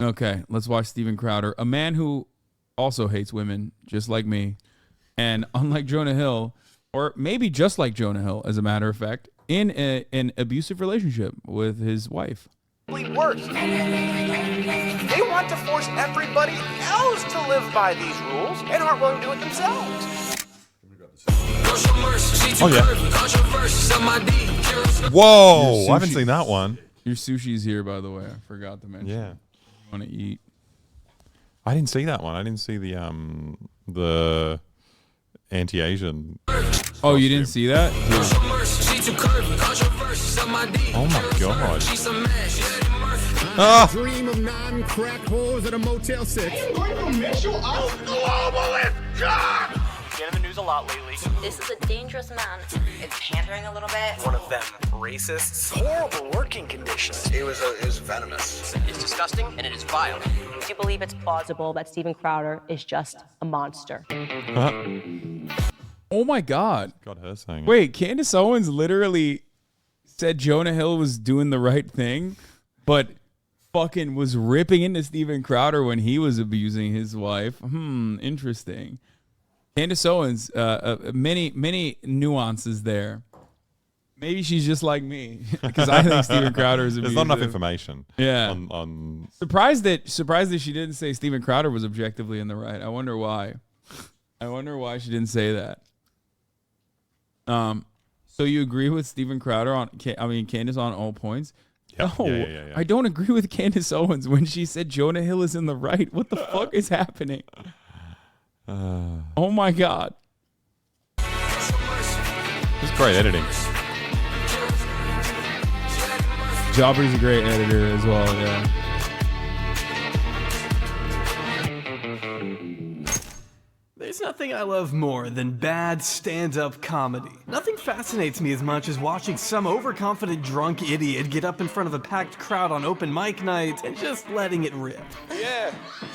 Okay, let's watch Steven Crowder, a man who also hates women, just like me. And unlike Jonah Hill, or maybe just like Jonah Hill, as a matter of fact, in an abusive relationship with his wife. Worse. They want to force everybody else to live by these rules and aren't willing to do it themselves. Oh, yeah. Whoa, I haven't seen that one. Your sushi's here, by the way. I forgot to mention. Yeah. You want to eat? I didn't see that one. I didn't see the anti-Asian. Oh, you didn't see that? Oh my god. Dream of non-crack holes at a Motel 6. Been in the news a lot lately. This is a dangerous man. It's pandering a little bit. One of them racists. Horrible working conditions. It was venomous. It's disgusting and it is vile. Do you believe it's plausible that Steven Crowder is just a monster? Oh my god. Got her saying it. Wait, Candace Owens literally said Jonah Hill was doing the right thing, but fucking was ripping into Steven Crowder when he was abusing his wife. Interesting. Candace Owens, many nuances there. Maybe she's just like me because I think Steven Crowder is abusive. There's not enough information. Yeah. On Surprised that she didn't say Steven Crowder was objectively in the right. I wonder why. I wonder why she didn't say that. So you agree with Steven Crowder on? Candace on all points. Yep. No, Yeah. I don't agree with Candace Owens when she said Jonah Hill is in the right. What the fuck is happening? Oh my god. It's great editing. Jobber's a great editor as well, yeah. There's nothing I love more than bad stand-up comedy. Nothing fascinates me as much as watching some overconfident drunk idiot get up in front of a packed crowd on open mic night and just letting it rip. Yeah.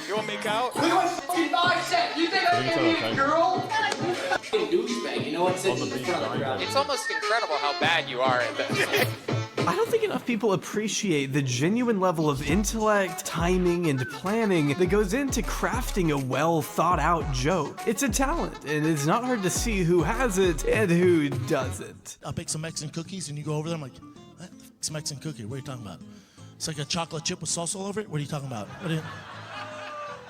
You want to make out? We want 55 cents. You think I'm an idiot, girl? Douchebag, you know what sits in the front of the crowd? It's almost incredible how bad you are at this. I don't think enough people appreciate the genuine level of intellect, timing, and planning that goes into crafting a well-thought-out joke. It's a talent, and it's not hard to see who has it and who doesn't. I'll bake some Mexican cookies, and you go over there, I'm like, what the fuck's a Mexican cookie? What are you talking about? It's like a chocolate chip with salsa all over it? What are you talking about?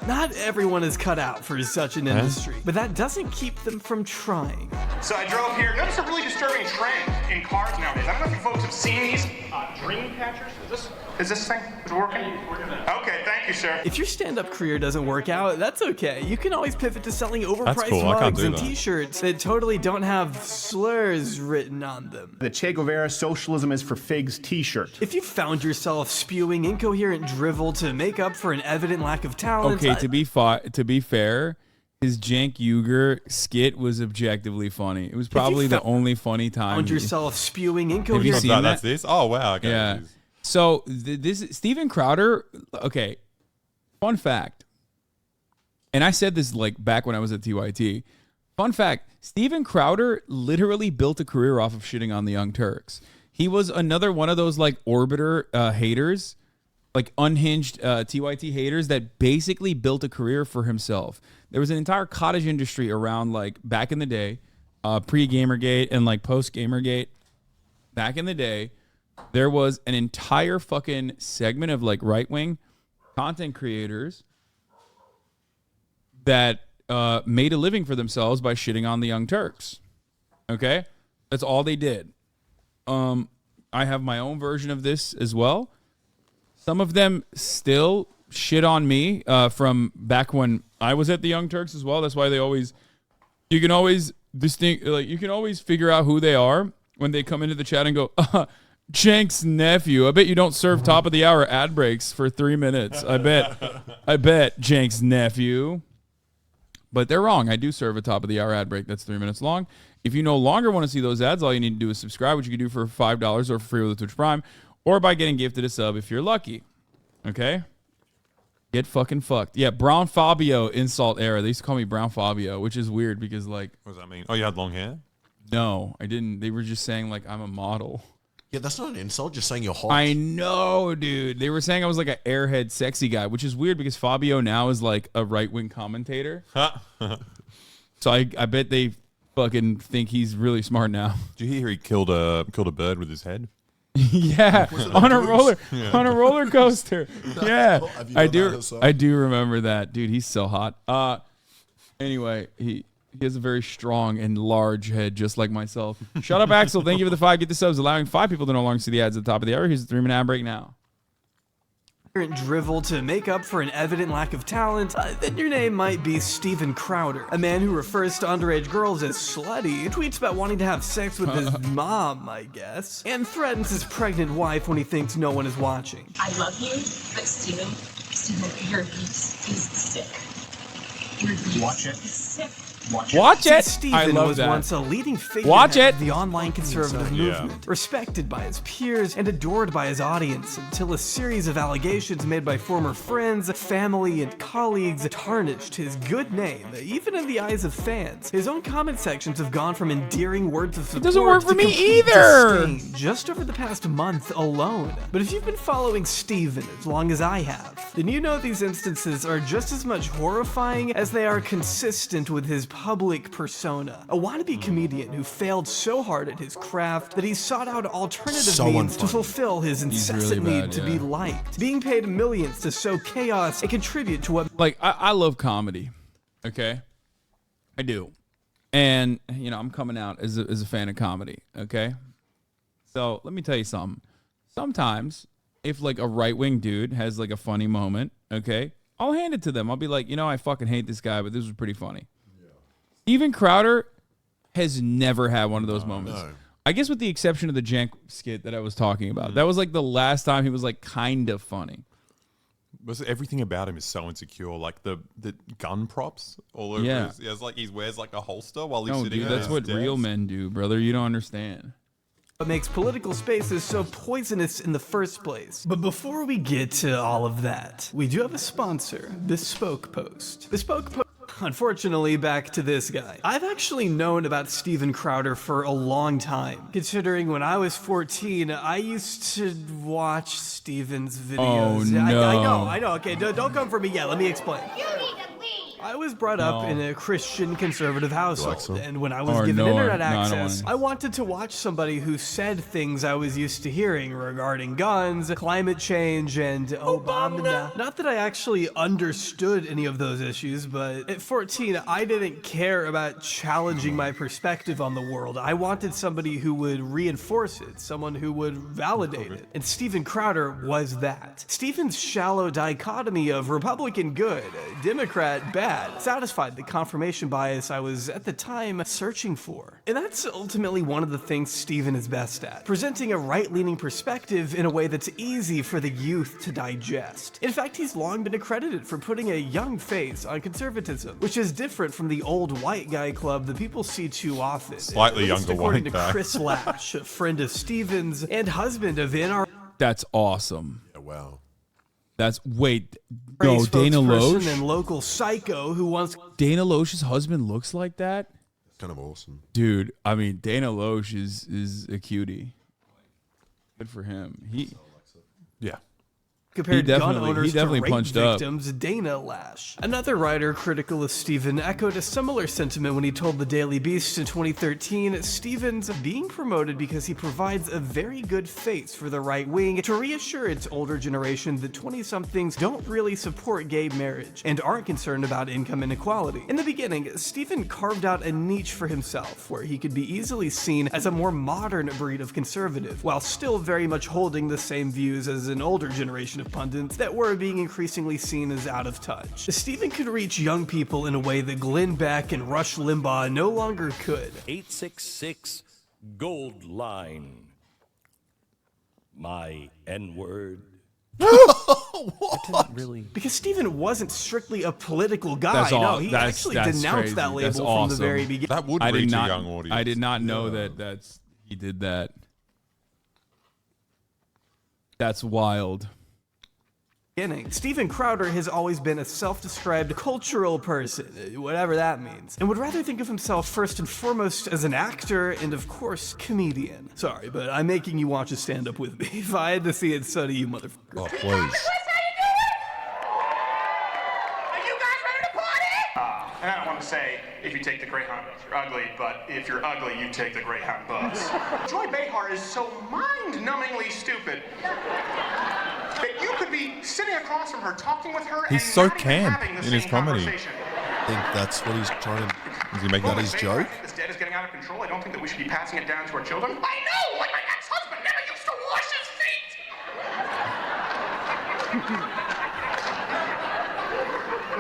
Not everyone is cut out for such an industry, but that doesn't keep them from trying. So I drove here. Notice a really disturbing trend in cars nowadays. I don't know if you folks have seen these dream catchers. Is this thing working? Okay, thank you, sir. If your stand-up career doesn't work out, that's okay. You can always pivot to selling overpriced cool. I can't mugs do and that. t-shirts that totally don't have slurs written on them. The Che Guevara Socialism is for Figs t-shirt. If you found yourself spewing incoherent drivel to make up for an evident lack of talent... Okay, to be fair, his Cenk Uygur skit was objectively funny. It was probably the only funny time. Found yourself spewing Have you incoherent... seen that? That's this? Oh, wow. Okay. Yeah. So this Steven Crowder, okay, fun fact. And I said this like back when I was at TYT. Fun fact, Steven Crowder literally built a career off of shitting on the Young Turks. He was another one of those like orbiter haters, like unhinged TYT haters that basically built a career for himself. There was an entire cottage industry around like back in the day, pre-Gamergate and like post-Gamergate. Back in the day, there was an entire fucking segment of like right-wing content creators that made a living for themselves by shitting on the Young Turks. Okay? That's all they did. I have my own version of this as well. Some of them still shit on me from back when I was at the Young Turks as well. That's why you can always figure out who they are when they come into the chat and go, Cenk's nephew. I bet you don't serve top of the hour ad breaks for 3 minutes. I bet Cenk's nephew. But they're wrong. I do serve a top of the hour ad break that's 3 minutes long. If you no longer want to see those ads, all you need to do is subscribe, which you can do for $5 or for free with a Twitch Prime, or by getting gifted a sub if you're lucky. Okay? Get fucking fucked. Yeah, Brown Fabio insult era. They used to call me Brown Fabio, which is weird because like... What does that mean? Oh, you had long hair? No, I didn't. They were just saying like I'm a model. Yeah, that's not an insult. Just saying you're hot. I know, dude. They were saying I was like an airhead sexy guy, which is weird because Fabio now is like a right-wing commentator. So I bet they fucking think he's really smart now. Did you hear he killed a bird with his head? Yeah, on a roller coaster. Yeah, I do remember that, dude. He's so hot. Anyway, he has a very strong and large head, just like myself. Shut up, Axel. Thank you for the 5. Get the subs, allowing 5 people to no longer see the ads at the top of the hour. Here's the 3-minute ad break now. Drivel to make up for an evident lack of talent, then your name might be Steven Crowder, a man who refers to underage girls as slutty, tweets about wanting to have sex with his mom, I guess, and threatens his pregnant wife when he thinks no one is watching. I love you, but Steven, your abuse is sick. Your abuse Watch it. is sick. Watch it. Steven I love was that. once a leading figure Watch of the online conservative movement, respected by his peers and adored by his audience until a series of allegations made by former friends, family, and colleagues tarnished his good name, even in the eyes of fans. His own comment sections have gone from endearing words of support doesn't work for to me complete either. disdain just over the past month alone. But if you've been following Steven as long as I have, then you know these instances are just as much horrifying as they are consistent with his public persona. A wannabe comedian who failed so hard at his craft that he sought out alternative means to fulfill his incessant really bad, need to be liked, being paid millions to sow chaos and contribute to what... Like, I love comedy, okay? I do. And, you know, I'm coming out as a fan of comedy, okay? So, let me tell you something. Sometimes, if, like, a right-wing dude has, like, a funny moment, okay, I'll hand it to them. I'll be like, you know, I fucking hate this guy, but this was pretty funny. Steven Crowder has never had one of those moments. No. I guess with the exception of the Jank skit that I was talking about. That was like the last time he was like kind of funny. Everything about him is so insecure. Like the gun props all over. Yeah. It's like he wears like a holster while he's No, sitting dude, there. that's what real men do, brother. You don't understand. What makes political spaces so poisonous in the first place. But before we get to all of that, we do have a sponsor, Bespoke Post. Bespoke Post. Unfortunately, back to this guy. I've actually known about Steven Crowder for a long time, considering when I was 14, I used to watch Steven's videos. Oh, no. I know. Okay, don't come for me yet. Let me explain. I was brought up in a Christian conservative household, and when I was given internet access, I wanted to watch somebody who said things I was used to hearing regarding guns, climate change, and Obama. Not that I actually understood any of those issues, but at 14, I didn't care about challenging my perspective on the world. I wanted somebody who would reinforce it, someone who would validate it. And Steven Crowder was that. Steven's shallow dichotomy of Republican good, Democrat bad, satisfied the confirmation bias I was at the time searching for. And that's ultimately one of the things Steven is best at, presenting a right-leaning perspective in a way that's easy for the youth to digest. In fact, he's long been accredited for putting a young face on conservatism, which is different from the old white guy club that people see too often. Slightly younger according white to guy. Chris Lash, a friend of Steven's and husband of NR. That's awesome. Yeah, wow. That's no, Dana Loesch and local psycho who wants Dana Loesch's husband looks like that. Kind of awesome, dude. I mean, Dana Loesch is a cutie. Good for him. Yeah. Compared gun owners to rape punched victims, Dana Lash. Another writer critical of Steven echoed a similar sentiment when he told the Daily Beast in 2013, Steven's being promoted because he provides a very good face for the right wing to reassure its older generation that 20-somethings don't really support gay marriage and aren't concerned about income inequality. In the beginning, Steven carved out a niche for himself where he could be easily seen as a more modern breed of conservative, while still very much holding the same views as an older generation of pundits that were being increasingly seen as out of touch. Steven could reach young people in a way that Glenn Beck and Rush Limbaugh no longer could. 866 Gold Line. My N-word. What? Really? Because Steven wasn't strictly a political guy. No, he actually denounced crazy. that label from the very beginning. That would reach a young audience. I did not know he did that. That's wild. Steven Crowder has always been a self-described cultural person, whatever that means, and would rather think of himself first and foremost as an actor and, of course, comedian. Sorry, but I'm making you watch a stand-up with me. If I had to see it, so do you, motherfucker. Oh, please. And I don't want to say, if you take the Greyhound bus, you're ugly, but if you're ugly, you take the Greyhound bus. Joy Behar is so mind-numbingly stupid that you could be sitting across from her, talking with her, He's and so not even camp having the in same his comedy. conversation. I think that's what he's trying to... Is he making that that his his joke? This debt is getting out of control. I don't think that we should be passing it down to our children. I know! Like my ex-husband never used to wash his feet!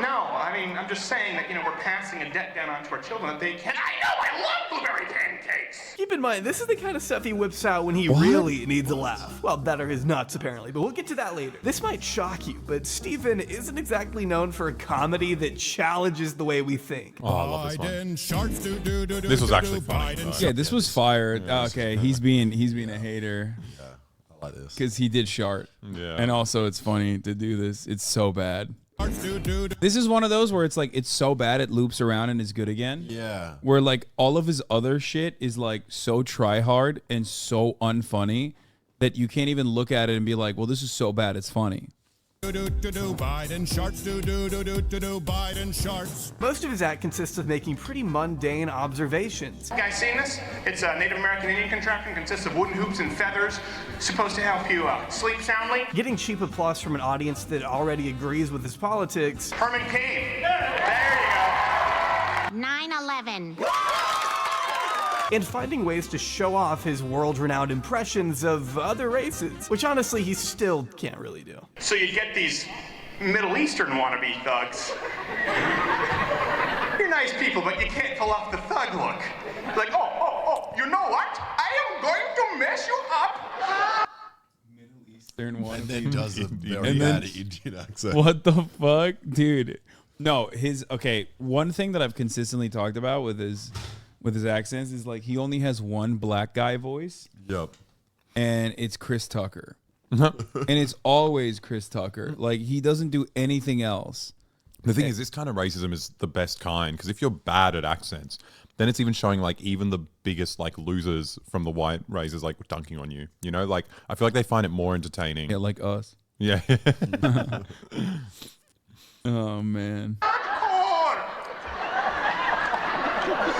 No, I mean, I'm just saying that, we're passing a debt down onto our children that they can. I know, I love blueberry pancakes! Keep in mind, this is the kind of stuff he whips out when he really needs a laugh. Well, that or his nuts, apparently, but we'll get to that later. This might shock you, but Steven isn't exactly known for a comedy that challenges the way we think. Oh, I love this one. This was actually funny. Yeah, this was fire. Okay, he's being a hater. Yeah, I like this. Because he did shart. Yeah. And also, it's funny to do this. It's so bad. This is one of those where it's like, it's so bad it loops around and is good again. Yeah. Where like all of his other shit is like so try hard and so unfunny that you can't even look at it and be like, well, this is so bad it's funny. Biden sharts, Biden sharts. Most of his act consists of making pretty mundane observations. You guys seen this? It's a Native American Indian contraption, consists of wooden hoops and feathers, supposed to help you sleep soundly. Getting cheap applause from an audience that already agrees with his politics. Herman Cain. There you go. 9/11. And finding ways to show off his world-renowned impressions of other races, which honestly he still can't really do. So you get these Middle Eastern wannabe thugs. You're nice people, but you can't pull off the thug look. Like, oh, you know what? I am going to mess you up. Eastern one. And then does the very And then- bad Indian accent. What the fuck? Dude. No, one thing that I've consistently talked about with his accents is like he only has one black guy voice. Yep. And it's Chris Tucker. And it's always Chris Tucker. Like he doesn't do anything else. The thing is, this kind of racism is the best kind because if you're bad at accents, then it's even showing like even the biggest like losers from the white races like dunking on you. You know, like I feel like they find it more entertaining. Yeah, like us. Yeah. Oh man.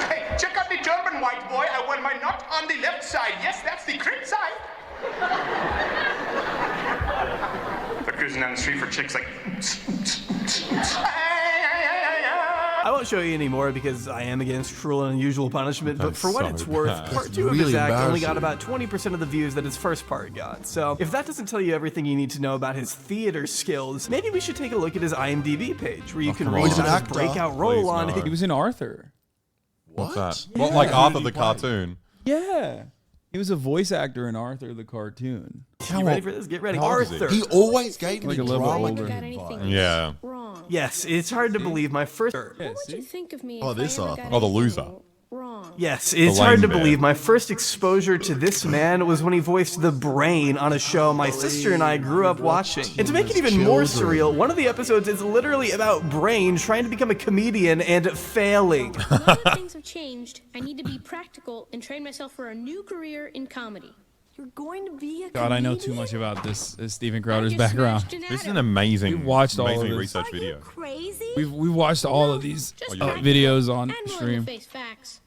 Hey, check out the German white boy. I want my nut on the left side. Yes, that's the crit side. They're cruising down the street for chicks like. I won't show you anymore because I am against cruel and unusual punishment, but That's for what so it's worth, bad. part That's 2 of his really act only got embarrassing. about 20% of the views that his first part got. So if that doesn't tell you everything you need to know about his theater skills, maybe we should take a look at his IMDb page where you can come read on. He's an about his actor. breakout role Please, on no. He was in Arthur. What's that? Yeah. Well, like Who Arthur did the he play? cartoon. Yeah. He was a voice actor in Arthur the cartoon. You ready for this? Get ready. How old is he? Arthur. He always gave me Like a level drama older. king vibes. Yeah. Yes, it's hard to believe my first... Yeah, see? Think of me Oh, if this I ever Arthur. got Oh, the anything loser. Wrong. Yes, it's lame hard to man. believe my first exposure to this man was when he voiced the Brain on a show my sister and I grew up watching. And to make it even more surreal, one of the episodes is literally about Brain trying to become a comedian and failing. Now that things have changed, I need to be practical and train myself for a new career in comedy. You're going to be a God, I know too much about this Steven Crowder's background. This is an amazing, We watched all of amazingly this. researched video. crazy. We've watched all of these Just videos on and willing to stream. face facts.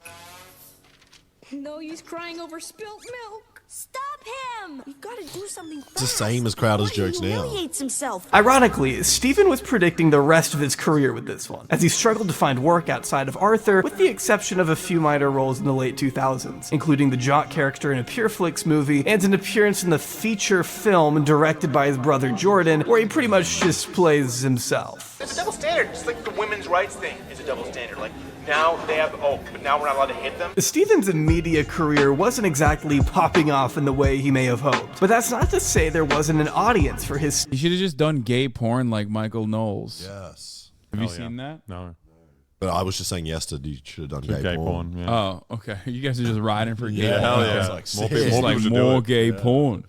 No use crying over spilt milk. Stop him! You've got to do something fast. It's the same as Crowder's Before he jokes now. humiliates himself. Ironically, Steven was predicting the rest of his career with this one, as he struggled to find work outside of Arthur, with the exception of a few minor roles in the late 2000s, including the jock character in a Pure Flix movie, and an appearance in the feature film directed by his brother Jordan, where he pretty much just plays himself. It's a double standard. It's like the women's rights thing is a double standard. Like, now they have, but now we're not allowed to hit them? Steven's media career wasn't exactly popping off in the way he may have hoped, but that's not to say there wasn't an audience for his... He should have just done gay porn like Michael Knowles. Yes. Have you Hell yeah. seen that? No. But I was just saying yesterday you should have done Gay porn. Yeah. Oh, okay. You guys are just riding for gay Yeah, porn. hell yeah. It's like More sick. people It's like should do more it. gay porn.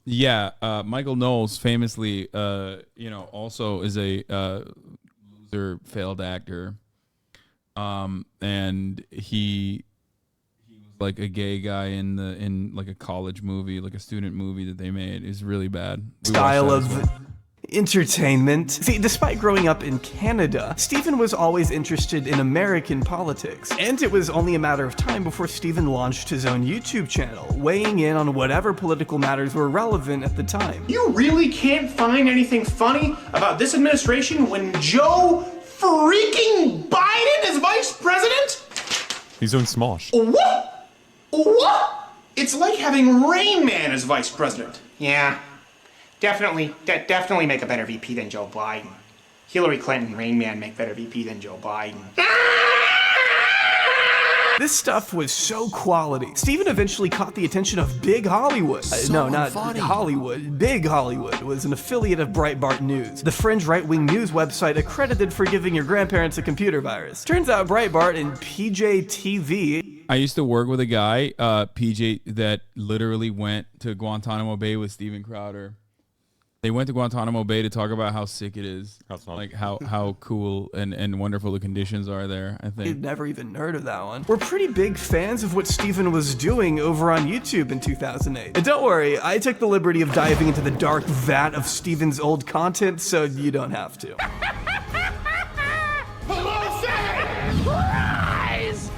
Michael Knowles famously, also is a loser, failed actor. And he was like a gay guy in like a college movie, like a student movie that they made. It's really bad. Style of entertainment. See, despite growing up in Canada, Stephen was always interested in American politics, and it was only a matter of time before Stephen launched his own YouTube channel, weighing in on whatever political matters were relevant at the time. You really can't find anything funny about this administration when Joe freaking Biden is vice president? He's doing Smosh. What? What? It's like having Rain Man as vice president. Yeah. Definitely make a better VP than Joe Biden. Hillary Clinton, Rain Man make better VP than Joe Biden. This stuff was so quality. Stephen eventually caught the attention of Big Hollywood. No, not funny. Hollywood. Big Hollywood was an affiliate of Breitbart News, the fringe right-wing news website accredited for giving your grandparents a computer virus. Turns out Breitbart and PJTV. I used to work with a guy, PJ, that literally went to Guantanamo Bay with Steven Crowder. They went to Guantanamo Bay to talk about how sick it is, like how cool and wonderful the conditions are there, I think. I'd never even heard of that one. We're pretty big fans of what Stephen was doing over on YouTube in 2008. And don't worry, I took the liberty of diving into the dark vat of Stephen's old content, so you don't have to. Rise!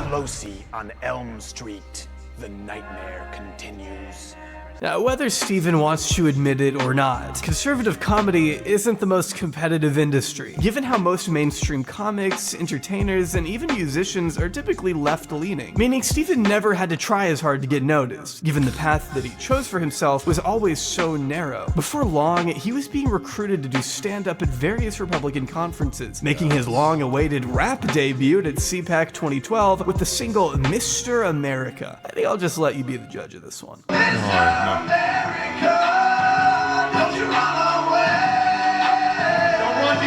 Pelosi on Elm Street. The nightmare continues. Now, whether Stephen wants to admit it or not, conservative comedy isn't the most competitive industry, given how most mainstream comics, entertainers, and even musicians are typically left-leaning, meaning Stephen never had to try as hard to get noticed, given the path that he chose for himself was always so narrow. Before long, he was being recruited to do stand-up at various Republican conferences, making his long-awaited rap debut at CPAC 2012 with the single Mr. America. I think I'll just let you be the judge of this one. America, don't you run away. Don't run,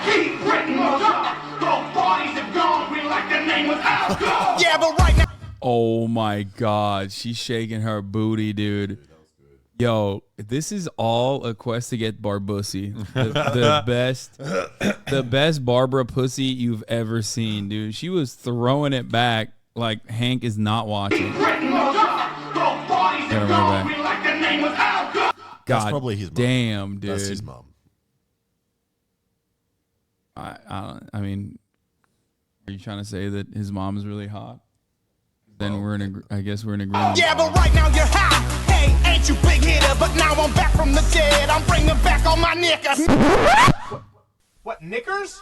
keep Britain on top. Both parties have gone, we like the name of alcohol. Yeah, but right now. Oh my God, she's shaking her booty, dude. Yo, this is all a quest to get Barbussy. The best Barbara pussy you've ever seen, dude. She was throwing it back like Hank is not watching. God, that's probably his mom. Damn, dude. That's his mom. I mean, are you trying to say that his mom is really hot? Then I guess we're in agreement. Yeah, but right now you're hot. Hey, ain't you big hitter? But now I'm back from the dead. I'm bringing back all my knickers. What, knickers?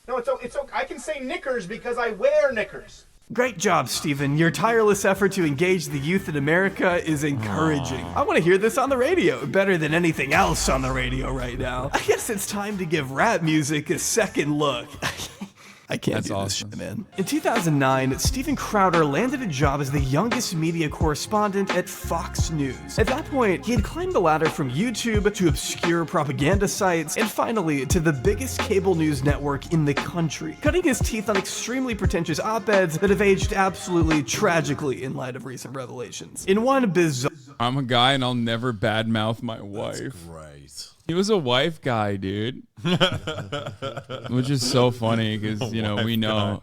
No, it's okay. I can say knickers because I wear knickers. Great job, Stephen. Your tireless effort to engage the youth in America is encouraging. I want to hear this on the radio, better than anything else on the radio right now. I guess it's time to give rap music a second look. I can't do this shit, man. In 2009, Steven Crowder landed a job as the youngest media correspondent at Fox News. At that point, he had climbed the ladder from YouTube to obscure propaganda sites, and finally to the biggest cable news network in the country, cutting his teeth on extremely pretentious op-eds that have aged absolutely tragically in light of recent revelations. In one bizarre... I'm a guy and I'll never badmouth my wife. That's great. He was a wife guy, dude. Which is so funny because we know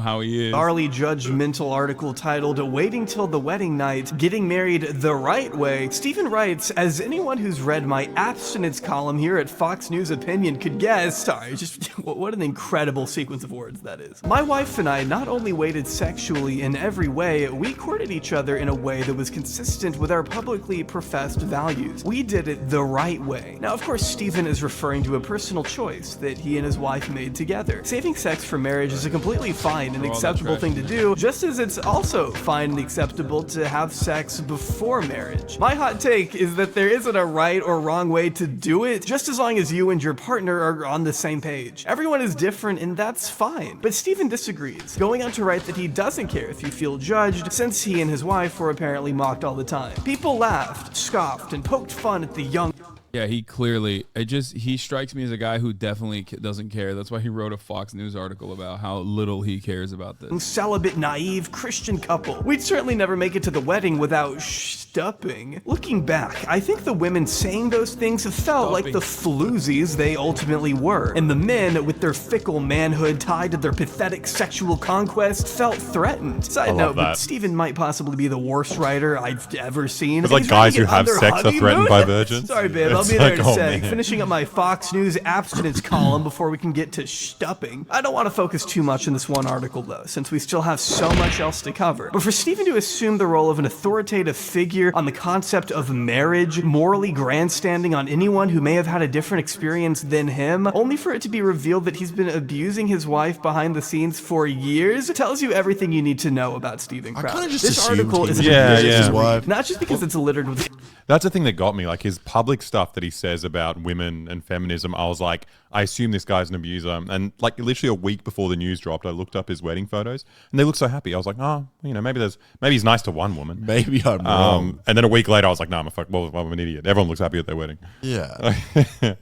how he is. Bizarrely judgmental article titled "Waiting Till the Wedding Night, Getting Married the Right Way." Stephen writes, as anyone who's read my abstinence column here at Fox News Opinion could guess, sorry, just what an incredible sequence of words that is. My wife and I not only waited sexually in every way, we courted each other in a way that was consistent with our publicly professed values. We did it the right way. Now, of course, Stephen is referring to a personal choice that he and his wife made together. Saving sex for marriage is a completely fine and acceptable thing to do, just as it's also fine and acceptable to have sex before marriage. My hot take is that there isn't a right or wrong way to do it, just as long as you and your partner are on the same page. Everyone is different and that's fine. But Stephen disagrees, going on to write that he doesn't care if you feel judged, since he and his wife were apparently mocked all the time. People laughed, scoffed, and poked fun at the young... Yeah, he clearly, he strikes me as a guy who definitely doesn't care. That's why he wrote a Fox News article about how little he cares about this. Celibate, naive Christian couple. We'd certainly never make it to the wedding without stupping. Looking back, I think the women saying those things have felt like the floozies they ultimately were, and the men, with their fickle manhood tied to their pathetic sexual conquest, felt threatened. Side note, but Stephen might possibly be the worst writer I've ever seen. It's like guys who have sex are threatened by virgins. Sorry, babe. I'll be there in a sec. Finishing up my Fox News abstinence column before we can get to stupping. I don't want to focus too much on this one article, though, since we still have so much else to cover. But for Stephen to assume the role of an authoritative figure on the concept of marriage, morally grandstanding on anyone who may have had a different experience than him, only for it to be revealed that he's been abusing his wife behind the scenes for years, tells you everything you need to know about Stephen Crowder. This article is his wife. Not just because it's littered with... That's the thing that got me, like his public stuff that he says about women and feminism. I was like, I assume this guy's an abuser. And like literally a week before the news dropped, I looked up his wedding photos and they look so happy. I was like, oh, you know, maybe he's nice to one woman. Maybe I'm wrong. And then a week later, I was like, no, I'm an idiot. Everyone looks happy at their wedding. Yeah.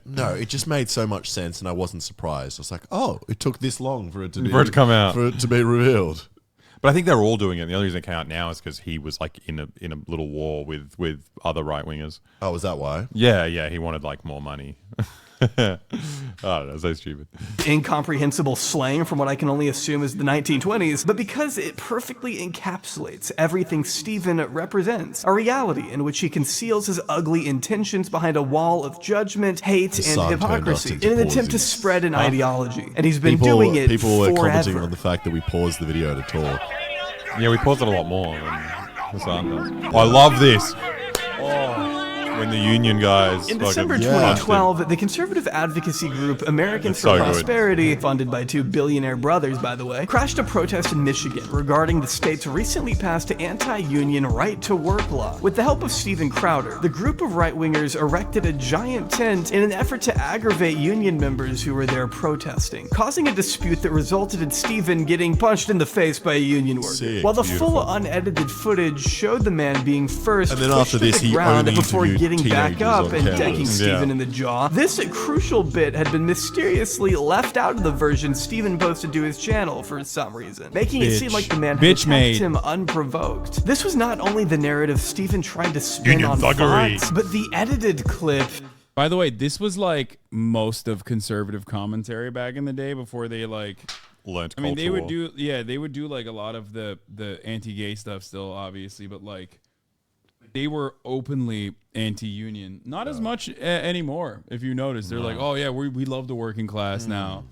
No, it just made so much sense and I wasn't surprised. I was like, oh, it took this long for it to come out. For it to be revealed. But I think they're all doing it. The only reason it came out now is because he was like in a little war with other right wingers. Oh, is that why? Yeah. He wanted like more money. I don't know, so stupid. Incomprehensible slang from what I can only assume is the 1920s, but because it perfectly encapsulates everything Stephen represents, a reality in which he conceals his ugly intentions behind a wall of judgment, hate, and hypocrisy in an attempt to spread an ideology. And he's been doing it People forever. were commenting on the fact that we paused the video to talk. Yeah, we paused it a lot more than Hasan does. I love this. When the union guys... In December 2012, the conservative advocacy group Americans for Prosperity, funded by two billionaire brothers, by the way, crashed a protest in Michigan regarding the state's recently passed anti-union right-to-work law. With the help of Stephen Crowder, the group of right-wingers erected a giant tent in an effort to aggravate union members who were there protesting, causing a dispute that resulted in Stephen getting punched in the face by a union worker. While the full unedited footage showed the man being first and then after this, he only before interviewed getting back up and cameras. decking Stephen in the jaw. This crucial bit had been mysteriously left out of the version Stephen posted to his channel for some reason, making it seem like the man had attacked him unprovoked. This was not only the narrative Stephen tried to spin on Fox, but the edited clip. By the way, this was like most of conservative commentary back in the day before they like learned. I mean, they would do like a lot of the anti-gay stuff still, obviously, but like they were openly anti-union. Not as much anymore. If you notice, they're like, oh yeah, we love the working class now.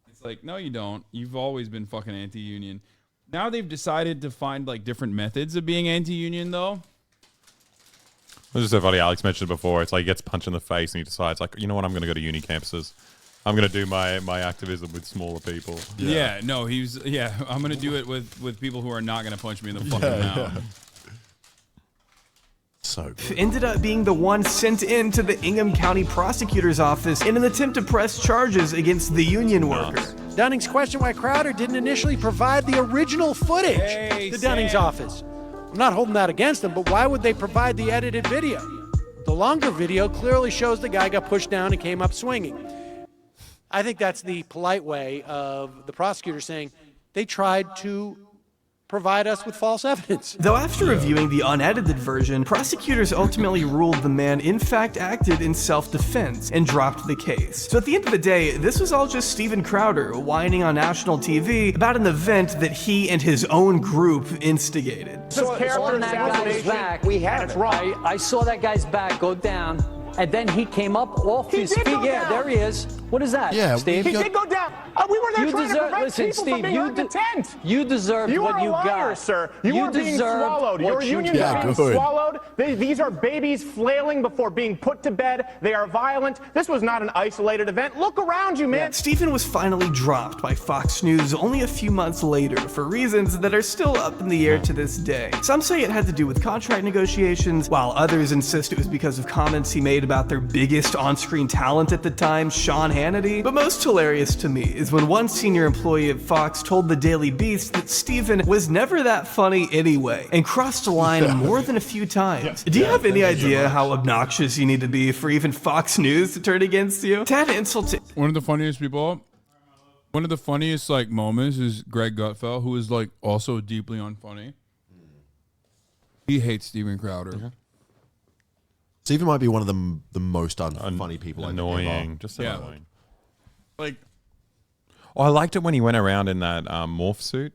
It's like, no, you don't. You've always been fucking anti-union. Now they've decided to find like different methods of being anti-union, though. This is so funny. Alex mentioned it before. It's like he gets punched in the face and he decides, like, you know what? I'm going to go to uni campuses. I'm going to do my activism with smaller people. Yeah, no, I'm going to do it with people who are not going to punch me in the fucking mouth. So ended up being the one sent in to the Ingham County Prosecutor's Office in an attempt to press charges against the union worker. Dunning's questioned why Crowder didn't initially provide the original footage to Dunning's office. I'm not holding that against them, but why would they provide the edited video? The longer video clearly shows the guy got pushed down and came up swinging. I think that's the polite way of the prosecutor saying they tried to provide us with false evidence. Though after reviewing the unedited version, prosecutors ultimately ruled the man in fact acted in self-defense and dropped the case. So at the end of the day, this was all just Stephen Crowder whining on national TV about an event that he and his own group instigated. So on that guy's back, I saw that guy's back go down, and then he came up off his feet. Yeah, there he is. What is that, Steve? He did go down. We were there trying to prevent people from being hurt in the tent. You deserve what you got. You are a liar, sir. You are being swallowed. Your unions are being swallowed. These are babies flailing before being put to bed. They are violent. This was not an isolated event. Look around you, man. Stephen was finally dropped by Fox News only a few months later for reasons that are still up in the air to this day. Some say it had to do with contract negotiations, while others insist it was because of comments he made about their biggest on-screen talent at the time, Sean Hannity. But most hilarious to me is when one senior employee at Fox told the Daily Beast that Stephen was never that funny anyway, and crossed the line more than a few times. intelligence. Do you have any idea how obnoxious you need to be for even Fox News to turn against you? To add insult to One of the funniest people, one of the funniest like moments is Greg Gutfeld, who is like also deeply unfunny. He hates Steven Crowder. Steven might be one of the most unfunny people. Annoying, just annoying. Like, oh, I liked it when he went around in that morph suit.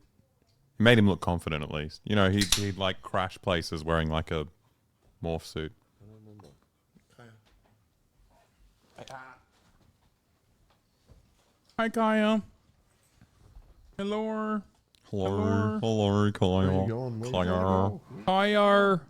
It made him look confident, at least. You know, he'd like crash places wearing like a morph suit. Hi, Kaya. Hello. Hello, Kaya. Kaya.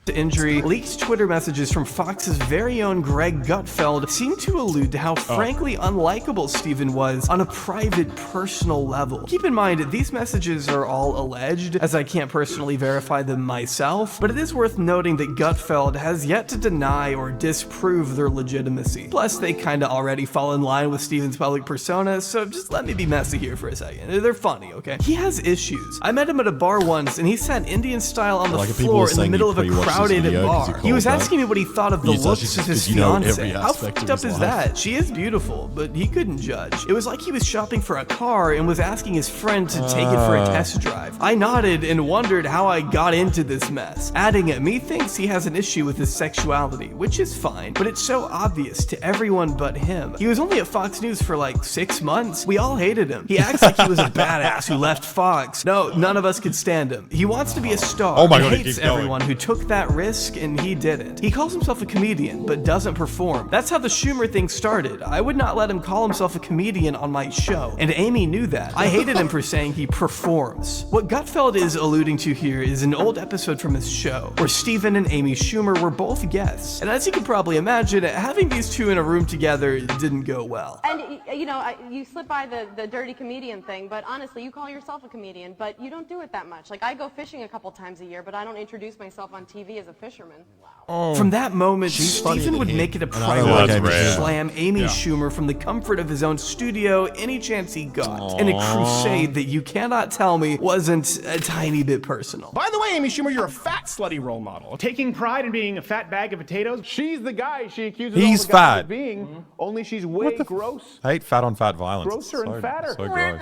to injury, leaked Twitter messages from Fox's very own Greg Gutfeld seem to allude to how frankly unlikable Steven was on a private, personal level. Keep in mind, these messages are all alleged, as I can't personally verify them myself, but it is worth noting that Gutfeld has yet to deny or disprove their legitimacy. Plus, they kinda already fall in line with Steven's public persona, so just let me be messy here for a second. They're funny, okay? He has issues. I met him at a bar once, and he sat Indian style on the floor in the middle of a crowded bar. He was asking me what he thought of the looks of his fiance. How fucked up is that? She is beautiful, but he couldn't judge. It was like he was shopping for a car and was asking his friend to take it for a test drive. I nodded and wondered how I got into this mess, adding me thinks he has an issue with his sexuality, which is fine, but it's so obvious to everyone but him. He was only at Fox News for like 6 months. We all hated him. He acts like he was a badass who left Fox. No, none of us could stand him. He wants to be a star. Oh my God, he hates everyone who took that risk, and he didn't. He calls himself a comedian, but doesn't perform. That's how the Schumer thing started. I would not let him call himself a comedian on my show, and Amy knew that. I hated him for saying he performs. What Gutfeld is alluding to here is an old episode from his show, where Steven and Amy Schumer were both guests. And as you can probably imagine, having these two in a room together didn't go well. And, you know, you slip by the dirty comedian thing, but honestly, you call yourself a comedian, but you don't do it that much. Like, I go fishing a couple times a year, but I don't introduce myself on TV as a fisherman. From that moment, Steven would make it a priority to slam Amy Schumer from the comfort of his own studio any chance he got, in a crusade that you cannot tell me wasn't a tiny bit personal. By the way, Amy Schumer, you're a fat, slutty role model. Taking pride in being a fat bag of potatoes. She's the guy she accuses all the guys of being, only she's way gross. I hate fat on fat violence. Grosser and fatter. So gross.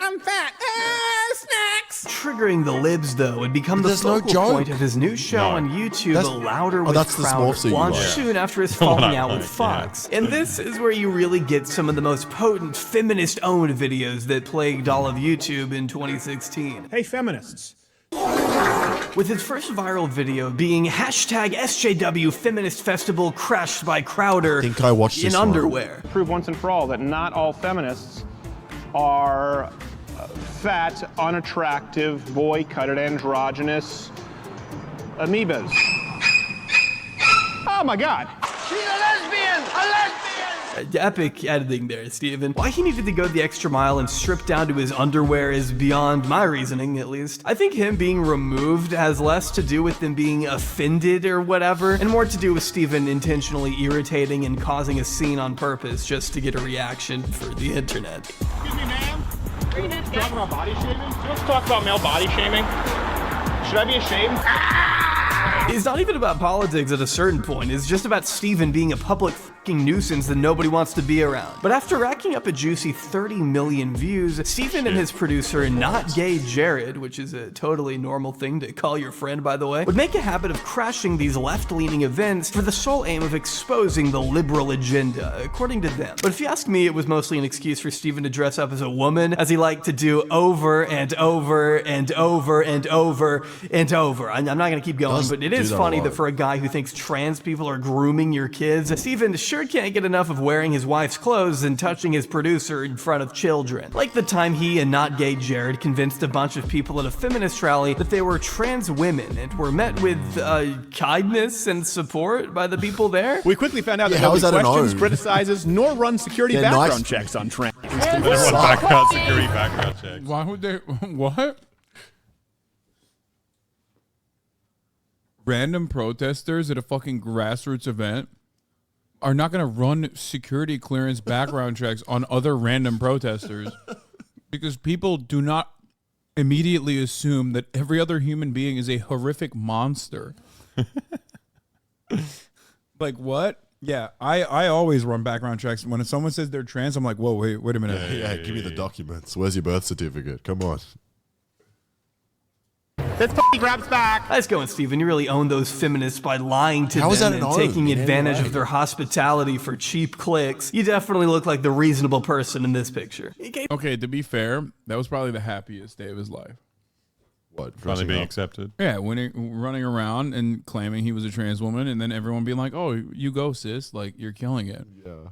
I'm fat. Snacks. Triggering the libs, though, would become the focal point of his new show on YouTube, The Louder with Crowder, launched soon after his falling out with Fox. And this is where you really get some of the most potent feminist-owned videos that plagued all of YouTube in 2016. Hey, feminists. With his first viral video being hashtag SJW Feminist Festival crashed by Crowder in underwear. Prove once and for all that not all feminists are fat, unattractive, boy-cutted, androgynous amoebas. Oh my God. She's a lesbian! A lesbian! Epic editing there, Steven. Why he needed to go the extra mile and strip down to his underwear is beyond my reasoning, at least. I think him being removed has less to do with them being offended or whatever, and more to do with Steven intentionally irritating and causing a scene on purpose just to get a reaction for the internet. Excuse me, ma'am. Talk about body shaming? Let's talk about male body shaming. Should I be ashamed? It's not even about politics at a certain point, it's just about Steven being a public fucking nuisance that nobody wants to be around. But after racking up a juicy 30 million views, Steven and his producer, Not Gay Jared, which is a totally normal thing to call your friend by the way, would make a habit of crashing these left-leaning events for the sole aim of exposing the liberal agenda, according to them. But if you ask me, it was mostly an excuse for Steven to dress up as a woman, as he liked to do over and over and over and over and over. I'm not gonna keep going, but it is funny that for a guy who thinks trans people are grooming your kids, Steven sure can't get enough of wearing his wife's clothes and touching his producer in front of children. Like the time he and Not Gay Jared convinced a bunch of people at a feminist rally that they were trans women and were met with kindness and support by the people there. We quickly found out that nobody questions, criticizes, nor runs security background checks on trans. Security background checks. Why would they? What? Random protesters at a fucking grassroots event are not going to run security clearance background checks on other random protesters because people do not immediately assume that every other human being is a horrific monster. Like what? Yeah, I always run background checks. When someone says they're trans, I'm like, whoa, wait a minute. Yeah, give me the documents. Where's your birth certificate? Come on. This grabs back. Nice going, Steven. You really own those feminists by lying to How is them that and an own? taking In any advantage way? of their hospitality for cheap clicks. You definitely look like the reasonable person in this picture. Okay, to be fair, that was probably the happiest day of his life. What? Finally being accepted. Yeah, running around and claiming he was a trans woman, and then everyone being like, "Oh, you go, sis! Like you're killing it." Yeah.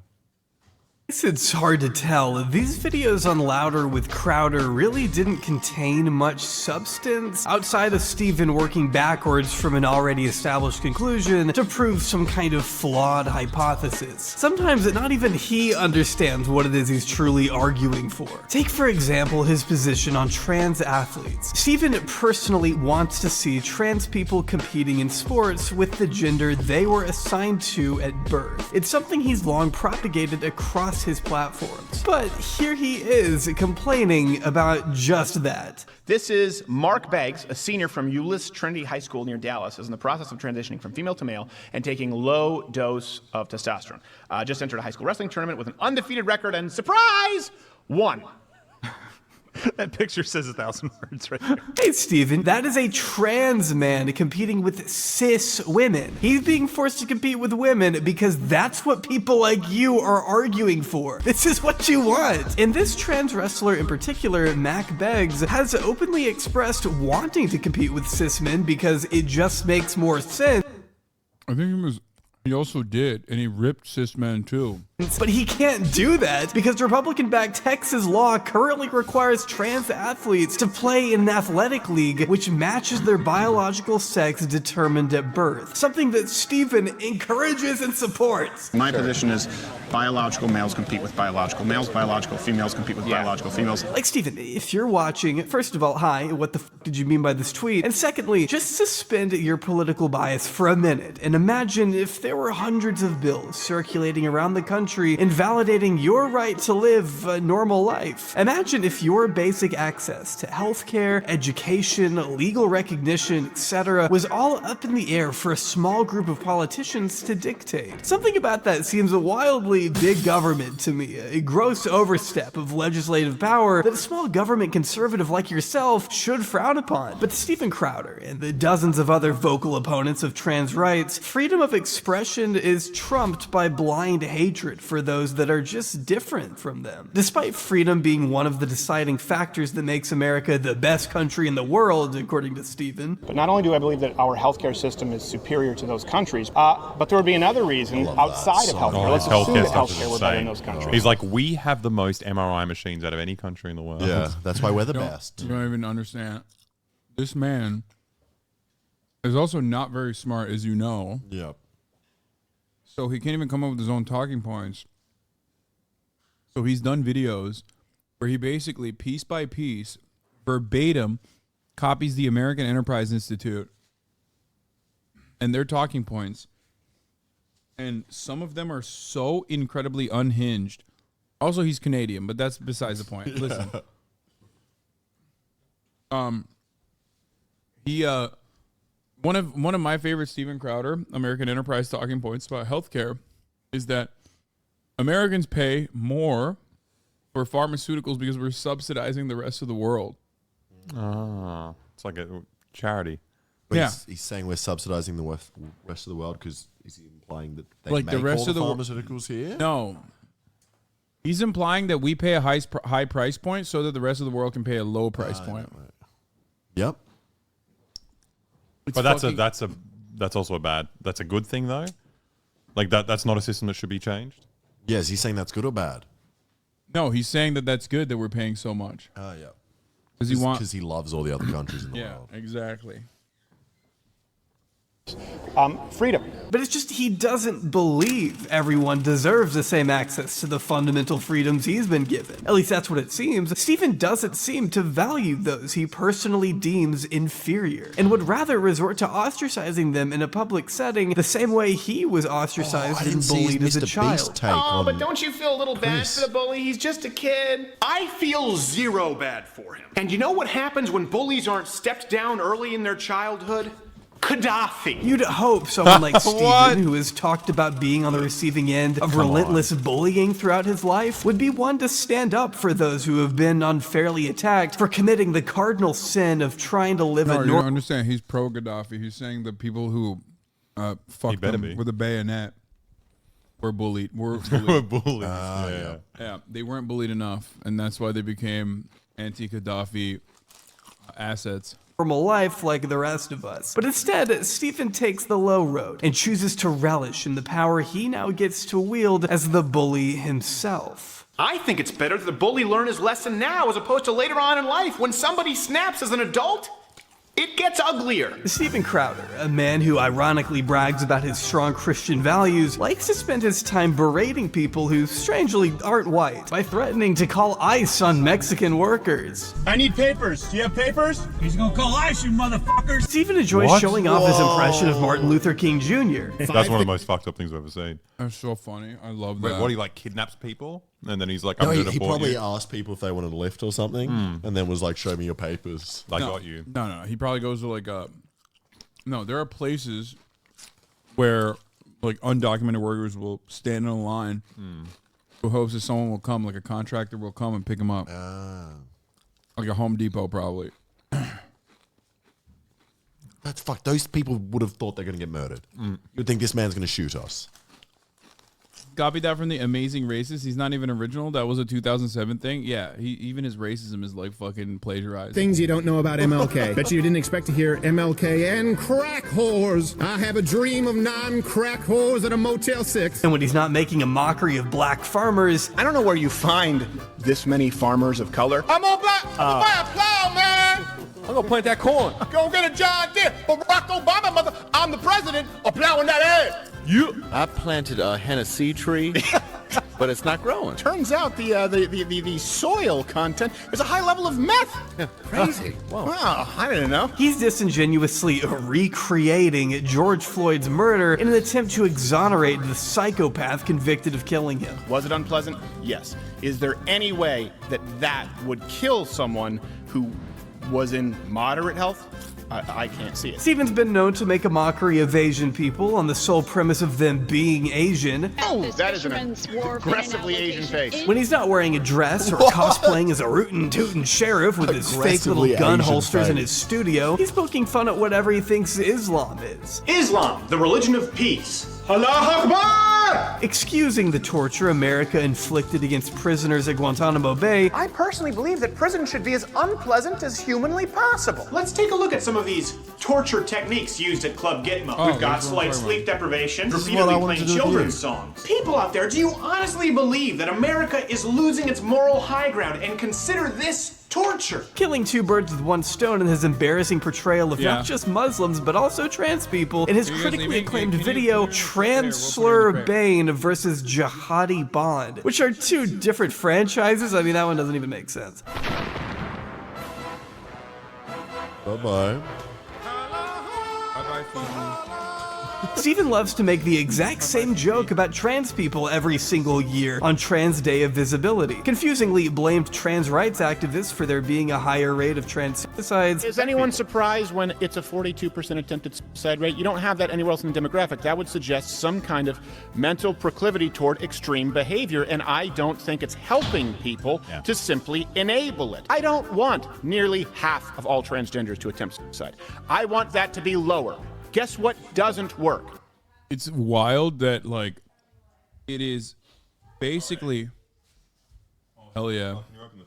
It's hard to tell. These videos on Louder with Crowder really didn't contain much substance outside of Steven working backwards from an already established conclusion to prove some kind of flawed hypothesis. Sometimes not even he understands what it is he's truly arguing for. Take for example his position on trans athletes. Steven personally wants to see trans people competing in sports with the gender they were assigned to at birth. It's something he's long propagated across his platforms. But here he is complaining about just that. This is Mark Beggs, a senior from Euless Trinity High School near Dallas, is in the process of transitioning from female to male and taking low dose of testosterone. Just entered a high school wrestling tournament with an undefeated record and, surprise, won. That picture says 1,000 words right there. Hey, Steven, that is a trans man competing with cis women. He's being forced to compete with women because that's what people like you are arguing for. This is what you want. And this trans wrestler in particular, Mac Beggs, has openly expressed wanting to compete with cis men because it just makes more sense. I think he also did, and he ripped cis men too. But he can't do that because Republican-backed Texas law currently requires trans athletes to play in an athletic league which matches their biological sex determined at birth. Something that Steven encourages and supports. My position is biological males compete with biological males, biological females compete with biological females. Like, Steven, if you're watching, first of all, hi, what the f did you mean by this tweet? And secondly, just suspend your political bias for a minute and imagine if there were hundreds of bills circulating around the country invalidating your right to live a normal life. Imagine if your basic access to healthcare, education, legal recognition, etc. was all up in the air for a small group of politicians to dictate. Something about that seems a wildly big government to me, a gross overstep of legislative power that a small government conservative like yourself should frown upon. But to Steven Crowder and the dozens of other vocal opponents of trans rights, freedom of expression is trumped by blind hatred for those that are just different from them. Despite freedom being one of the deciding factors that makes America the best country in the world, according to Steven. But not only do I believe that our healthcare system is superior to those countries, but there would be another reason outside of healthcare. Let's assume that healthcare were better in those countries. He's like, we have the most MRI machines out of any country in the world. Yeah, that's why we're the best. You don't even understand. This man is also not very smart, as you know. Yep. So he can't even come up with his own talking points. So he's done videos where he basically, piece by piece, verbatim, copies the American Enterprise Institute and their talking points. And some of them are so incredibly unhinged. Also, he's Canadian, but that's besides the point. Listen. One of my favorite Steven Crowder American Enterprise talking points about healthcare is that Americans pay more for pharmaceuticals because we're subsidizing the rest of the world. Ah, it's like a charity. But yeah, he's saying we're subsidizing the rest of the world because is he implying that they like make the rest all of the pharmaceuticals here? No, he's implying that we pay a high price point so that the rest of the world can pay a low price point. Yep. But that's also that's a good thing though. Like that's not a system that should be changed. Yes, he's saying that's good or bad. No, he's saying that that's good that we're paying so much. Oh yeah, because he loves all the other countries in the world. Yeah, exactly. Freedom. But it's just he doesn't believe everyone deserves the same access to the fundamental freedoms he's been given. At least that's what it seems. Steven doesn't seem to value those he personally deems inferior, and would rather resort to ostracizing them in a public setting the same way he was ostracized and bullied as a child. Oh, but don't you feel a little bad for the bully? He's just a kid. I feel zero bad for him. And you know what happens when bullies aren't stepped down early in their childhood? Gaddafi. You'd hope someone like Stephen, who has talked about being on the receiving end of relentless bullying throughout his life, would be one to stand up for those who have been unfairly attacked for committing the cardinal sin of trying to live No, a you normal. don't understand. He's pro Gaddafi. He's saying the people who fucked him with a bayonet were bullied. Were bullied. Yeah, they weren't bullied enough, and that's why they became anti-Gaddafi assets. Normal life like the rest of us. But instead, Stephen takes the low road and chooses to relish in the power he now gets to wield as the bully himself. I think it's better that the bully learn his lesson now as opposed to later on in life when somebody snaps as an adult. It gets uglier. Stephen Crowder, a man who ironically brags about his strong Christian values, likes to spend his time berating people who strangely aren't white by threatening to call ICE on Mexican workers. I need papers. Do you have papers? He's gonna call ICE, you motherfuckers. Stephen enjoys showing off his impression of Martin Luther King Jr. That's one of the most fucked up things I've ever seen. That's so funny. I love Wait, that. what, he like kidnaps people? And then he's like, No, I'm he going to deport probably you. asked people if they wanted a lift or something, and then was like, "Show me your papers." I got you. No. He probably goes to like no, there are places where like undocumented workers will stand in a line who hopes that someone will come, like a contractor will come and pick them up. Like a Home Depot, probably. That's fuck. Those people would have thought they're going to get murdered. You'd think this man's going to shoot us. Copied that from The Amazing Racist. He's not even original. That was a 2007 thing. Yeah, even his racism is like fucking plagiarized. Things you don't know about MLK. Bet you didn't expect to hear MLK and crack whores. I have a dream of non-crack whores at a Motel 6. And when he's not making a mockery of black farmers, I don't know where you find this many farmers of color. I'm gonna buy a plow, man. I'm gonna plant that corn. Go get a John Deere. Barack Obama, mother. I'm the president of plowing that ass. I planted a Hennessy tree, but it's not growing. Turns out the soil content is a high level of meth. Crazy. Wow, I didn't know. he's disingenuously recreating George Floyd's murder in an attempt to exonerate the psychopath convicted of killing him. Was it unpleasant? Yes. Is there any way that would kill someone who was in moderate health? I can't see it. Stephen's been known to make a mockery of Asian people on the sole premise of them being Asian. Oh, that is an aggressively Asian face. When he's not wearing a dress or cosplaying as a rootin' tootin' sheriff with his fake little Aggressively gun Asian holsters in face. his studio, he's poking fun at whatever he thinks Islam is. Islam, the religion of peace. Allah Akbar! Excusing the torture America inflicted against prisoners at Guantanamo Bay, I personally believe that prison should be as unpleasant as humanly possible. Let's take a look at some of these torture techniques used at Club Gitmo. Oh, We've got that's what I'm slight talking sleep deprivation, This is what I repeatedly wanted playing to do with children's you. songs. People out there, do you honestly believe that America is losing its moral high ground and consider this torture? killing two birds with one stone in his embarrassing portrayal of Yeah. not just Muslims but also trans people in his Are you guys critically leaving? acclaimed Can you video put it in there? We'll put it in the Translur crate. Bane versus Jihadi Bond, which are two different franchises. I mean, that one doesn't even make sense. Bye-bye. Stephen loves to make the exact same joke about trans people every single year on Trans Day of Visibility. Confusingly blamed trans rights activists for there being a higher rate of trans suicides. Is anyone surprised when it's a 42% attempted suicide rate? You don't have that anywhere else in the demographic. That would suggest some kind of mental proclivity toward extreme behavior, and I don't think it's helping people to simply enable it. I don't want nearly half of all transgenders to attempt suicide. I want that to be lower. Guess what doesn't work? It's wild that like it is basically hell yeah.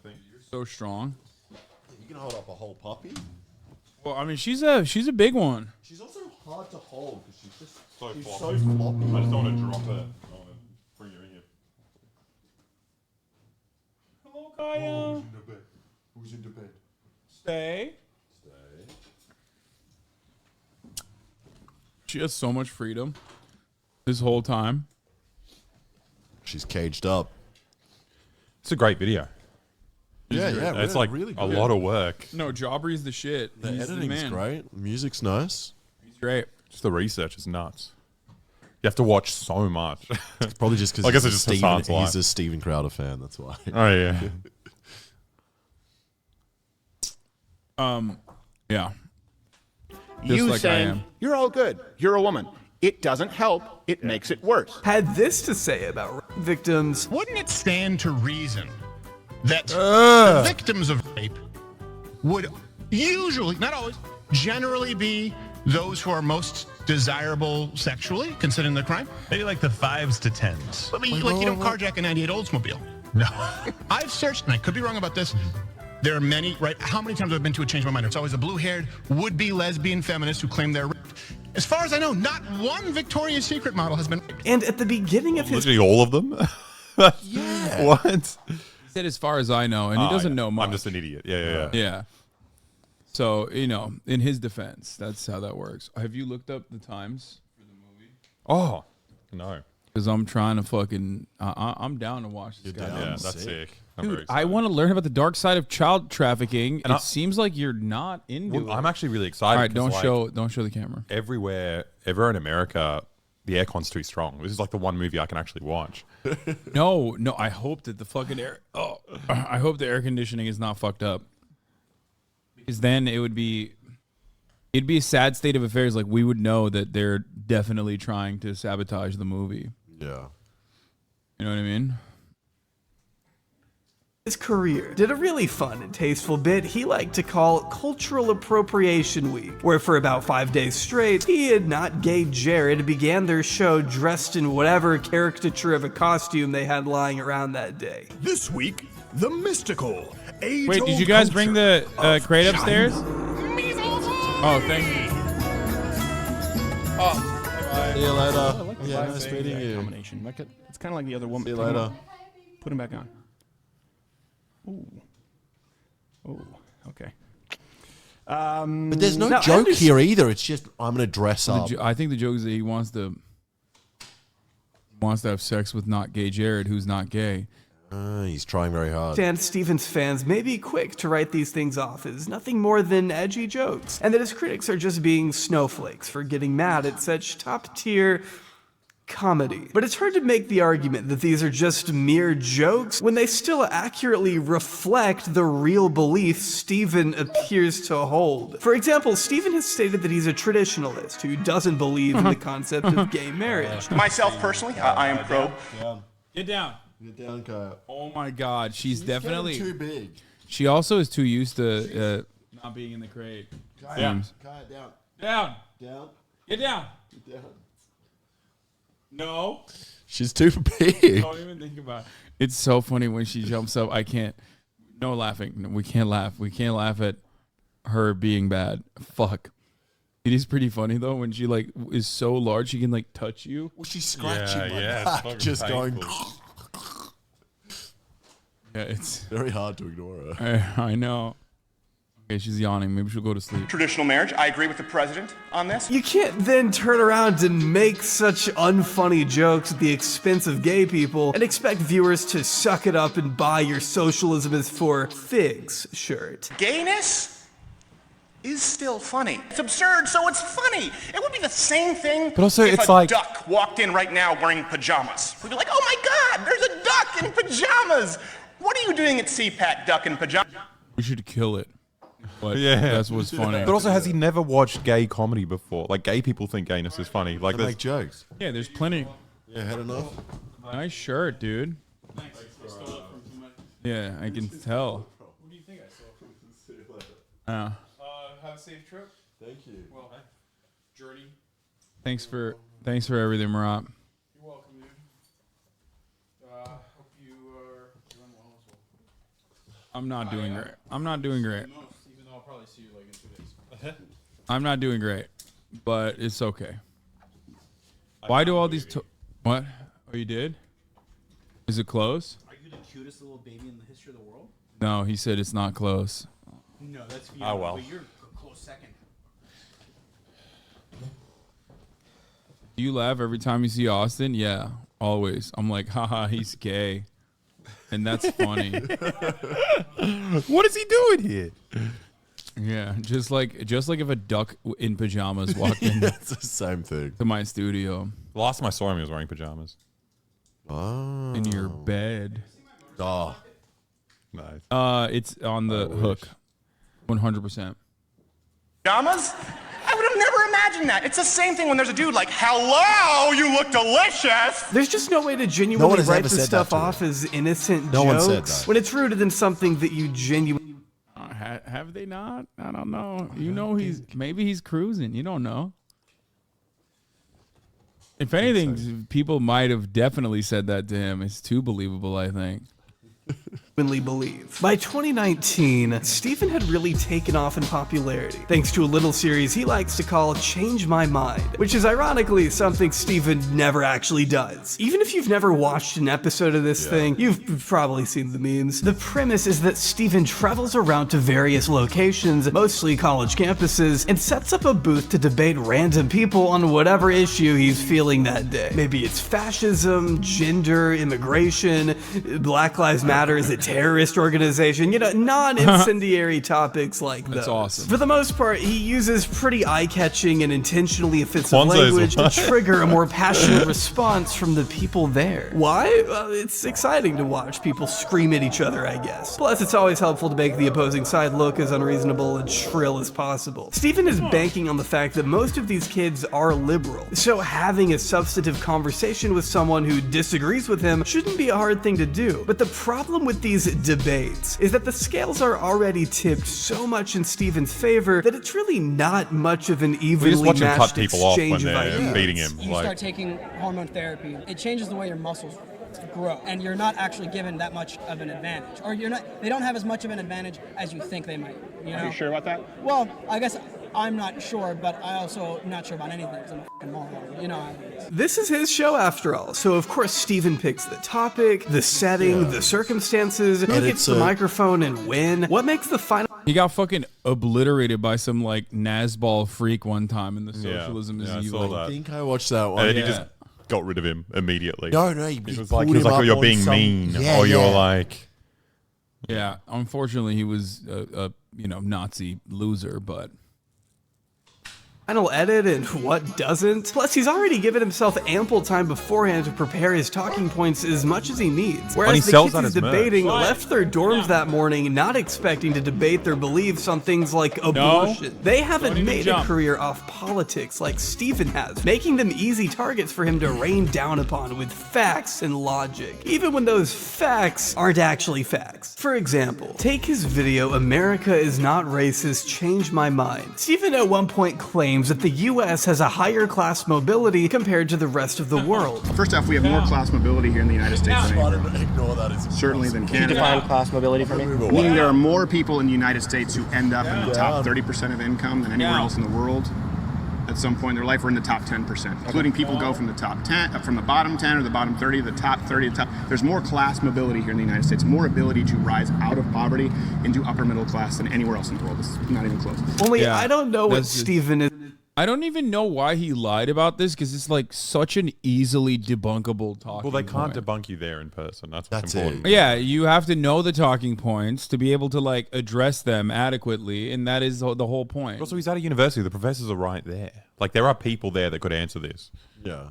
You're so strong. You can hold up a whole puppy. Well, I mean she's a big one. She's also hard to hold because she's just So she's floppy. so floppy. I just don't want to drop it. I want to bring her in here. Hello, Kaya. Who's in the bed? Stay. She has so much freedom this whole time. She's caged up. It's a great video. Yeah, It's like really a good. lot of work. No, Jawbree's the shit. The He's editing's man. great. The music's nice. He's great. Just the research is nuts. You have to watch so much. It's probably just because I guess it's just Hasan's life. he's a Steven Crowder fan. That's why. Oh yeah. Yeah. You like I saying, am. you're all good, you're a woman. It doesn't help, it makes it worse. Had this to say about victims. Wouldn't it stand to reason that the victims of rape would usually, not always, generally be those who are most desirable sexually, considering the crime? Maybe like the 5s to 10s. I mean, like you don't carjack a 98 Oldsmobile. No. I've searched, and I could be wrong about this. There are many, right? How many times have I been to a Change My Mind? It's always a blue-haired, would-be lesbian feminist who claim they're raped. As far as I know, not one Victoria's Secret model has been raped. And at the beginning of his... Literally all of them? Yeah. What? He said, as far as I know, and he doesn't know much. I'm just an idiot. Yeah. Yeah. So, you know, in his defense, that's how that works. Have you looked up the times for the movie? Oh, no. Because I'm trying to fucking... I'm down to watch this guy. Yeah, that's sick. I'm very Dude, excited. I want to learn about the dark side of child trafficking. And it seems like you're not into it. I'm actually really excited. All right, don't 'cause, show the camera. Everywhere in America, the aircon's too strong. This is like the one movie I can actually watch. No, I hope that the fucking I hope the air conditioning is not fucked up. Because then it'd be a sad state of affairs. Like, we would know that they're definitely trying to sabotage the movie. Yeah. You know what I mean? His career did a really fun and tasteful bit he liked to call Cultural Appropriation Week, where for about 5 days straight, he and not gay Jared began their show dressed in whatever caricature of a costume they had lying around that day. This week, the mystical age. Wait, did you guys bring the crate upstairs? Oh, thank you. Oh, see you later. like the Yeah, black nice thing, meeting that you. combination. Like it's kind of like the other woman. See you later. Put him back on. Ooh. Oh, okay. But there's no joke here either. It's just, I'm going to dress up. I think the joke is that he wants to have sex with not gay Jared, who's not gay. He's trying very hard. And Stevens fans may be quick to write these things off as nothing more than edgy jokes, and that his critics are just being snowflakes for getting mad at such top-tier comedy. But it's hard to make the argument that these are just mere jokes when they still accurately reflect the real beliefs Steven appears to hold. For example, Steven has stated that he's a traditionalist who doesn't believe in the concept of gay marriage. Myself personally, I am pro. Get down. Get down, Kyle. Oh my God, she's definitely too big. She also is too used to not being in the crate. Kyle, Seems. Kyle, down. Down. Down. Get down. Get down. No. She's too big. Don't even think about it. It's so funny when she jumps up. I can't. No laughing. No, we can't laugh. We can't laugh at her being bad. Fuck. It is pretty funny though when she like is so large she can like touch you. Well, she's scratching my it's back, fucking just painful. going. Yeah, it's very hard to ignore her. I know. Okay, she's yawning. Maybe she'll go to sleep. Traditional marriage, I agree with the president on this. You can't then turn around and make such unfunny jokes at the expense of gay people and expect viewers to suck it up and buy your socialism is for figs shirt. Gayness is still funny. It's absurd, so it's funny. It would be the same thing But also, if it's a like- duck walked in right now wearing pajamas. We'd be like, oh my God, there's a duck in pajamas. What are you doing at CPAC, duck in pajamas? We should kill it. But Yeah, that's what's funny. But also, has he never watched gay comedy before? Like, gay people think gayness is funny. Like, They there's make jokes. Yeah, there's plenty. Yeah, had enough. Nice shirt, dude. Yeah, I can tell. What do you think I saw from Have a safe trip. Thank you. Well, journey. Thanks for everything, Marat. You're welcome, dude. Hope you are doing well as well. I'm not doing great. I'm not doing great. Even though I'll probably see you like in 2 days. I'm not doing great, but it's okay. Why do all these? What? Oh, you did? Is it close? Are you the cutest little baby in the history of the world? No, he said it's not close. No, that's you. Oh, well. But you're a close second. Do you laugh every time you see Austin? Yeah, always. I'm like, haha, he's gay. And that's funny. what is he doing here? Yeah, just like if a duck in pajamas walked in. It's the same thing. To my studio. The last time I saw him, he was wearing pajamas. Oh. In your bed. Oh. Nice. It's on the hook. 100%. Pajamas? I would have Imagine that. It's the same thing when there's a dude like, hello, you look delicious. There's just no way to No genuinely one has write ever this said stuff that to off as innocent No one said jokes that. when it's rooted in something that you genuinely. Have they not? I don't know. You know, maybe he's cruising. You don't know. If anything, people might have definitely said that to him. It's too believable, I think. Believe. By 2019, Stephen had really taken off in popularity, thanks to a little series he likes to call Change My Mind, which is ironically something Stephen never actually does. Even if you've never watched an episode of this thing, you've probably seen the memes. The premise is that Stephen travels around to various locations, mostly college campuses, and sets up a booth to debate random people on whatever issue he's feeling that day. Maybe it's fascism, gender, immigration, Black Lives Matter is a terrorist organization, you know, non-incendiary topics like those. That's awesome. For the most part, he uses pretty eye-catching and intentionally offensive Kwanzaa is language to one. trigger a more passionate response from the people there. Why? Well, it's exciting to watch people scream at each other, I guess. Plus, it's always helpful to make the opposing side look as unreasonable and shrill as possible. Stephen is banking on the fact that most of these kids are liberal, so having a substantive conversation with someone who disagrees with him shouldn't be a hard thing to do. But the problem with these debates is that the scales are already tipped so much in Stephen's favor that it's really not much of an We just evenly watch him cut matched people off when exchange of they're ideas. beating him. You start taking hormone therapy, it changes the way your muscles grow, and you're not actually given that much of an advantage, or they don't have as much of an advantage as you think they might. You know? Are you sure about that? Well, I guess I'm not sure, but I also not sure about anything because I'm a fucking moron. You know how it is. This is his show after all, so of course Stephen picks the topic, the setting, the circumstances, who gets the microphone and when. What makes the final... He got fucking obliterated by some like Nazball freak one time in the Socialism is I Evil. saw that. I think I watched that one. And then he just got rid of him immediately. No, he he was like, pulled him oh, up you're on being some- mean, Yeah, or you're yeah. like, Yeah, unfortunately, he was a Nazi loser, but final edit and what doesn't. Plus, he's already given himself ample time beforehand to prepare his talking points as much as he needs. Whereas he the sells kids out he's his merch. debating left their dorms that morning not expecting to debate their beliefs on things like abortion. They haven't Don't even made jump. a career off politics like Stephen has, making them easy targets for him to rain down upon with facts and logic, even when those facts aren't actually facts. For example, take his video, America is Not Racist, Change My Mind. Stephen at one point claims that the US has a higher class mobility compared to the rest of the world. First off, we have more class mobility here in the United States than anywhere. Ignore that. It's Certainly than Can you Canada. define class mobility for me? Meaning there are more people in the United States who end up in the top 30% of income than anywhere else in the world. At some point in their life, we're in the top 10%, including people go from the top 10, from the bottom 10 or the bottom 30, the top 30, the top. There's more class mobility here in the United States, more ability to rise out of poverty into upper middle class than anywhere else in the world. It's not even close. Only I don't know what Stephen is. I don't even know why he lied about this because it's like such an easily debunkable talking well, they can't point. debunk you there in person. That's important. Yeah, you have to know the talking points to be able to like address them adequately, and that is the whole point. Also, he's at a university. The professors are right there. Like, there are people there that could answer this. Yeah.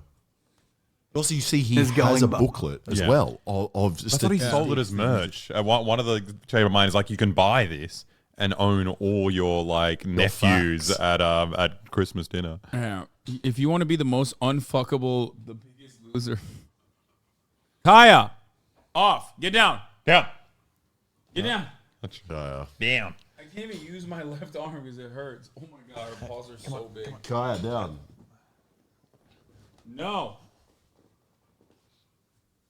Also, you see he Is has going a bu- booklet as Yeah. well of That's what he sold it as merch. One of the chamber of mine is like, you can buy this and own all your like nephews at Christmas dinner. Yeah. If you want to be the most unfuckable, the biggest loser. Kaya, off. Get down. Down. Get down. Down. I can't even use my left arm because it hurts. Oh my god, our paws are so big. Kaya, down. No.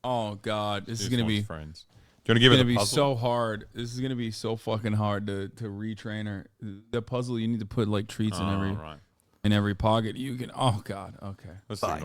Oh god, this is gonna be friends. Do you want to give it gonna a be puzzle? so hard. This is gonna be so fucking hard to retrain her. The puzzle, you need to put like treats in every pocket you can. Oh god, okay.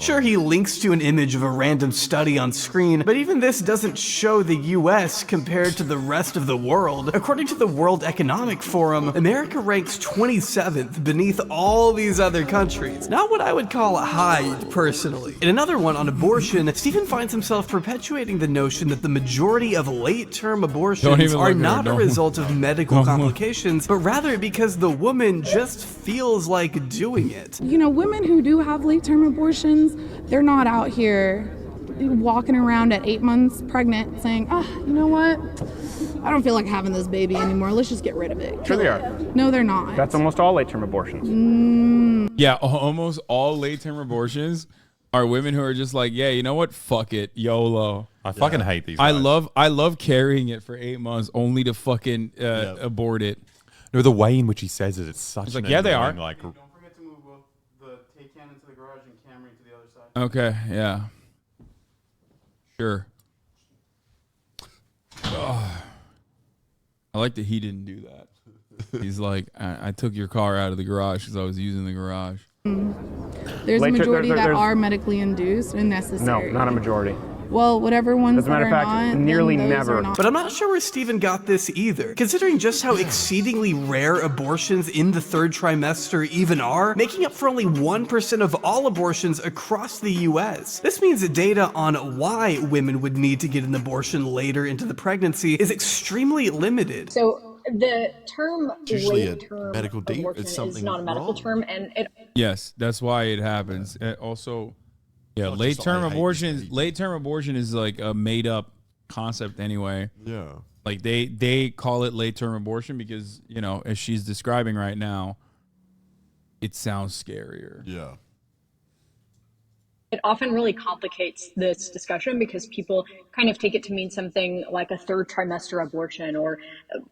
Sure, he links to an image of a random study on screen, but even this doesn't show the US compared to the rest of the world. According to the World Economic Forum, America ranks 27th beneath all these other countries. Not what I would call high, personally. In another one on abortion, Stephen finds himself perpetuating the notion that the majority of late-term Don't abortions even are look at her, not a don't. result of medical complications, but rather because the woman just feels like doing it. You know, women who do have late-term abortions, they're not out here walking around at 8 months pregnant saying, you know what? I don't feel like having this baby anymore. Let's just get rid of it. Sure they are. No, they're not. That's almost all late-term abortions. Yeah, almost all late-term abortions are women who are just like, yeah, you know what? Fuck it, YOLO. I fucking hate these I guys. love carrying it for 8 months only to fucking abort it. No, the way in which he says it, it's such. It's an like, yeah, they are. annoying, Like, Don't forget to move the Taycan into the garage and Camry to the other side. Okay, yeah. Sure. Oh. I like that he didn't do that. He's like, I took your car out of the garage because I was using the garage. There's a Later- majority that there's- are medically induced and necessary. No, not a majority. Well, whatever ones As a matter that of are fact, not, nearly then those never. are not. But I'm not sure where Stephen got this either. Considering just how exceedingly rare abortions in the third trimester even are, making up for only 1% of all abortions across the US. This means that data on why women would need to get an abortion later into the pregnancy is extremely limited. So the term usually a late-term medical deep. abortion It's is something not a medical wrong. term, and it Yes, that's why it happens. Also, yeah, Not late just, term I hate abortion. this Late term abortion is like a made up concept anyway. Yeah. Like they call it late term abortion because, you know, as she's describing right now, it sounds scarier. Yeah. it often really complicates this discussion because people kind of take it to mean something like a third trimester abortion or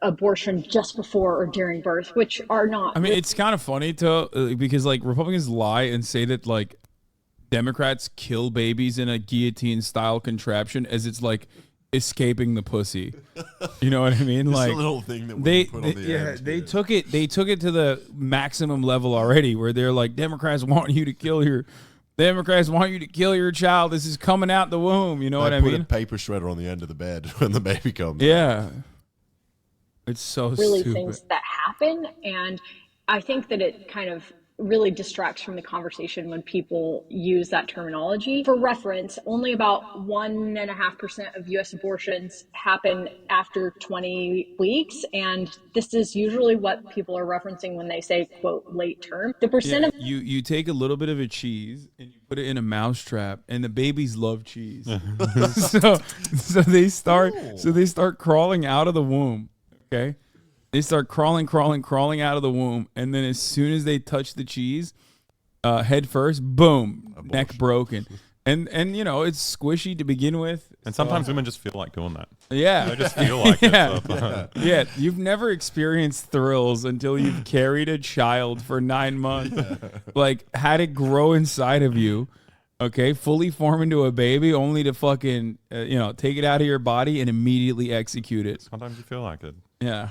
abortion just before or during birth, which are not. I mean, it's kind of funny because like Republicans lie and say that like Democrats kill babies in a guillotine style contraption as it's like escaping the pussy. You know what I mean? Just a Like little thing that we they, put on the yeah, end, they took it to the maximum level already where they're like, Democrats want you to kill your child. This is coming out the womb. You know what I Put mean? a paper shredder on the end of the bed when the baby comes. Yeah. It's so really stupid. things that happen, and I think that it kind of really distracts from the conversation when people use that terminology. For reference, only about 1.5% of U.S. abortions happen after 20 weeks, and this is usually what people are referencing when they say, quote, late term. The percent Yeah, of you take a little bit of a cheese and you put it in a mousetrap, and the babies love cheese. so they start crawling out of the womb. Okay, they start crawling out of the womb, and then as soon as they touch the cheese, head first, boom, neck broken. And you know, it's squishy to begin with. And sometimes women just feel like doing that. Yeah. They just feel like yeah. it. Yeah. You've never experienced thrills until you've carried a child for 9 months. Like, had it grow inside of you, okay, fully form into a baby, only to fucking, take it out of your body and immediately execute it. Sometimes you feel like it. Yeah.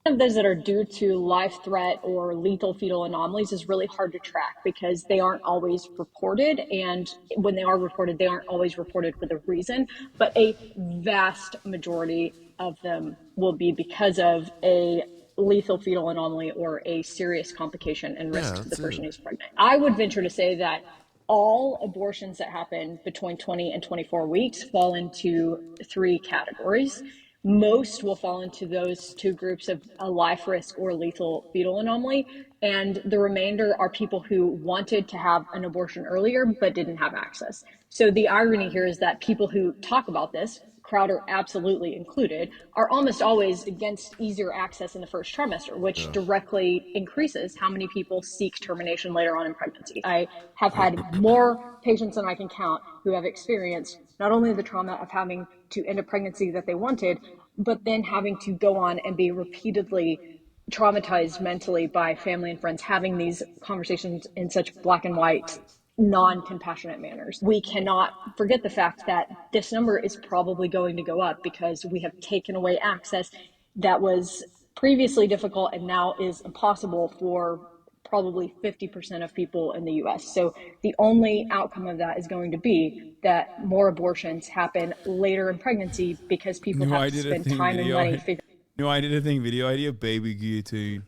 of those that are due to life threat or lethal fetal anomalies is really hard to track because they aren't always reported, and when they are reported, they aren't always reported with a reason, but a vast majority of them will be because of a lethal fetal anomaly or a serious complication and risk to the person who's pregnant. I would venture to say that all abortions that happen between 20 and 24 weeks fall into 3 categories. Most will fall into those 2 groups of a life risk or lethal fetal anomaly, and the remainder are people who wanted to have an abortion earlier but didn't have access. So the irony here is that people who talk about this, Crowder absolutely included, are almost always against easier access in the first trimester, which directly increases how many people seek termination later on in pregnancy. I have had more patients than I can count who have experienced not only the trauma of having to end a pregnancy that they wanted, but then having to go on and be repeatedly traumatized mentally by family and friends, having these conversations in such black and white, non-compassionate manners. We cannot forget the fact that this number is probably going to go up because we have taken away access that was previously difficult and now is impossible for probably 50% of people in the US. So the only outcome of that is going to be that more abortions happen later in pregnancy because people have to spend time and money figuring. I did a thing video idea, baby guillotine.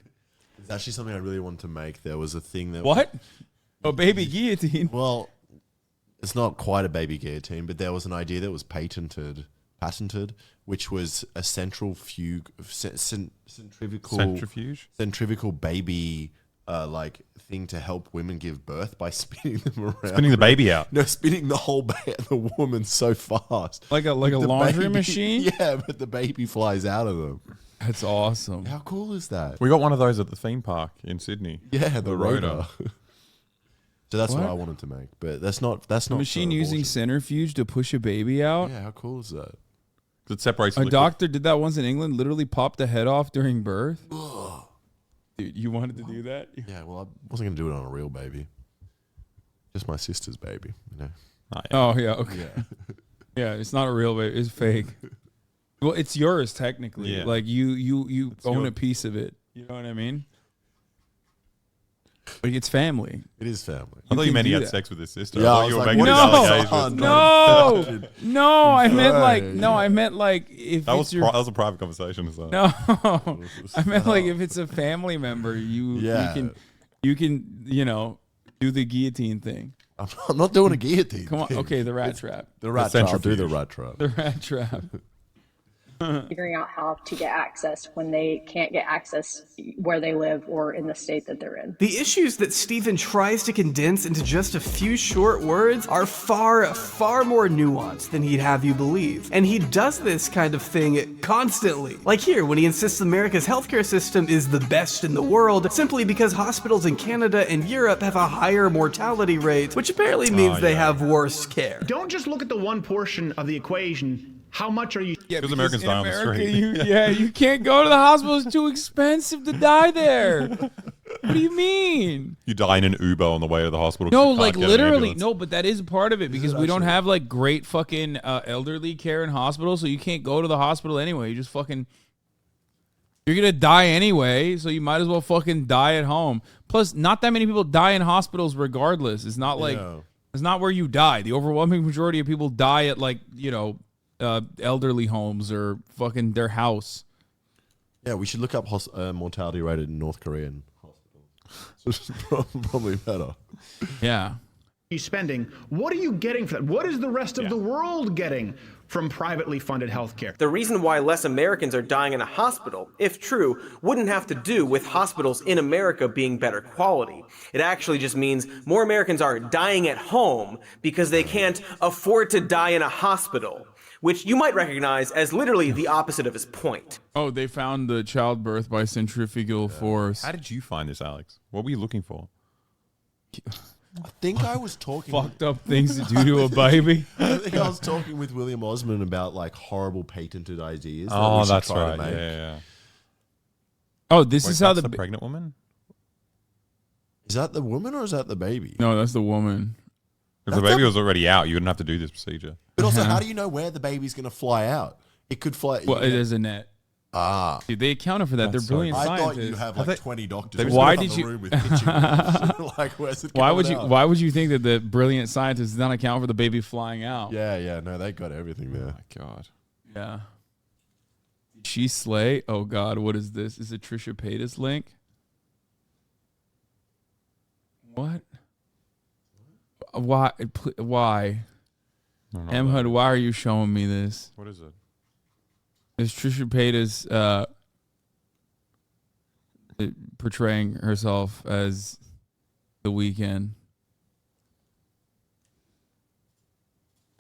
It's actually something I really wanted to make. There was a thing that... What? A baby guillotine? Well, it's not quite a baby guillotine, but there was an idea that was patented, which was a centrifugal baby thing to help women give birth by spinning them around. Spinning the baby out. No, spinning the whole the woman so fast. Like a laundry machine? Yeah, but the baby flies out of them. That's awesome. How cool is that? We got one of those at the theme park in Sydney. Yeah, the rotor. So that's what What? I wanted to make, but that's not. A machine using centrifuge to push a baby out. Yeah, how cool is that? It separates. A doctor did that once in England. Literally popped the head off during birth. Dude, you wanted to do that? Yeah, well, I wasn't gonna do it on a real baby. Just my sister's baby, you know. Oh yeah, okay. Yeah, it's not a real baby. It's fake. Well, it's yours technically. Yeah. Like you own your- a piece of it. You know what I mean? But it's family. It is family. I thought you can meant he do had that. sex with his sister. Yeah, I I thought was you were like, making what these is allegations. No, I meant like if That it's was your that was a private conversation. So. no, I meant like if it's a family member, you can do the guillotine thing. I'm not doing a guillotine. Come on, thing. okay, the rat trap. The rat trap. I'll do the rat trap. The rat trap. Figuring out how to get access when they can't get access where they live or in the state that they're in. The issues that Stephen tries to condense into just a few short words are far, far more nuanced than he'd have you believe. And he does this kind of thing constantly. Like here, when he insists America's healthcare system is the best in the world, simply because hospitals in Canada and Europe have a higher mortality rate, which apparently means they have worse care. Don't just look at the one portion of the equation. How much are you? Yeah, Because Americans die on the street. You can't go to the hospital. It's too expensive to die there. What do you mean? You die in an Uber on the way to the hospital. 'cause No, you can't like get an literally, ambulance. no. But that is part of it because we don't have like great fucking elderly care in hospitals, so you can't go to the hospital anyway. You just fucking. You're gonna die anyway, so you might as well fucking die at home. Plus, not that many people die in hospitals regardless. It's not like it's not where you die. The overwhelming majority of people die at like elderly homes or fucking their house. Yeah, we should look up mortality rate in North Korean hospitals. Probably better. Yeah. You spending? What are you getting for that? What is the rest of the world getting from privately funded healthcare? The reason why less Americans are dying in a hospital, if true, wouldn't have to do with hospitals in America being better quality. It actually just means more Americans are dying at home because they can't afford to die in a hospital, which you might recognize as literally the opposite of his point. Oh, they found the childbirth by centrifugal force. How did you find this, Alex? What were you looking for? I think I was talking fucked up things to do to a baby. I think I was talking with William Osman about like horrible patented ideas. Oh, we should that's try right. to make. Yeah. Oh, this Wait, is how that's the pregnant woman. Is that the woman or is that the baby? No, that's the woman. If the baby was already out, you wouldn't have to do this procedure. But also, how do you know where the baby's going to fly out? It could fly. Well, it is a net. Ah, dude, they accounted for that. They're brilliant I scientists. thought you have like 20 doctors. Why in did the you? room with pitching like, where's it Why coming would you? out? Why would you think that the brilliant scientists did not account for the baby flying out? Yeah, no, they got everything there. Oh my God. Yeah. Did she slay? Oh God, what is this? Is it Trisha Paytas link? What? Why? Why? Emhud, why are you showing me this? What is it? Is Trisha Paytas portraying herself as The Weeknd?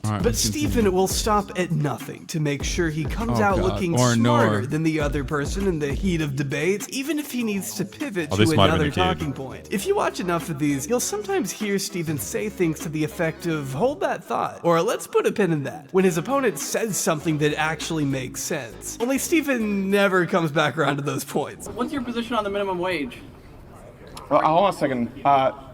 Right, But Stephen will stop at nothing to make sure he comes Oh, out God. looking Or smarter nor. than the other person in the heat of debate, even if he needs to pivot Oh, to this might have another been a kid. talking point. If you watch enough of these, you'll sometimes hear Stephen say things to the effect of, hold that thought, or let's put a pin in that, when his opponent says something that actually makes sense. Only Stephen never comes back around to those points. What's your position on the minimum wage? Well, hold on a second.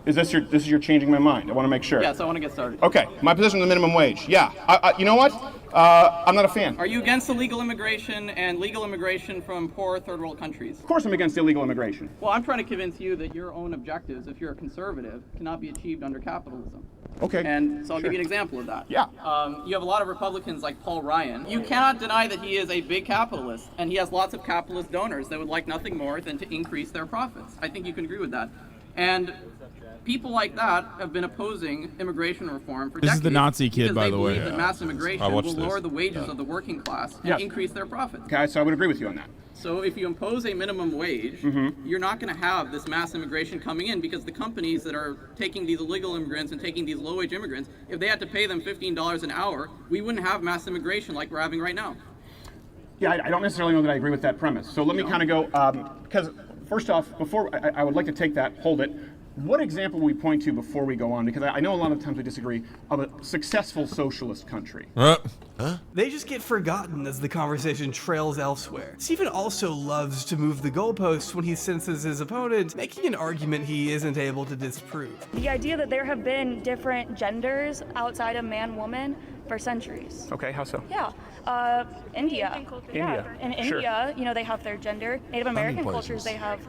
Is this your changing my mind? I want to make sure. Yes, I want to get started. Okay, my position on the minimum wage. Yeah, you know what? I'm not a fan. Are you against illegal immigration and legal immigration from poor third world countries? Of course I'm against illegal immigration. Well, I'm trying to convince you that your own objectives, if you're a conservative, cannot be achieved under capitalism. Okay. And so I'll Sure. give you an example of that. Yeah. You have a lot of Republicans like Paul Ryan. You cannot deny that he is a big capitalist, and he has lots of capitalist donors that would like nothing more than to increase their profits. I think you can agree with that. And people like that have been opposing immigration reform for This decades. is the Nazi kid, because by they the way. believe that Yeah. mass I immigration watched will this. lower the wages of the working class and Yes. increase their profits. Okay, so I would agree with you on that. So if you impose a minimum wage, you're not going to have this mass immigration coming in because the companies that are taking these illegal immigrants and taking these low-wage immigrants, if they had to pay them $15 an hour, we wouldn't have mass immigration like we're having right now. Yeah, I don't necessarily know that I agree with that premise. So let me kind of go, because first off, before I would like to take that, hold it. what example will we point to before we go on? Because I know a lot of times we disagree, of a successful socialist country. They just get forgotten as the conversation trails elsewhere. Stephen also loves to move the goalposts when he senses his opponent making an argument he isn't able to disprove. The idea that there have been different genders outside of man-woman for centuries. Okay, how so? Yeah, India. Yeah. In Sure. India, you know, they have third gender. Native American cultures, they have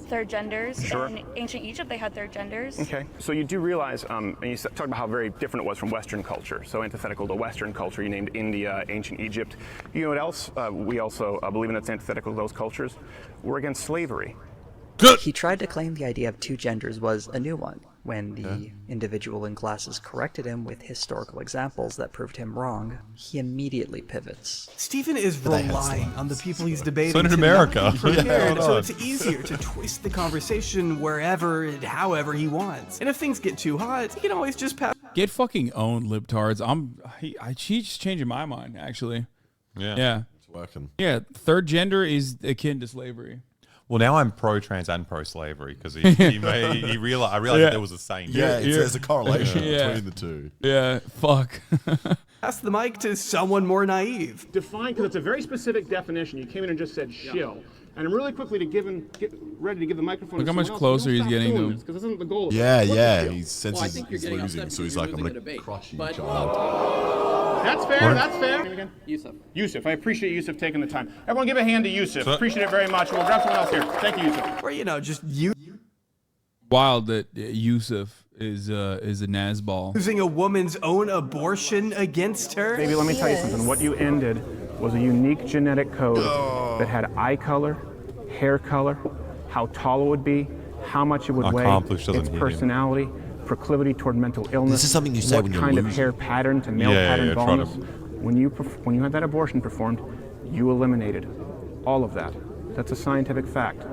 third genders. Sure. In ancient Egypt, they had third genders. Okay, so you do realize, and you talked about how very different it was from Western culture, so antithetical to Western culture. You named India, ancient Egypt. You know what else? We also believe in that's antithetical to those cultures. We're against slavery. He tried to claim the idea of two genders was a new one. When the individual in classes corrected him with historical examples that proved him wrong, he immediately pivots. Stephen is relying on the people he's debating. So in to America. not be prepared, Yeah, so it's easier to twist the conversation wherever and however he wants. And if things get too hot, he can always just pass. Get fucking owned, libtards. He's changing my mind, actually. Yeah. It's working. Yeah, third gender is akin to slavery. Well, now I'm pro-trans and pro-slavery because I realized that there was a saying. There's a correlation between the two. Yeah, fuck. Pass the mic to someone more naive. Define, because it's a very specific definition. You came in and just said shill. And I'm really quickly get ready to give the microphone Look to how much someone closer else. he's getting to him. Because this isn't the goal of Yeah, it. yeah. What's the He deal? senses he's losing, so he's like, I'm going to crush you, child. That's fair, that's fair. Yusuf. Yusuf, I appreciate Yusuf taking the time. Everyone give a hand to Yusuf. Appreciate it very much. We'll grab someone else here. Thank you, Yusuf. Or, you know, just you. Wild that Yusuf is a Nazball. Using a woman's own abortion against her? Baby, let me tell you something. What you ended was a unique genetic code that had eye color, hair color, how tall it would be, how much it would weigh, Accomplish doesn't its hit him. personality, proclivity toward mental illness. This is something you say what when you're kind of losing. hair pattern to male pattern baldness. When you had that abortion performed, you eliminated all of that. That's a scientific fact.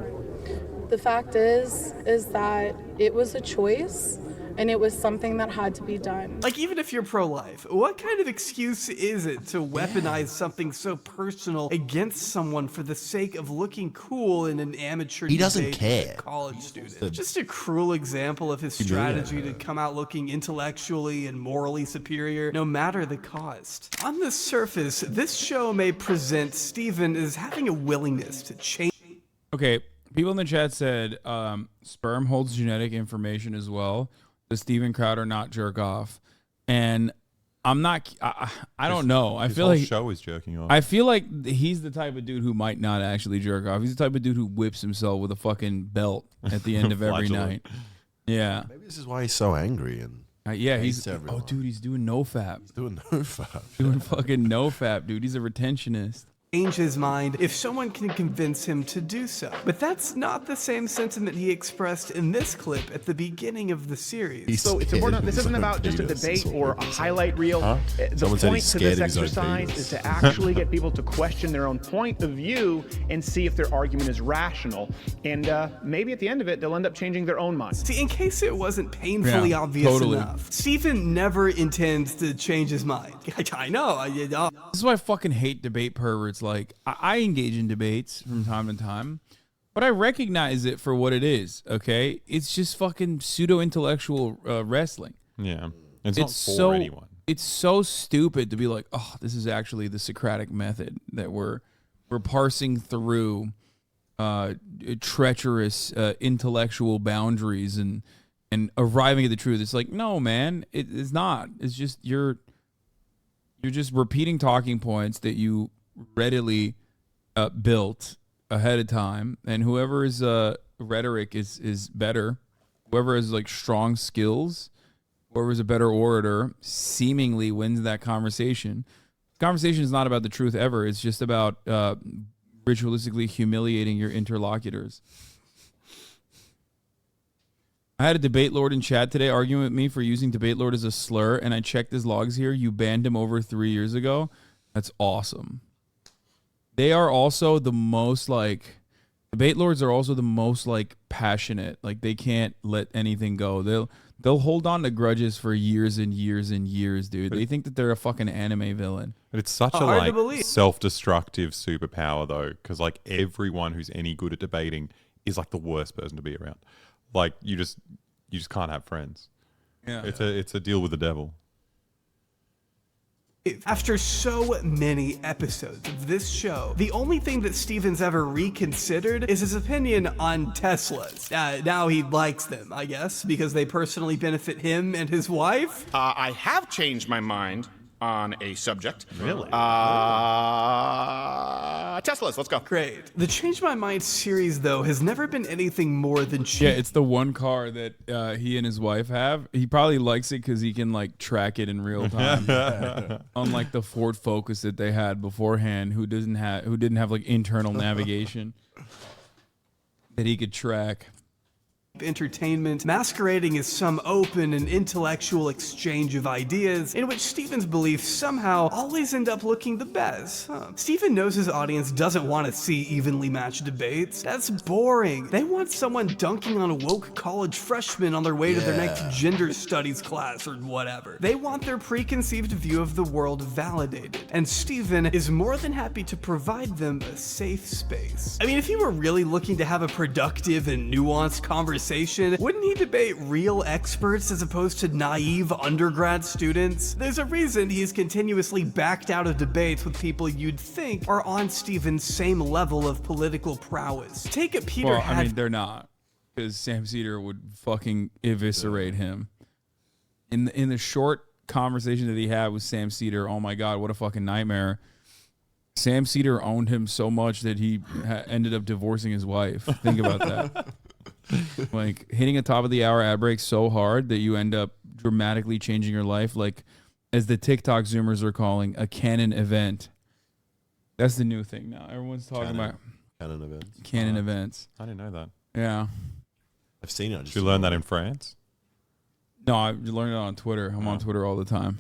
The fact is that it was a choice and it was something that had to be done. Like, even if you're pro-life, what kind of excuse is it to weaponize something so personal against someone for the sake of looking cool in an amateur He doesn't debate care. with a college student? Just a cruel example of his strategy to come out looking intellectually and morally superior, no matter the cost. On the surface, this show may present Stephen as having a willingness to change. Okay, people in the chat said sperm holds genetic information as well. Does Steven Crowder not jerk off? And I'm not. I don't know. I His feel whole like show is jerking off. I feel like he's the type of dude who might not actually jerk off. He's the type of dude who whips himself with a fucking belt at the end of every night. Yeah. Maybe this is why he's so angry and yeah, hates he's everyone. dude, he's doing no fap. He's doing no fap. Doing fucking no fap, dude. He's a retentionist. Change his mind if someone can convince him to do so. But that's not the same sentiment he expressed in this clip at the beginning of the series. So it's important. This isn't about just a debate or a highlight reel. The Someone said point he's to scared this of his own exercise penis. is to actually get people to question their own point of view and see if their argument is rational. And maybe at the end of it, they'll end up changing their own mind. See, in case it wasn't painfully obvious enough, Stephen never intends to change his mind. I know. This is why I fucking hate debate perverts. Like, I engage in debates from time to time, but I recognize it for what it is, okay? It's just fucking pseudo-intellectual wrestling. Yeah. It's not for anyone. It's so stupid to be like, oh, this is actually the Socratic method that we're parsing through treacherous intellectual boundaries and arriving at the truth. It's like, no, man, it's not. It's just you're just repeating talking points that you readily built ahead of time, and whoever's rhetoric is better, whoever has like strong skills, whoever's a better orator, seemingly wins that conversation. Conversation is not about the truth ever. It's just about ritualistically humiliating your interlocutors. I had a debate lord in chat today arguing with me for using debate lord as a slur, and I checked his logs here. You banned him over 3 years ago. That's awesome. They are also the most like debate lords are also the most like passionate. Like they can't let anything go. They'll hold on to grudges for years and years and years, dude. They think that they're a fucking anime villain. But it's such a like self-destructive superpower though, because like everyone who's any good at debating is like the worst person to be around. Like you just you just can't have friends. Yeah. It's a deal with the devil. After so many episodes of this show, the only thing that Steven's ever reconsidered is his opinion on Teslas. Now he likes them, I guess, because they personally benefit him and his wife. I have changed my mind on a subject. Really? Teslas, let's go. Great. The Change My Mind series, though, has never been anything more than cheap. Yeah, it's the one car that he and his wife have. He probably likes it because he can like track it in real time. Unlike the Ford Focus that they had beforehand, who didn't have like internal navigation that he could track. Entertainment masquerading as some open and intellectual exchange of ideas in which Steven's beliefs somehow always end up looking the best. Steven knows his audience doesn't want to see evenly matched debates. That's boring. They want someone dunking on woke college freshmen on their way to their next gender studies class or whatever. They want their preconceived view of the world validated, and Steven is more than happy to provide them a safe space. I mean, if he were really looking to have a productive and nuanced conversation, wouldn't he debate real experts as opposed to naive undergrad students? There's a reason he's continuously backed out of debates with people you'd think are on Steven's same level of political prowess. Take it, Peter. Well, I mean, they're not, because Sam Cedar would fucking eviscerate him. In the short conversation that he had with Sam Cedar, oh my god, what a fucking nightmare. Sam Cedar owned him so much that he ended up divorcing his wife. Think about that. Like hitting a top of the hour ad break so hard that you end up dramatically changing your life, like as the TikTok Zoomers are calling a canon event. That's the new thing now. Everyone's talking about canon events. Canon events. I didn't know that. Yeah, I've seen it. Did you learn that in France? No, I learned it on Twitter. I'm on Twitter all the time.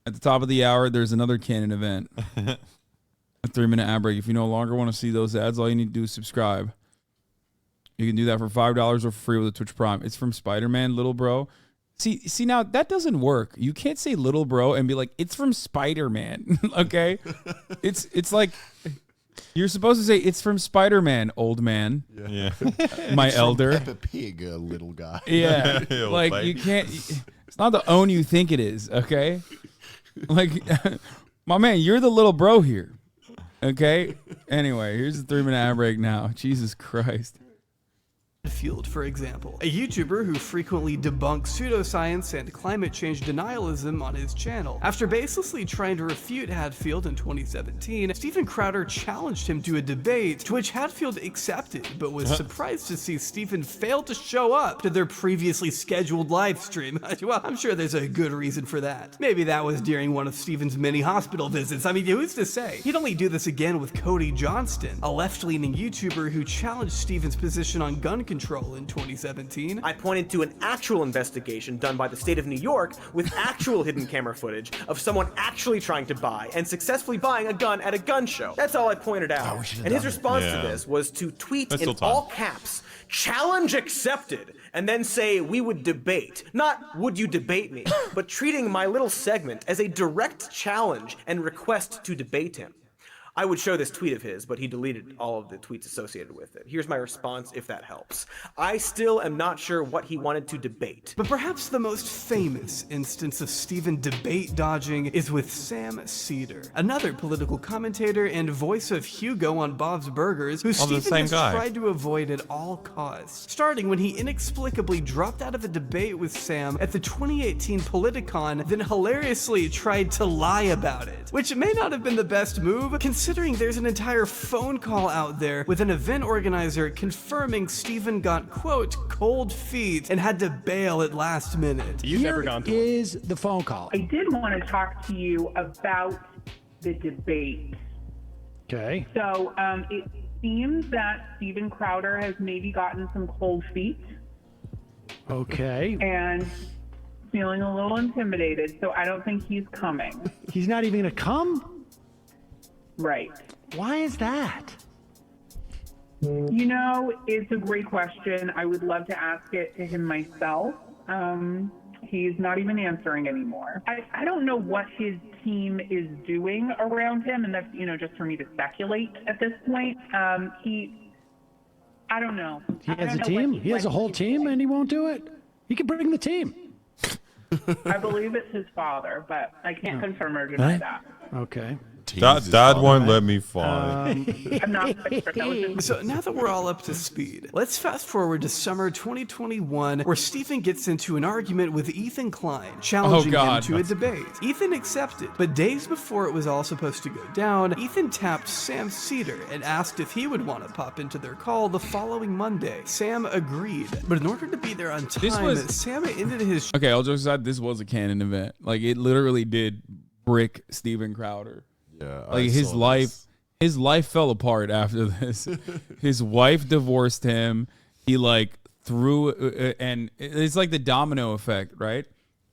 At the top of the hour, there's another canon event. A 3-minute ad break. If you no longer want to see those ads, all you need to do is subscribe. You can do that for $5 or for free with a Twitch Prime. It's from Spider-Man, little bro. See now that doesn't work. You can't say little bro and be like, it's from Spider-Man. Okay? It's like you're supposed to say it's from Spider-Man, old man. Yeah. My It's elder. From Peppa Pig, little guy. Yeah. Like baby. you can't it's not the own you think it is, okay? Like my man, you're the little bro here. Okay? Anyway, here's the 3-minute ad break now. Jesus Christ. Hadfield, for example, a YouTuber who frequently debunks pseudoscience and climate change denialism on his channel. After baselessly trying to refute Hadfield in 2017, Steven Crowder challenged him to a debate, to which Hadfield accepted, but was surprised to see Steven fail to show up to their previously scheduled live stream. Well, I'm sure there's a good reason for that. Maybe that was during one of Steven's many hospital visits. I mean, who's to say? He'd only do this again with Cody Johnston, a left-leaning YouTuber who challenged Steven's position on gun control in 2017. I pointed to an actual investigation done by the state of New York with actual hidden camera footage of someone actually trying to buy and successfully buying a gun at a gun show. That's all I pointed out. And his response to this was to tweet in all caps, "Challenge accepted," and then say we would debate. Not would you debate me, but treating my little segment as a direct challenge and request to debate him. I would show this tweet of his, but he deleted all of the tweets associated with it. Here's my response, if that helps. I still am not sure what he wanted to debate. But perhaps the most famous instance of Steven debate dodging is with Sam Cedar, another political commentator and voice of Hugo on Bob's Burgers, who Steven has tried to avoid at all costs, starting when he inexplicably dropped out of a debate with Sam at the 2018 Politicon, then hilariously tried to lie about it, which may not have been the best move, considering there's an entire phone call out there with an event organizer confirming Steven got, quote, cold feet and had to bail at last minute. You've never gone to is the phone call. I did want to talk to you about the debate. Okay. So it seems that Steven Crowder has maybe gotten some cold feet. Okay. And feeling a little intimidated, so I don't think he's coming. He's not even going to come? Right. Why is that? You know, it's a great question. I would love to ask it to him myself. He's not even answering anymore. I don't know what his team is doing around him, and that's, just for me to speculate at this point. I don't know. He has a team? He has a whole team and he won't do it? He can bring the team. I believe it's his father, but I can't confirm or deny that. Okay. Dad won't let me fight. I'm not quite sure. That was just- So now that we're all up to speed, let's fast forward to summer 2021, where Stephen gets into an argument with Ethan Klein, challenging him to a debate. Ethan accepted, but days before it was all supposed to go down, Ethan tapped Sam Cedar and asked if he would want to pop into their call the following Monday. Sam agreed, but in order to be there on time, Sam ended his Okay, all jokes aside, this was a canon event. Like, it literally did brick Steven Crowder. Yeah, like his life fell apart after this. His wife divorced him. He like threw, and it's like the domino effect, right?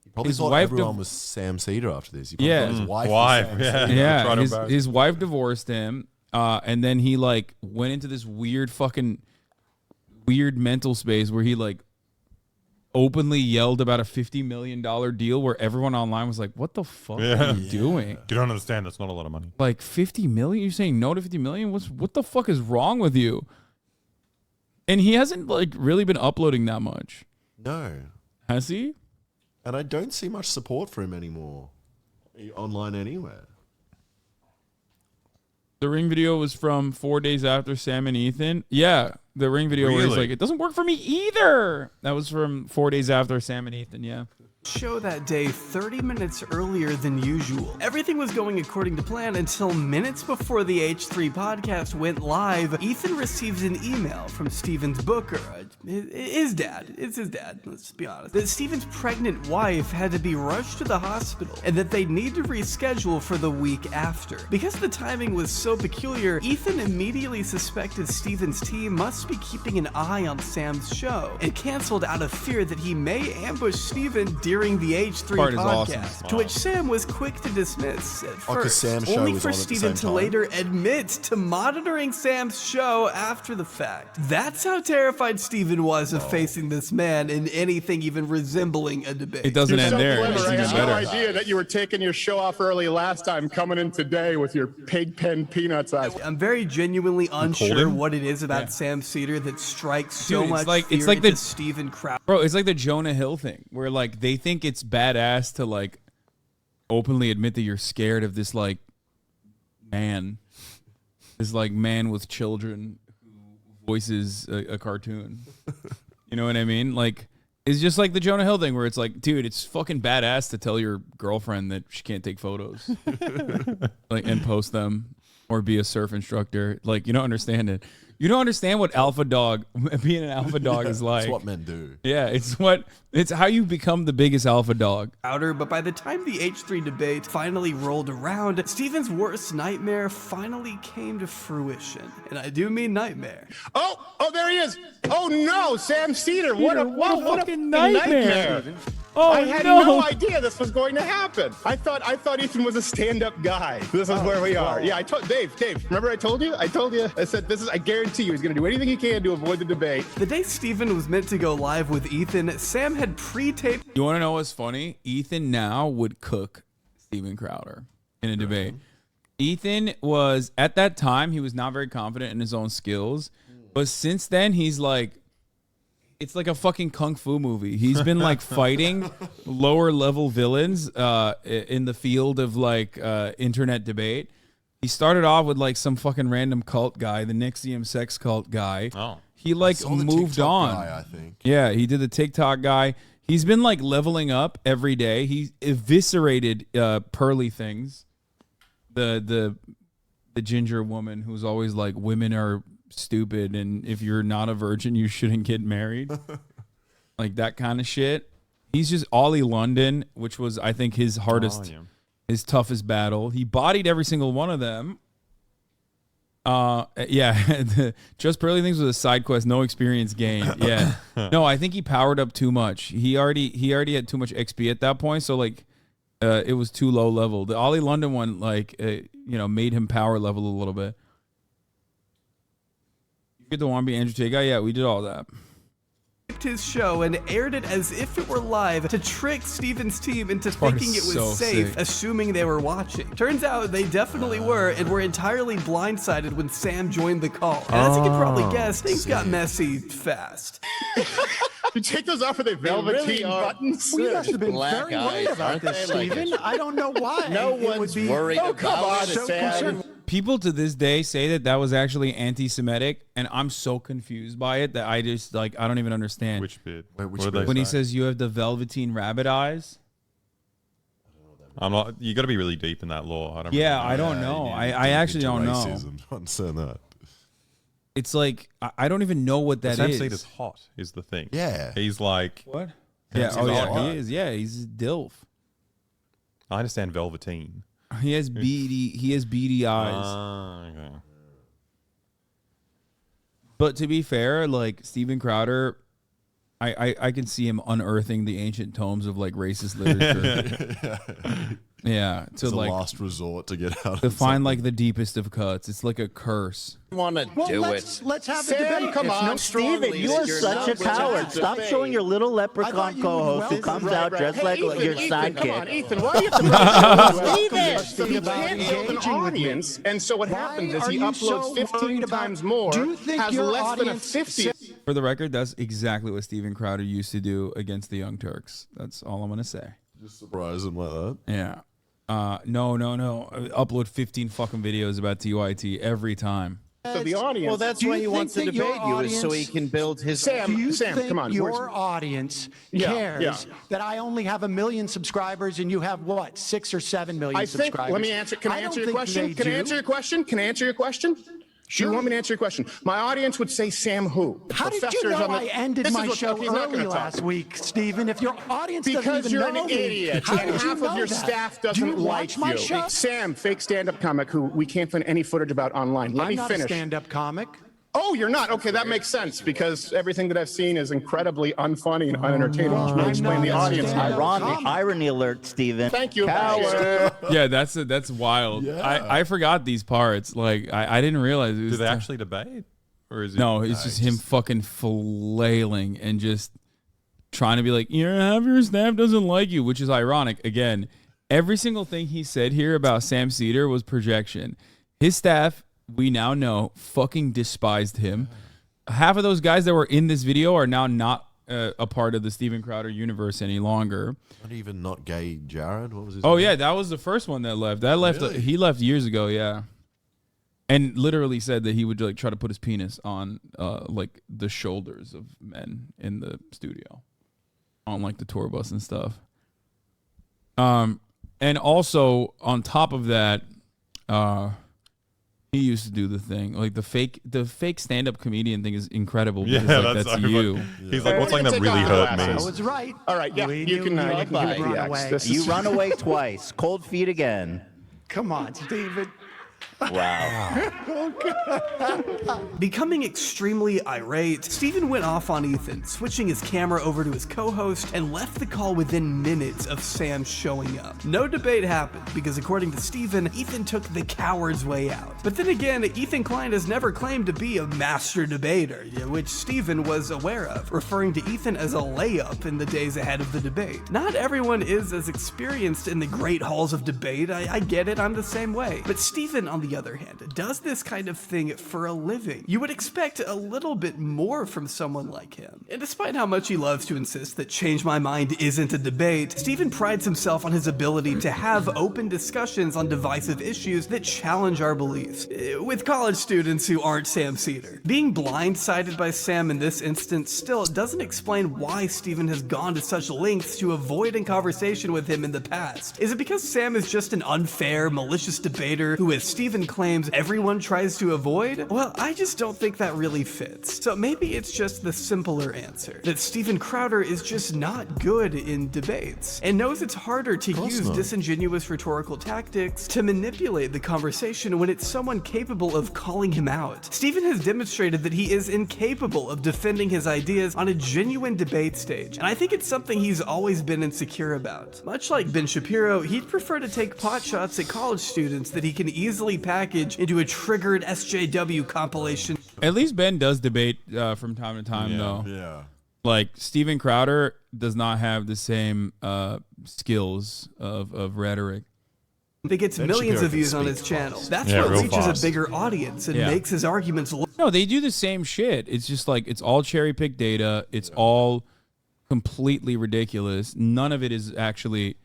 He probably his thought wife everyone was Sam Cedar after this. He probably yeah, thought his wife was Sam Cedar. yeah. His wife divorced him, and then he like went into this weird mental space where he like openly yelled about a $50 million deal where everyone online was like, what the fuck are you doing? You don't understand. That's not a lot of money. Like 50 million? You're saying no to 50 million? What the fuck is wrong with you? And he hasn't like really been uploading that much. No. Has he? And I don't see much support for him anymore. Online anywhere. The Ring video was from 4 days after Sam and Ethan. Yeah, the Ring video where he's like, it doesn't work for me either. That was from 4 days after Sam and Ethan, yeah. show that day 30 minutes earlier than usual. Everything was going according to plan until minutes before the H3 podcast went live. Ethan receives an email from Steven's booker, his dad. It's his dad, let's be honest. That Steven's pregnant wife had to be rushed to the hospital and that they'd need to reschedule for the week after. Because the timing was so peculiar, Ethan immediately suspected Steven's team must be keeping an eye on Sam's show and canceled out of fear that he may ambush Steven during the H3 Part is podcast, awesome. to which Sam was quick to dismiss at 'cause first, Sam's show only was for on at the Steven same to time. later admit to monitoring Sam's show after the fact. That's how terrified Steven was of facing this man in anything even resembling a debate. It doesn't You're end so there. clever. It's I even had no better. idea that you were taking your show off early last time, coming in today with your pig pen peanuts eyes. I'm very genuinely unsure him? what it is about Yeah. Sam Cedar that strikes so Dude, much it's fear like into the Steven Crowder. Bro, it's like the Jonah Hill thing where like they think it's badass to like openly admit that you're scared of this like man. This like man with children who voices a cartoon. You know what I mean? Like it's just like the Jonah Hill thing where it's like, dude, it's fucking badass to tell your girlfriend that she can't take photos. Like and post them or be a surf instructor. Like you don't understand it. You don't understand what alpha dog being an alpha dog is like. It's what men do. Yeah, it's how you become the biggest alpha dog. But by the time the H3 debate finally rolled around, Steven's worst nightmare finally came to fruition. And I do mean nightmare. Oh, there he is. Oh no, Sam Cedar. What a fucking nightmare. Oh, I had no. no idea this was going to happen. I thought Ethan was a stand-up guy. This is where we are. Yeah, I told Dave, remember I told you? I said I guarantee you he's gonna do anything he can to avoid the debate. The day Steven was meant to go live with Ethan, Sam had pre-taped. You want to know what's funny? Ethan now would cook Steven Crowder in a debate. Ethan was, at that time, he was not very confident in his own skills. But since then, he's like, it's like a fucking kung fu movie. He's been like fighting lower level villains in the field of like internet debate. He started off with like some fucking random cult guy, the Nixium sex cult guy. Oh. He like saw the moved TikTok on. guy, I think. Yeah, he did the TikTok guy. He's been like leveling up every day. He eviscerated Pearly Things, the ginger woman who's always like women are stupid and if you're not a virgin you shouldn't get married. Like that kind of shit. He's just Ollie London, which was I think his hardest, his toughest battle. He bodied every single one of them. Yeah, just Pearly Things was a side quest, no experience gained. Yeah, no, I think he powered up too much. He already had too much XP at that point, so like, it was too low level. The Ollie London one, like, made him power level a little bit. You get the Wannabe Andrew Tate guy, yeah, we did all that. his show and aired it as if it were live to trick Steven's team into part thinking it is was so safe, sick. assuming they were watching. Turns out they definitely were, and were entirely blindsided when Sam joined the call. And as you can probably guess, things got messy fast. You take those off with the velveteen buttons. We must have been Black very worried eyes, about aren't this, they? Like Stephen. I don't know why. No it would one's be worried so about it, Sam. concerned. People to this day say that was actually anti-Semitic, and I'm so confused by it that I just like I don't even understand. Which bit? Wait, which What did bit? they When he say? says you have the velveteen rabbit eyes. I'm not. You got to be really deep in that law. I don't. Yeah, really I don't know. I actually don't know. Racism. I understand that. It's like I don't even know what that Sam is. Cedar's hot is the thing. Yeah. He's like. What? Sam Yeah. Oh Cedar's yeah, hot. he is. Yeah, he's a dilf. I understand velveteen. He has beady. He has beady eyes. Okay. But to be fair, like Steven Crowder, I can see him unearthing the ancient tomes of like racist literature. Yeah, It's to a like last resort to get out. to of find like the deepest of cuts. It's like a curse. Want to Well, do let's have the Sam, debate. come It's on. no Steven, you are such a coward. Stop showing your little leprechaun co-host who comes out dressed like your Ethan, come on, sidekick. Ethan, why do you have to Steven! He can't build an audience, and so what happens is he uploads 15 times more, Do you think has your less than a audience 50. For the record, that's exactly what Steven Crowder used to do against the Young Turks. That's all I'm gonna say. Just surprise him like that. Yeah. No. Upload 15 fucking videos about TYT every time. So the audience. Well, that's Do why you he wants to think that your debate you, is so he audience- can build his. Do you Sam, think come on. your audience Yeah, cares yeah. that I only have 1 million subscribers and you have what, 6 or 7 million I think. subscribers? Let me answer. Can I don't answer your think question? they Can I do. answer your question? Can I answer your question? Sure. You want me to answer your question? My audience would say Sam who? How did you Professors know on the- I ended This is my what- show okay, he's not early gonna talk. last week, Stephen? If your audience Because doesn't even you're know an me, idiot, how and did you half know of your that? staff Do doesn't you watch like my you. show? Sam, fake stand-up comic who we can't find any footage about online. Let I'm me not finish. a stand-up comic. Oh, you're not? Okay, that makes sense because everything that I've seen is incredibly unfunny and unentertaining. Which may explain the audience. Irony alert, Stephen. Thank you. Coward. Yeah, that's wild. I forgot these parts. Like I didn't realize it was. Do they actually debate, or is it? No, it's just him fucking flailing and just trying to be like, half your staff doesn't like you, which is ironic. Again, every single thing he said here about Sam Cedar was projection. His staff, we now know, fucking despised him. Half of those guys that were in this video are now not a part of the Steven Crowder universe any longer. Not even not gay Jared. What was his Oh name? yeah, that was the first one that left. That left. Really? He left years ago. Yeah, and literally said that he would like try to put his penis on like the shoulders of men in the studio, on like the tour bus and stuff. And also on top of that, he used to do the thing like the fake stand-up comedian thing is incredible because Yeah, like, that's that's so you. funny. He's like, what's something that really hurt me? I was right. All right, yeah, you can Bye-bye. run away. You run away twice. Cold feet again. Come on, Stephen. Wow. Becoming extremely irate, Steven went off on Ethan, switching his camera over to his co-host, and left the call within minutes of Sam showing up. No debate happened, because according to Steven, Ethan took the coward's way out. But then again, Ethan Klein has never claimed to be a master debater, which Steven was aware of, referring to Ethan as a layup in the days ahead of the debate. Not everyone is as experienced in the great halls of debate, I get it, I'm the same way. But Steven, on the other hand, does this kind of thing for a living. You would expect a little bit more from someone like him. And despite how much he loves to insist that Change My Mind isn't a debate, Steven prides himself on his ability to have open discussions on divisive issues that challenge our beliefs, with college students who aren't Sam Cedar. Being blindsided by Sam in this instance still doesn't explain why Steven has gone to such lengths to avoid a conversation with him in the past. Is it because Sam is just an unfair, malicious debater who, as Steven claims, everyone tries to avoid? Well, I just don't think that really fits. So maybe it's just the simpler answer, that Steven Crowder is just not good in debates, and knows it's harder to use disingenuous rhetorical tactics to manipulate the conversation when it's someone capable of calling him out. Steven has demonstrated that he is incapable of defending his ideas on a genuine debate stage, and I think it's something he's always been insecure about. Much like Ben Shapiro, he'd prefer to take pot shots at college students that he can easily package into a triggered SJW compilation. At least Ben does debate from time to time, though. Yeah. Like Steven Crowder does not have the same skills of rhetoric. He gets millions of views on his channel. That's what reaches a bigger audience and makes his arguments. No, they do the same shit. It's just like it's all cherry picked data. It's all completely ridiculous. None of it is actually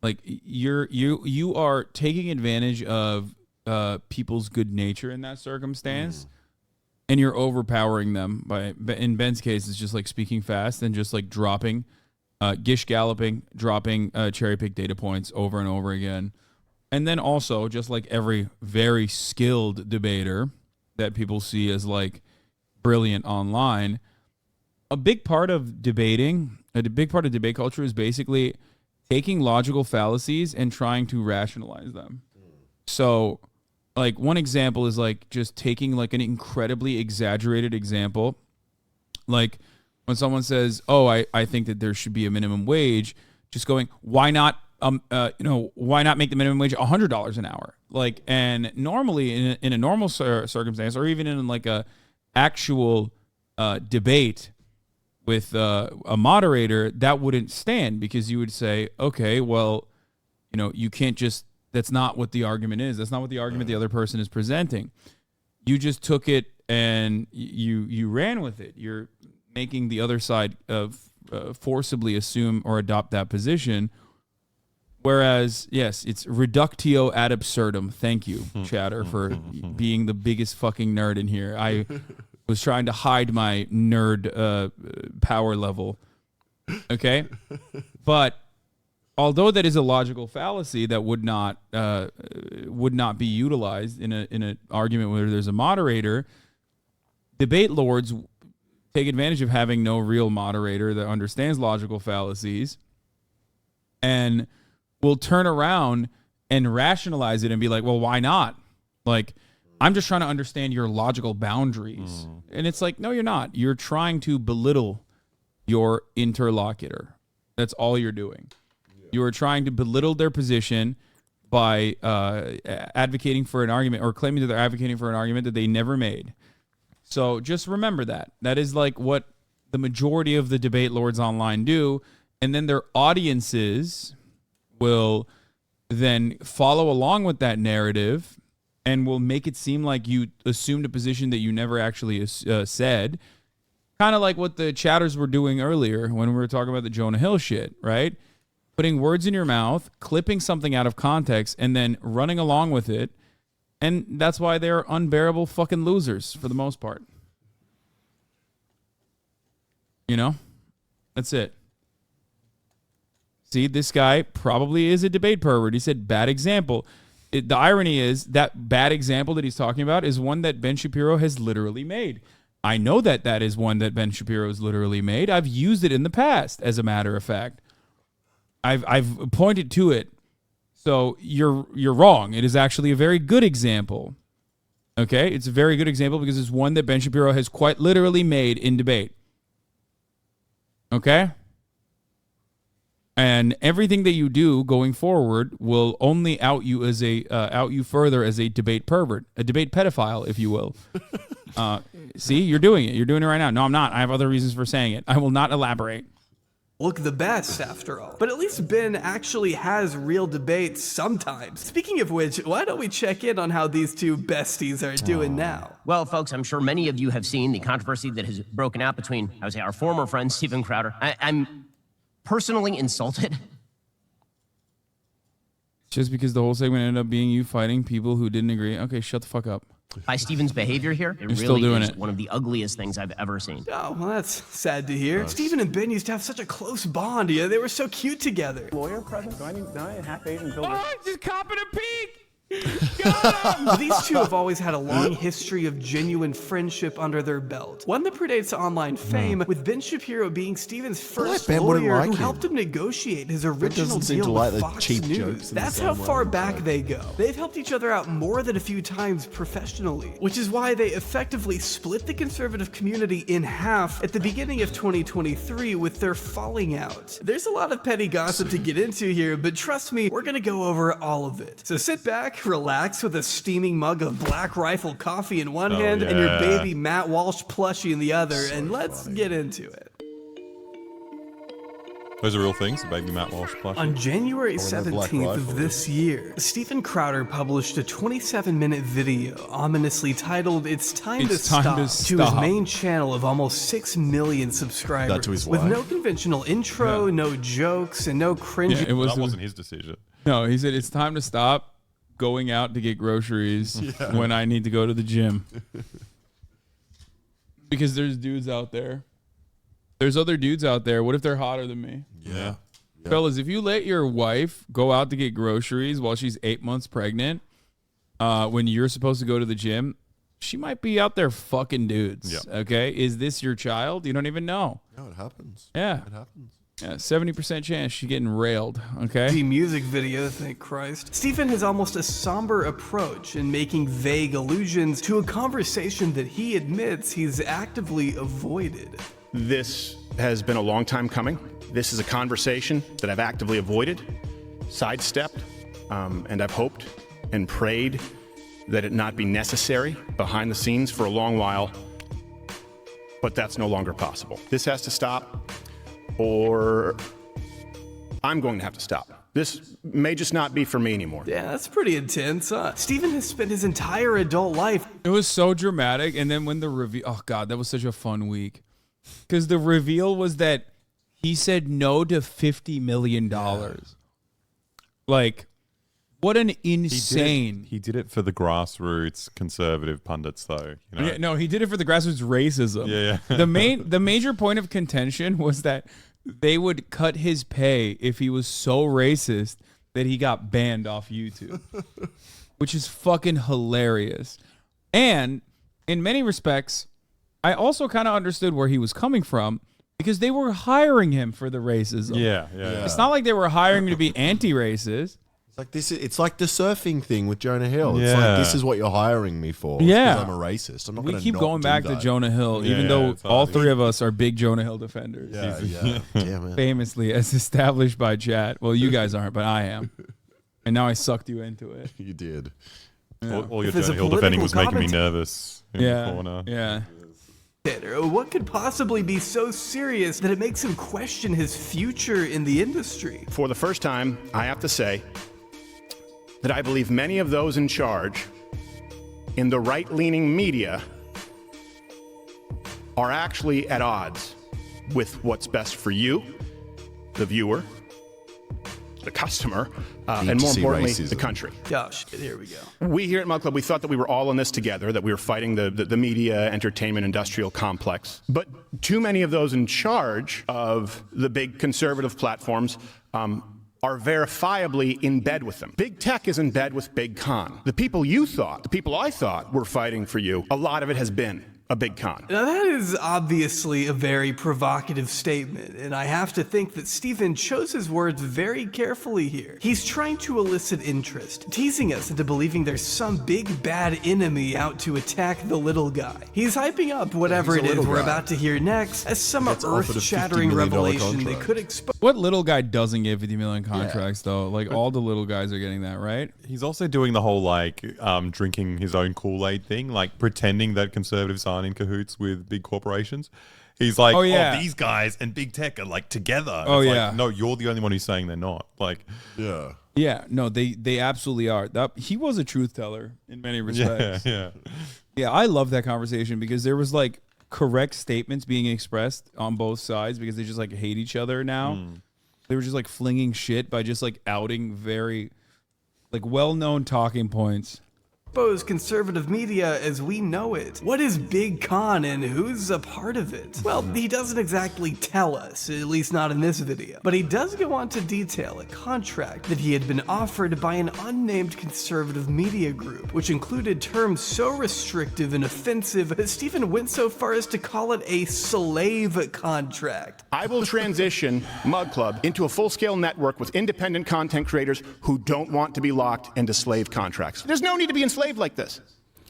like you are taking advantage of people's good nature in that circumstance, and you're overpowering them by. In Ben's case, it's just like speaking fast and just like dropping, gish galloping, dropping cherry picked data points over and over again. And then also, just like every very skilled debater that people see as like brilliant online, a big part of debating, a big part of debate culture is basically taking logical fallacies and trying to rationalize them. So, like one example is like just taking like an incredibly exaggerated example. Like when someone says, oh, I think that there should be a minimum wage, just going, why not? Why not make the minimum wage $100 an hour? Like, and normally in a normal circumstance, or even in like a actual debate with a moderator, that wouldn't stand, because you would say, okay, well, you can't just. That's not what the argument is. That's not what the argument the other person is presenting. You just took it and you ran with it. You're making the other side forcibly assume or adopt that position. Whereas, yes, it's reductio ad absurdum. Thank you, Chatter, for being the biggest fucking nerd in here. I was trying to hide my nerd power level. Okay? But although that is a logical fallacy that would not be utilized in an argument where there's a moderator, debate lords take advantage of having no real moderator that understands logical fallacies and will turn around and rationalize it and be like, well, why not? Like, I'm just trying to understand your logical boundaries. And it's like, no, you're not. You're trying to belittle your interlocutor. That's all you're doing. You are trying to belittle their position by advocating for an argument or claiming that they're advocating for an argument that they never made. So just remember that. That is like what the majority of the debate lords online do. And then their audiences will then follow along with that narrative and will make it seem like you assumed a position that you never actually said. Kind of like what the chatters were doing earlier when we were talking about the Jonah Hill shit, right? Putting words in your mouth, clipping something out of context, and then running along with it. And that's why they're unbearable fucking losers for the most part. That's it. See, this guy probably is a debate pervert. He said bad example. The irony is that bad example that he's talking about is one that Ben Shapiro has literally made. I know that that is one that Ben Shapiro has literally made. I've used it in the past, as a matter of fact. I've pointed to it. So you're wrong. It is actually a very good example. Okay? It's a very good example because it's one that Ben Shapiro has quite literally made in debate. Okay? And everything that you do going forward will only out you further as a debate pervert, a debate pedophile, if you will. See, you're doing it. You're doing it right now. No, I'm not. I have other reasons for saying it. I will not elaborate. Look the best, after all. But at least Ben actually has real debates sometimes. Speaking of which, why don't we check in on how these two besties are doing now? Well, folks, I'm sure many of you have seen the controversy that has broken out between, I would say, our former friend, Steven Crowder. I'm personally insulted. Just because the whole segment ended up being you fighting people who didn't agree. Okay, shut the fuck up. By Steven's behavior here, it You're really is one of the ugliest things I've ever seen. Oh, well, that's sad to hear. Steven and Ben used to have such a close bond. Yeah, they were so cute together. Lawyer present? Do I need a half Asian builder? Oh, just copping a peek! These two have always had a long history of genuine friendship under their belt. One that predates online fame, with Ben Shapiro being Steven's first lawyer who helped him negotiate his original deal with Fox News. That's how far back they go. They've helped each other out more than a few times professionally, which is why they effectively split the conservative community in half at the beginning of 2023 with their falling out. There's a lot of petty gossip to get into here, but trust me, we're gonna go over all of it. So sit back, relax with a steaming mug of Black Rifle coffee in one hand and your baby Matt Walsh plushie in the other, and let's get into it. Those are real things, the baby Matt Walsh plushie. On January Oh, and the black 17th rifle. of this year, Stephen Crowder published a 27-minute video ominously titled "It's Time, to, stop, to his main channel of almost 6 million subscribers. That to his with wife? no conventional intro, no jokes, and no cringy. Yeah, that wasn't his decision. No, he said it's time to stop going out to get groceries when I need to go to the gym. Because there's dudes out there. There's other dudes out there. What if they're hotter than me? Yeah. Fellas, if you let your wife go out to get groceries while she's 8 months pregnant, when you're supposed to go to the gym, she might be out there fucking dudes. Yeah. Okay? Is this your child? You don't even know. No, it happens. Yeah. It happens. Yeah, 70% chance she's getting railed. Okay? The music video, thank Christ. Stephen has almost a somber approach in making vague allusions to a conversation that he admits he's actively avoided. This has been a long time coming. This is a conversation that I've actively avoided, sidestepped, and I've hoped and prayed that it not be necessary behind the scenes for a long while, but that's no longer possible. This has to stop, or I'm going to have to stop. This may just not be for me anymore. Yeah, that's pretty intense, huh? Stephen has spent his entire adult life. It was so dramatic. And then when the reveal, oh God, that was such a fun week. Because the reveal was that he said no to $50 million. Like, what an insane. He did it for the grassroots conservative pundits, though. You know? Yeah, no, he did it for the grassroots racism. Yeah. The major point of contention was that they would cut his pay if he was so racist that he got banned off YouTube, which is fucking hilarious. And in many respects, I also kind of understood where he was coming from because they were hiring him for the racism. Yeah. It's not like they were hiring him to be anti-racist. It's like this. It's like the surfing thing with Jonah Hill. It's Yeah. like, this is what you're hiring me for. Yeah. Because I'm a racist. I'm not We going to keep going back to Jonah Hill, even though all three of us are big Jonah Hill defenders. Yeah. Damn it. Famously, as established by chat. Well, you guys aren't, but I am. And now I sucked you into it. You did. Yeah. All your If there's Jonah a Hill defending political was making me commentary- nervous in the corner. Yeah. What could possibly be so serious that it makes him question his future in the industry? For the first time, I have to say that I believe many of those in charge in the right-leaning media are actually at odds with what's best for you, the viewer, the customer, and more importantly, the country. Oh, shit, here we go. We here at Mug Club, we thought that we were all in this together, that we were fighting the media, entertainment, industrial complex. But too many of those in charge of the big conservative platforms are verifiably in bed with them. Big tech is in bed with big con. The people I thought were fighting for you, a lot of it has been a big con. Now that is obviously a very provocative statement, and I have to think that Stephen chose his words very carefully here. He's trying to elicit interest, teasing us into believing there's some big bad enemy out to attack the little guy. He's hyping up whatever he's a it is little we're guy. about to hear next as some Gets offered a earth-shattering $50 million revelation they contract. could expose. What little guy doesn't get 50 million contracts, though? Like, all the little guys are getting that, right? He's also doing the whole, like, drinking his own Kool-Aid thing, like pretending that conservatives aren't in cahoots with big corporations. He's like, Oh, yeah. these guys and big tech are like together. Oh, It's yeah. Like, no, you're the only one who's saying they're not. Like, Yeah. Yeah, no, they absolutely are. He was a truth teller in many respects. yeah. Yeah, I love that conversation because there was like correct statements being expressed on both sides because they just like hate each other now. They were just like flinging shit by just like outing very like well-known talking points. Conservative media as we know it. What is Big Con and who's a part of it? Well, he doesn't exactly tell us, at least not in this video. But he does go on to detail a contract that he had been offered by an unnamed conservative media group, which included terms so restrictive and offensive that Stephen went so far as to call it a slave contract. I will transition Mug Club into a full-scale network with independent content creators who don't want to be locked into slave contracts. There's no need to be enslaved like this.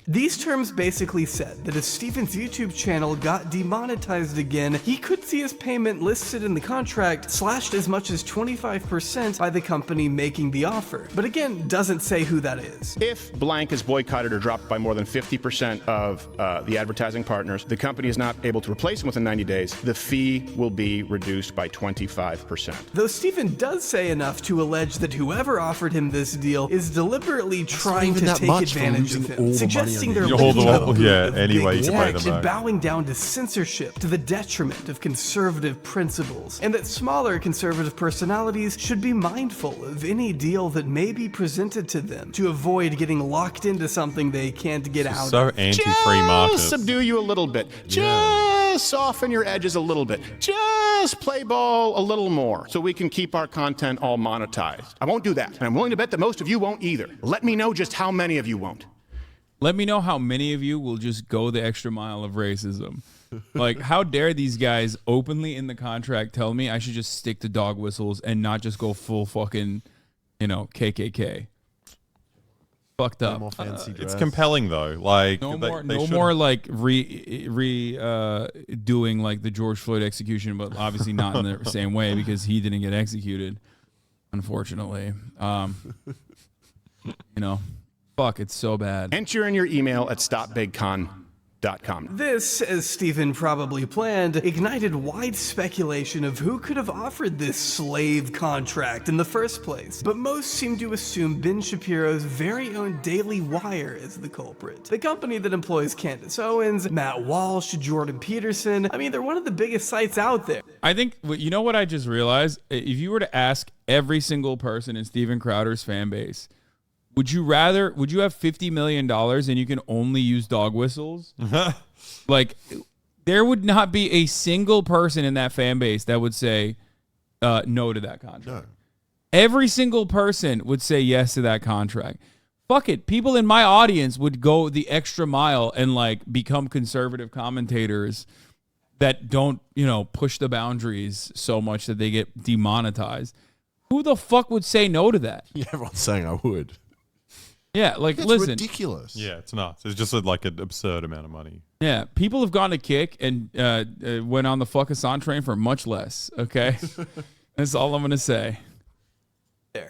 These terms basically said that if Stephen's YouTube channel got demonetized again, he could see his payment listed in the contract slashed as much as 25% by the company making the offer. But again, doesn't say who that is. If blank is boycotted or dropped by more than 50% of the advertising partners, the company is not able to replace them within 90 days, the fee will be reduced by 25%. Though Stephen does say enough to allege that whoever offered him this deal is deliberately trying to take advantage of him, suggesting they're any way to pay them and bowing down to censorship to the detriment of conservative principles, and that smaller conservative personalities should be mindful of any deal that may be presented to them to avoid getting locked into something they can't get out so of. anti-free market. Just subdue you a little bit. Just soften your edges a little bit. Just play ball a little more so we can keep our content all monetized. I won't do that, and I'm willing to bet that most of you won't either. Let me know just how many of you won't. Let me know how many of you will just go the extra mile of racism. Like, how dare these guys openly in the contract tell me I should just stick to dog whistles and not just go full fucking, KKK. Fucked up. It's compelling though. Like no more like doing like the George Floyd execution, but obviously not in the same way because he didn't get executed, unfortunately. Fuck, it's so bad. Enter in your email at stopbigcon.com. This, as Stephen probably planned, ignited wide speculation of who could have offered this slave contract in the first place. But most seem to assume Ben Shapiro's very own Daily Wire is the culprit. The company that employs Candace Owens, Matt Walsh, Jordan Peterson. I mean, they're one of the biggest sites out there. I think, you know what I just realized? If you were to ask every single person in Steven Crowder's fan base, would you have $50 million and you can only use dog whistles? Like, there would not be a single person in that fan base that would say no to that contract. No. Every single person would say yes to that contract. Fuck it. People in my audience would go the extra mile and like become conservative commentators that don't, push the boundaries so much that they get demonetized. Who the fuck would say no to that? Yeah, everyone's saying I would. Yeah, like, it's listen. ridiculous. Yeah, it's nuts. It's just like an absurd amount of money. Yeah, people have gone to Kick and went on the fuck Hasan train for much less, okay? That's all I'm going to say.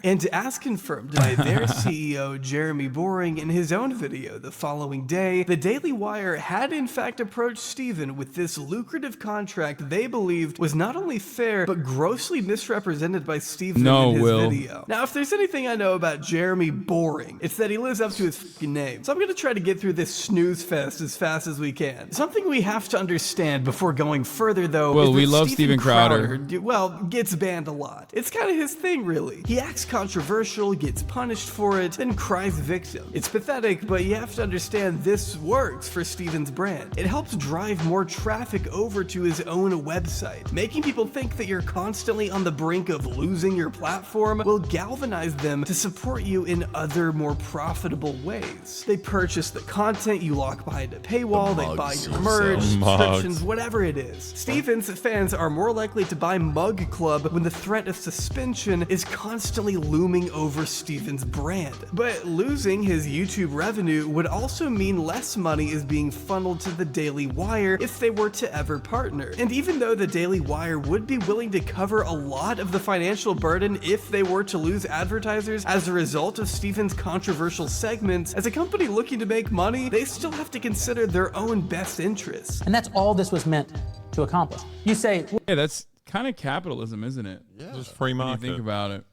And as confirmed by their CEO, Jeremy Boring, in his own video the following day, the Daily Wire had in fact approached Stephen with this lucrative contract they believed was not only fair, but grossly misrepresented by Stephen in his video. Now, if there's anything I know about Jeremy Boring, it's that he lives up to his fucking name. So I'm going to try to get through this snooze fest as fast as we can. Something we have to understand before going further, though, well, is we that love Steven Crowder. Gets banned a lot. It's kind of his thing, really. He acts controversial, gets punished for it, then cries victim. It's pathetic, but you have to understand this works for Stephen's brand. It helps drive more traffic over to his own website. Making people think that you're constantly on the brink of losing your platform will galvanize them to support you in other, more profitable ways. They purchase the content, you lock behind a paywall, they buy your merch, subscriptions, whatever it is. Stephen's fans are more likely to buy Mug Club when the threat of suspension is constantly looming over Stephen's brand. But losing his YouTube revenue would also mean less money is being funneled to the Daily Wire if they were to ever partner. And even though the Daily Wire would be willing to cover a lot of the financial burden if they were to lose advertisers as a result of Stephen's controversial segments, as a company looking to make money, they still have to consider their own best interests. And that's all this was meant to accomplish. You say, yeah, that's kind of capitalism, isn't it? Yeah. Just free market. When you think about it.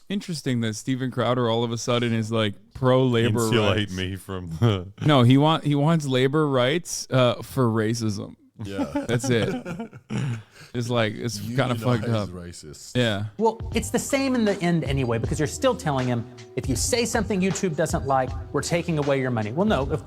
Interesting that Steven Crowder all of a sudden is like pro-labor rights. Insulate me from the... No, he wants labor rights for racism. Yeah. That's it. It's like, it's kind of fucked up. Racist. Yeah. Well, it's the same in the end anyway, because you're still telling him, if you say something YouTube doesn't like, we're taking away your money. Well, no,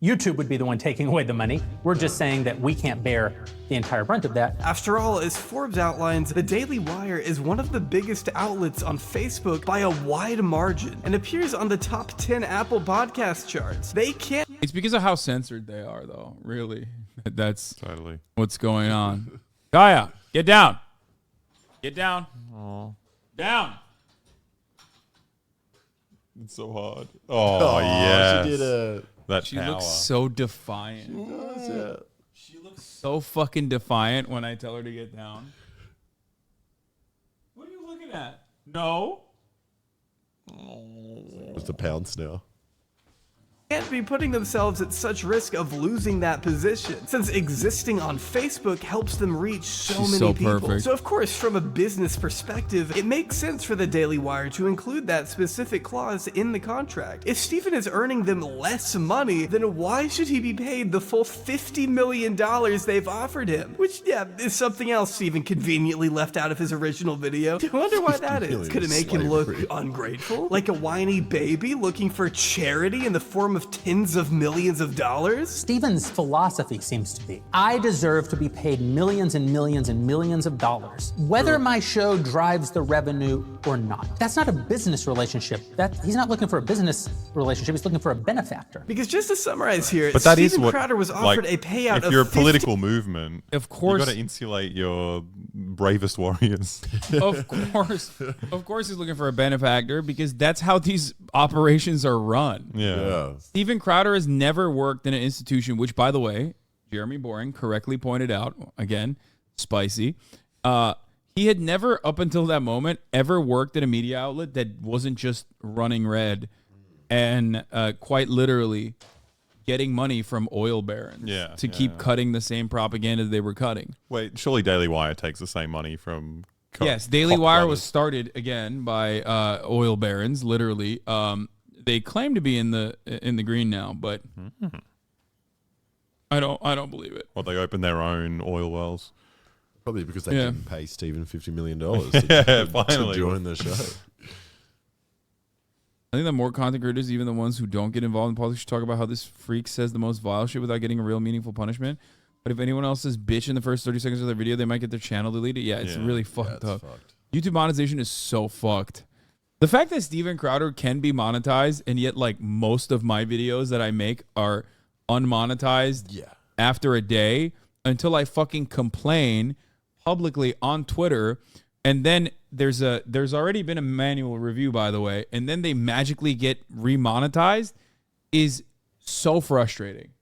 YouTube would be the one taking away the money. We're just saying that we can't bear the entire brunt of that. After all, as Forbes outlines, the Daily Wire is one of the biggest outlets on Facebook by a wide margin and appears on the top 10 Apple podcast charts. They can't... It's because of how censored they are, though, really. That's totally what's going on. Gaia, get down. Get down. Aww. Down. It's so hard. Oh, yes. She did it. That she power. looks so defiant. She looks so fucking defiant when I tell her to get down. What are you looking at? No. It's a pounce now. Can't be putting themselves at such risk of losing that position, since existing on Facebook helps them reach so many people. Perfect. So of course, from a business perspective, it makes sense for the Daily Wire to include that specific clause in the contract. If Stephen is earning them less money, then why should he be paid the full $50 million they've offered him? Which, yeah, is something else Stephen conveniently left out of his original video. I wonder why that is. Could it make him look ungrateful? Like a whiny baby looking for charity in the form of tens of millions of dollars? Stephen's philosophy seems to be, I deserve to be paid millions and millions and millions of dollars, whether my show drives the revenue or not. That's not a business relationship. He's not looking for a business relationship, he's looking for a benefactor. Because just to summarize here, but that Steven is what, Crowder was offered a payout of if you're a 50 political movement, of course, you got to insulate your bravest warriors. Of course he's looking for a benefactor because that's how these operations are run. Yeah. Steven Crowder has never worked in an institution, which, by the way, Jeremy Boring correctly pointed out, again, spicy. He had never, up until that moment, ever worked at a media outlet that wasn't just running red and quite literally getting money from oil barons to keep cutting the same propaganda they were cutting. Wait, surely Daily Wire takes the same money from... Yes, Daily Wire was started, again, by oil barons, literally. They claim to be in the green now, but I don't believe it. Well, they opened their own oil wells. Probably because they didn't pay Stephen $50 million to join the show. I think that more content creators, even the ones who don't get involved in politics, should talk about how this freak says the most vile shit without getting a real meaningful punishment. But if anyone else says bitch in the first 30 seconds of their video, they might get their channel deleted. Yeah, it's really fucked up. YouTube monetization is so fucked. The fact that Steven Crowder can be monetized, and yet like most of my videos that I make are unmonetized after a day until I fucking complain publicly on Twitter, and then there's already been a manual review, by the way, and then they magically get remonetized is so frustrating.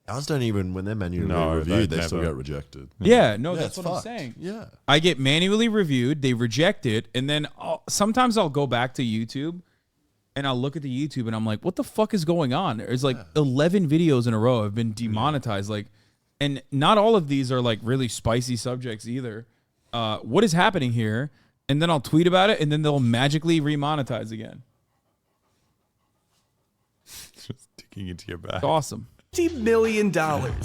Ours don't even, when they're manually reviewed, they still get rejected. Yeah, no, that's what I'm saying. Yeah. I get manually reviewed, they reject it, and then sometimes I'll go back to YouTube and I'll look at the YouTube and I'm like, what the fuck is going on? There's like 11 videos in a row have been demonetized. Like, and not all of these are like really spicy subjects either. What is happening here? And then I'll tweet about it and then they'll magically remonetize again. Just digging into your back. It's awesome. $50 million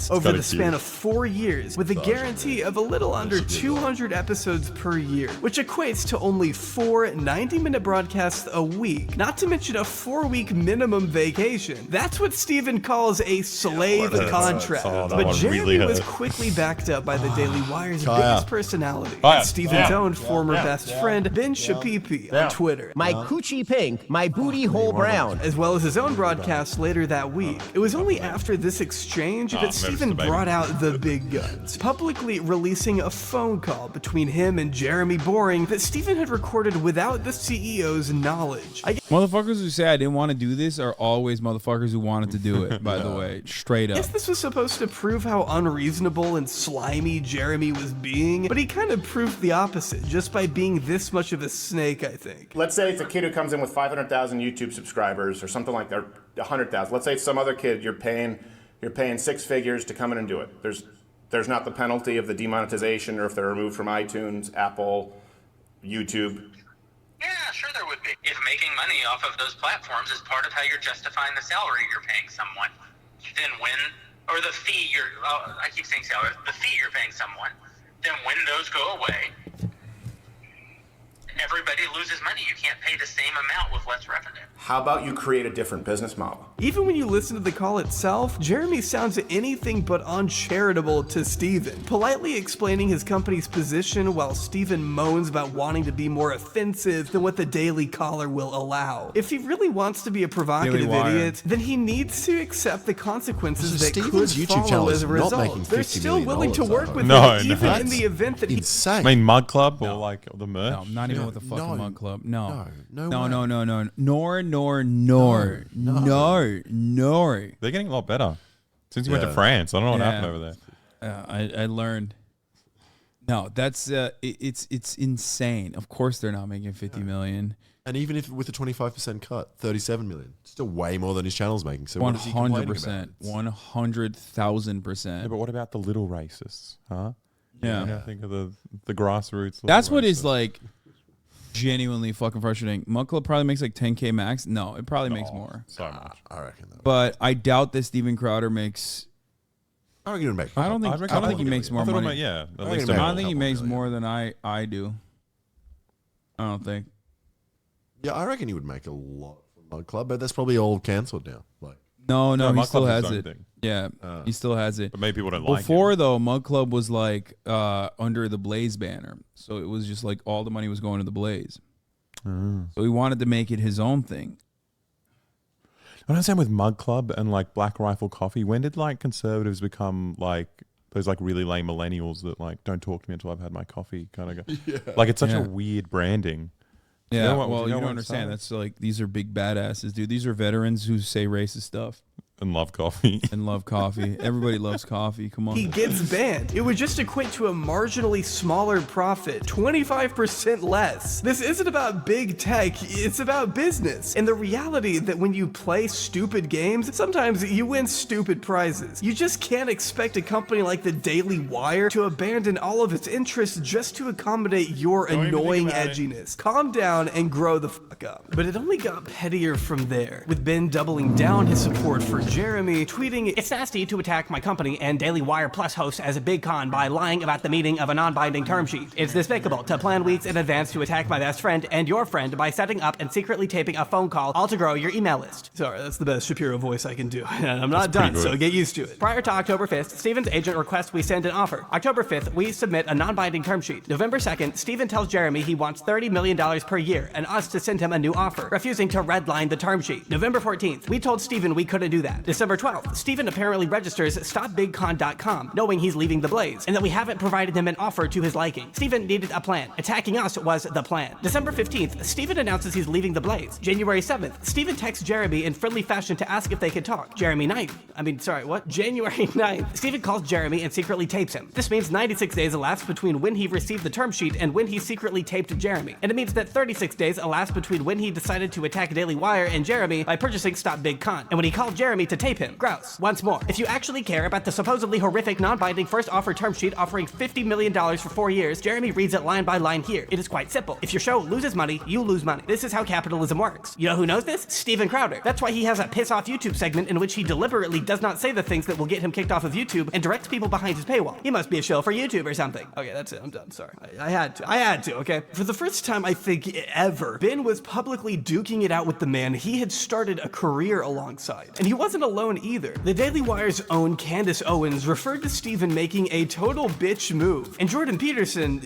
over the span of 4 years with a guarantee of a little under 200 episodes per year, which equates to only 4 90-minute broadcasts a week, not to mention a 4-week minimum vacation. That's what Steven calls a slave contract. But Jeremy was quickly backed up by the Daily Wire's biggest personality, Steven's own former best friend, Ben Shapipi, on Twitter. My coochie pink, my booty hole brown. As well as his own broadcast later that week. It was only after this exchange that Stephen brought out the big guns, publicly releasing a phone call between him and Jeremy Boring that Stephen had recorded without the CEO's knowledge. Motherfuckers who say I didn't want to do this are always motherfuckers who wanted to do it, by the way, straight up. I guess this was supposed to prove how unreasonable and slimy Jeremy was being, but he kind of proved the opposite just by being this much of a snake, I think. Let's say it's a kid who comes in with 500,000 YouTube subscribers or something like that, or 100,000. Let's say it's some other kid you're paying 6 figures to come in and do it. There's not the penalty of the demonetization or if they're removed from iTunes, Apple, YouTube. Yeah, sure there would be. If making money off of those platforms is part of how you're justifying the salary you're paying someone, then or the fee I keep saying salary, the fee you're paying someone, then when those go away, everybody loses money. You can't pay the same amount with less revenue. How about you create a different business model? Even when you listen to the call itself, Jeremy sounds anything but uncharitable to Stephen, politely explaining his company's position while Stephen moans about wanting to be more offensive than what the Daily Caller will allow. If he really wants to be a provocative idiot, then he needs to accept the consequences that Stephen's could YouTube follow channel as is a not result. making They're $50 still willing to million, work with No, him, no. even in the event that insane. I mean, Mud Club or like the merch? No, not even with with a fucking no, Mug Club. No. No No, way. no, no, no. Nor. They're getting a lot better since you went to France. I don't know what happened over there. I learned. No, that's it's insane. Of course, they're not making 50 million. And even if with a 25% cut, 37 million, still way more than his channel's making. So 100%, 100,000%. Yeah, but what about the little racists, huh? Yeah. Think of the grassroots. That's what racists. is like genuinely fucking frustrating. Mug Club probably makes like 10K max. No, it probably makes more. So much. I reckon that. But I doubt that Steven Crowder makes. I reckon he'll make. I don't think he makes more money. At I least don't think he makes more than I do. I don't think. Yeah, I reckon he would make a lot from Mug Club, but that's probably all cancelled now. Like, No, he Mug still Club's has his own it. thing. Yeah, he still has it. But maybe people don't like it. Before though, Mug Club was like under the Blaze banner, so it was just like all the money was going to the Blaze. So he wanted to make it his own thing. I understand with Mug Club and like Black Rifle Coffee. When did like conservatives become like those like really lame millennials that like don't talk to me until I've had my coffee kind of go? Yeah. Like it's such Yeah. a weird branding. Yeah, what- well, do you know don't what understand. it's That's like these are big badasses, dude. These are veterans who say racist stuff and love coffee. and love coffee. Everybody loves coffee. Come on. He gets banned. It would just equate to a marginally smaller profit, 25% less. This isn't about big tech, it's about business. And the reality that when you play stupid games, sometimes you win stupid prizes. You just can't expect a company like the Daily Wire to abandon all of its interests just to accommodate your annoying edginess. Calm down and grow the fuck up. But it only got pettier from there, with Ben doubling down his support for Jeremy, tweeting, "It's nasty to attack my company and Daily Wire Plus hosts as a big con by lying about the meeting of a non-binding term sheet. It's despicable to plan weeks in advance to attack my best friend and your friend by setting up and secretly taping a phone call, all to grow your email list." Sorry, that's the best Shapiro voice I can do. And I'm not done, so get used to it. Prior to October 5th, Steven's agent requests we send an offer. October 5th, we submit a non-binding term sheet. November 2nd, Steven tells Jeremy he wants $30 million per year and us to send him a new offer, refusing to redline the term sheet. November 14th, we told Steven we couldn't do that. December 12th, Steven apparently registers stopbigcon.com, knowing he's leaving the Blaze, and that we haven't provided him an offer to his liking. Steven needed a plan. Attacking us was the plan. December 15th, Steven announces he's leaving the Blaze. January 7th, Steven texts Jeremy in friendly fashion to ask if they could talk. January 9th, Steven calls Jeremy and secretly tapes him. This means 96 days elapsed between when he received the term sheet and when he secretly taped Jeremy. And it means that 36 days elapsed between when he decided to attack Daily Wire and Jeremy by purchasing Stop Big Con, and when he called Jeremy to tape him. Grouse. Once more, if you actually care about the supposedly horrific non-binding first offer term sheet offering $50 million for 4 years, Jeremy reads it line by line here. It is quite simple. If your show loses money, you lose money. This is how capitalism works. You know who knows this? Steven Crowder. That's why he has a piss off YouTube segment in which he deliberately does not say the things that will get him kicked off of YouTube and directs people behind his paywall. He must be a shill for YouTube or something. Okay, that's it. I'm done. Sorry. I had to, okay? For the first time, I think, ever, Ben was publicly duking it out with the man he had started a career alongside. And he wasn't alone either. The Daily Wire's own Candace Owens referred to Steven making a total bitch move. And Jordan Peterson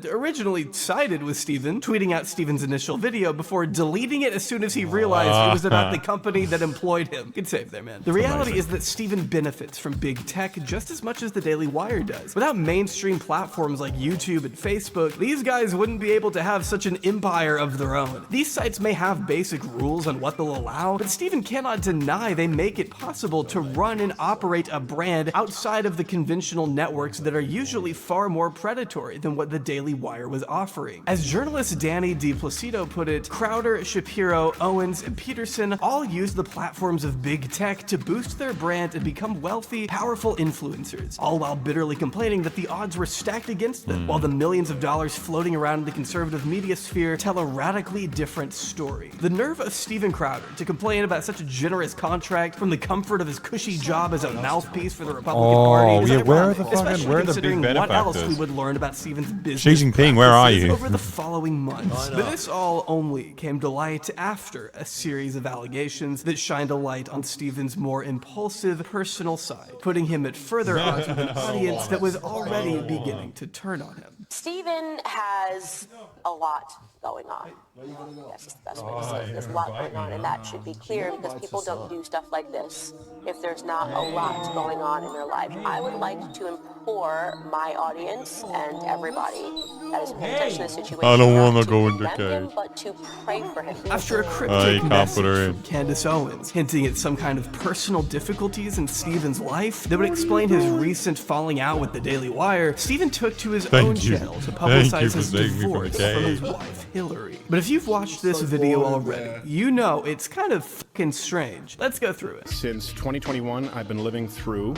originally sided with Steven, tweeting out Steven's initial video before deleting it as soon as he realized it was about the company that employed him. Good save there, man. The reality is that Steven benefits from big tech just as much as the Daily Wire does. Without mainstream platforms like YouTube and Facebook, these guys wouldn't be able to have such an empire of their own. These sites may have basic rules on what they'll allow, but Steven cannot deny they make it possible to run and operate a brand outside of the conventional networks that are usually far more predatory than what the Daily Wire was offering. As journalist Danny DiPlacido put it, Crowder, Shapiro, Owens, and Peterson all use the platforms of big tech to boost their brand and become wealthy, powerful influencers, all while bitterly complaining that the odds were stacked against them, while the millions of dollars floating around in the conservative media sphere tell a radically different story. The nerve of Steven Crowder to complain about such a generous contract from the comfort of his cushy job as a mouthpiece for the Republican Party is ironic, especially considering what else we would learn about Steven's business Xi Jinping, where are practices you? over the following months. But this all only came to light after a series of allegations that shined a light on Steven's more impulsive personal side, putting him at further odds with an audience that was already beginning to turn on him. Steven has a lot going on. That's the best way to say it. There's a lot going on, and that should be clear because people don't do stuff like like this if there's not a lot going on in their life. I would like to implore my audience and everybody that is paying attention to the situation. I don't want not to go in the condemn him, cage. but to pray for him. After a you cryptic can't message put her in. from Candace Owens, hinting at some kind of personal difficulties in Stephen's life that would explain his recent falling out with the Daily Wire, Stephen took to his own channel to publicize his divorce from his wife, Hillary. But if you've watched this video already, you know it's kind of fucking strange. Let's go through it. Since 2021, I've been living through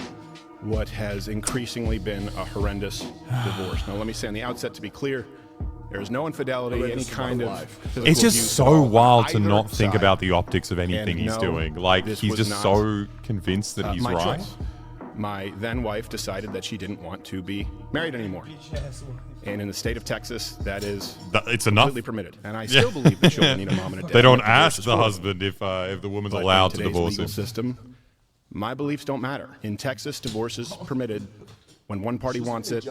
what has increasingly been a horrendous divorce. Now, let me say on the outset, to be clear, there is no infidelity, any kind of physical It's just abuse so at all wild on to either not think side. about the optics of anything And he's no, doing. Like, this he's was just not, so convinced that he's my right. choice. My then wife decided that she didn't want to be married anymore. And in the state of Texas, that is It's enough. completely permitted. And I still believe that children need a mom and a dad. They don't and that divorce ask is the for them. husband if the woman's But allowed in to today's divorce legal him. system, my beliefs don't matter. In Texas, divorce is permitted when one party wants it,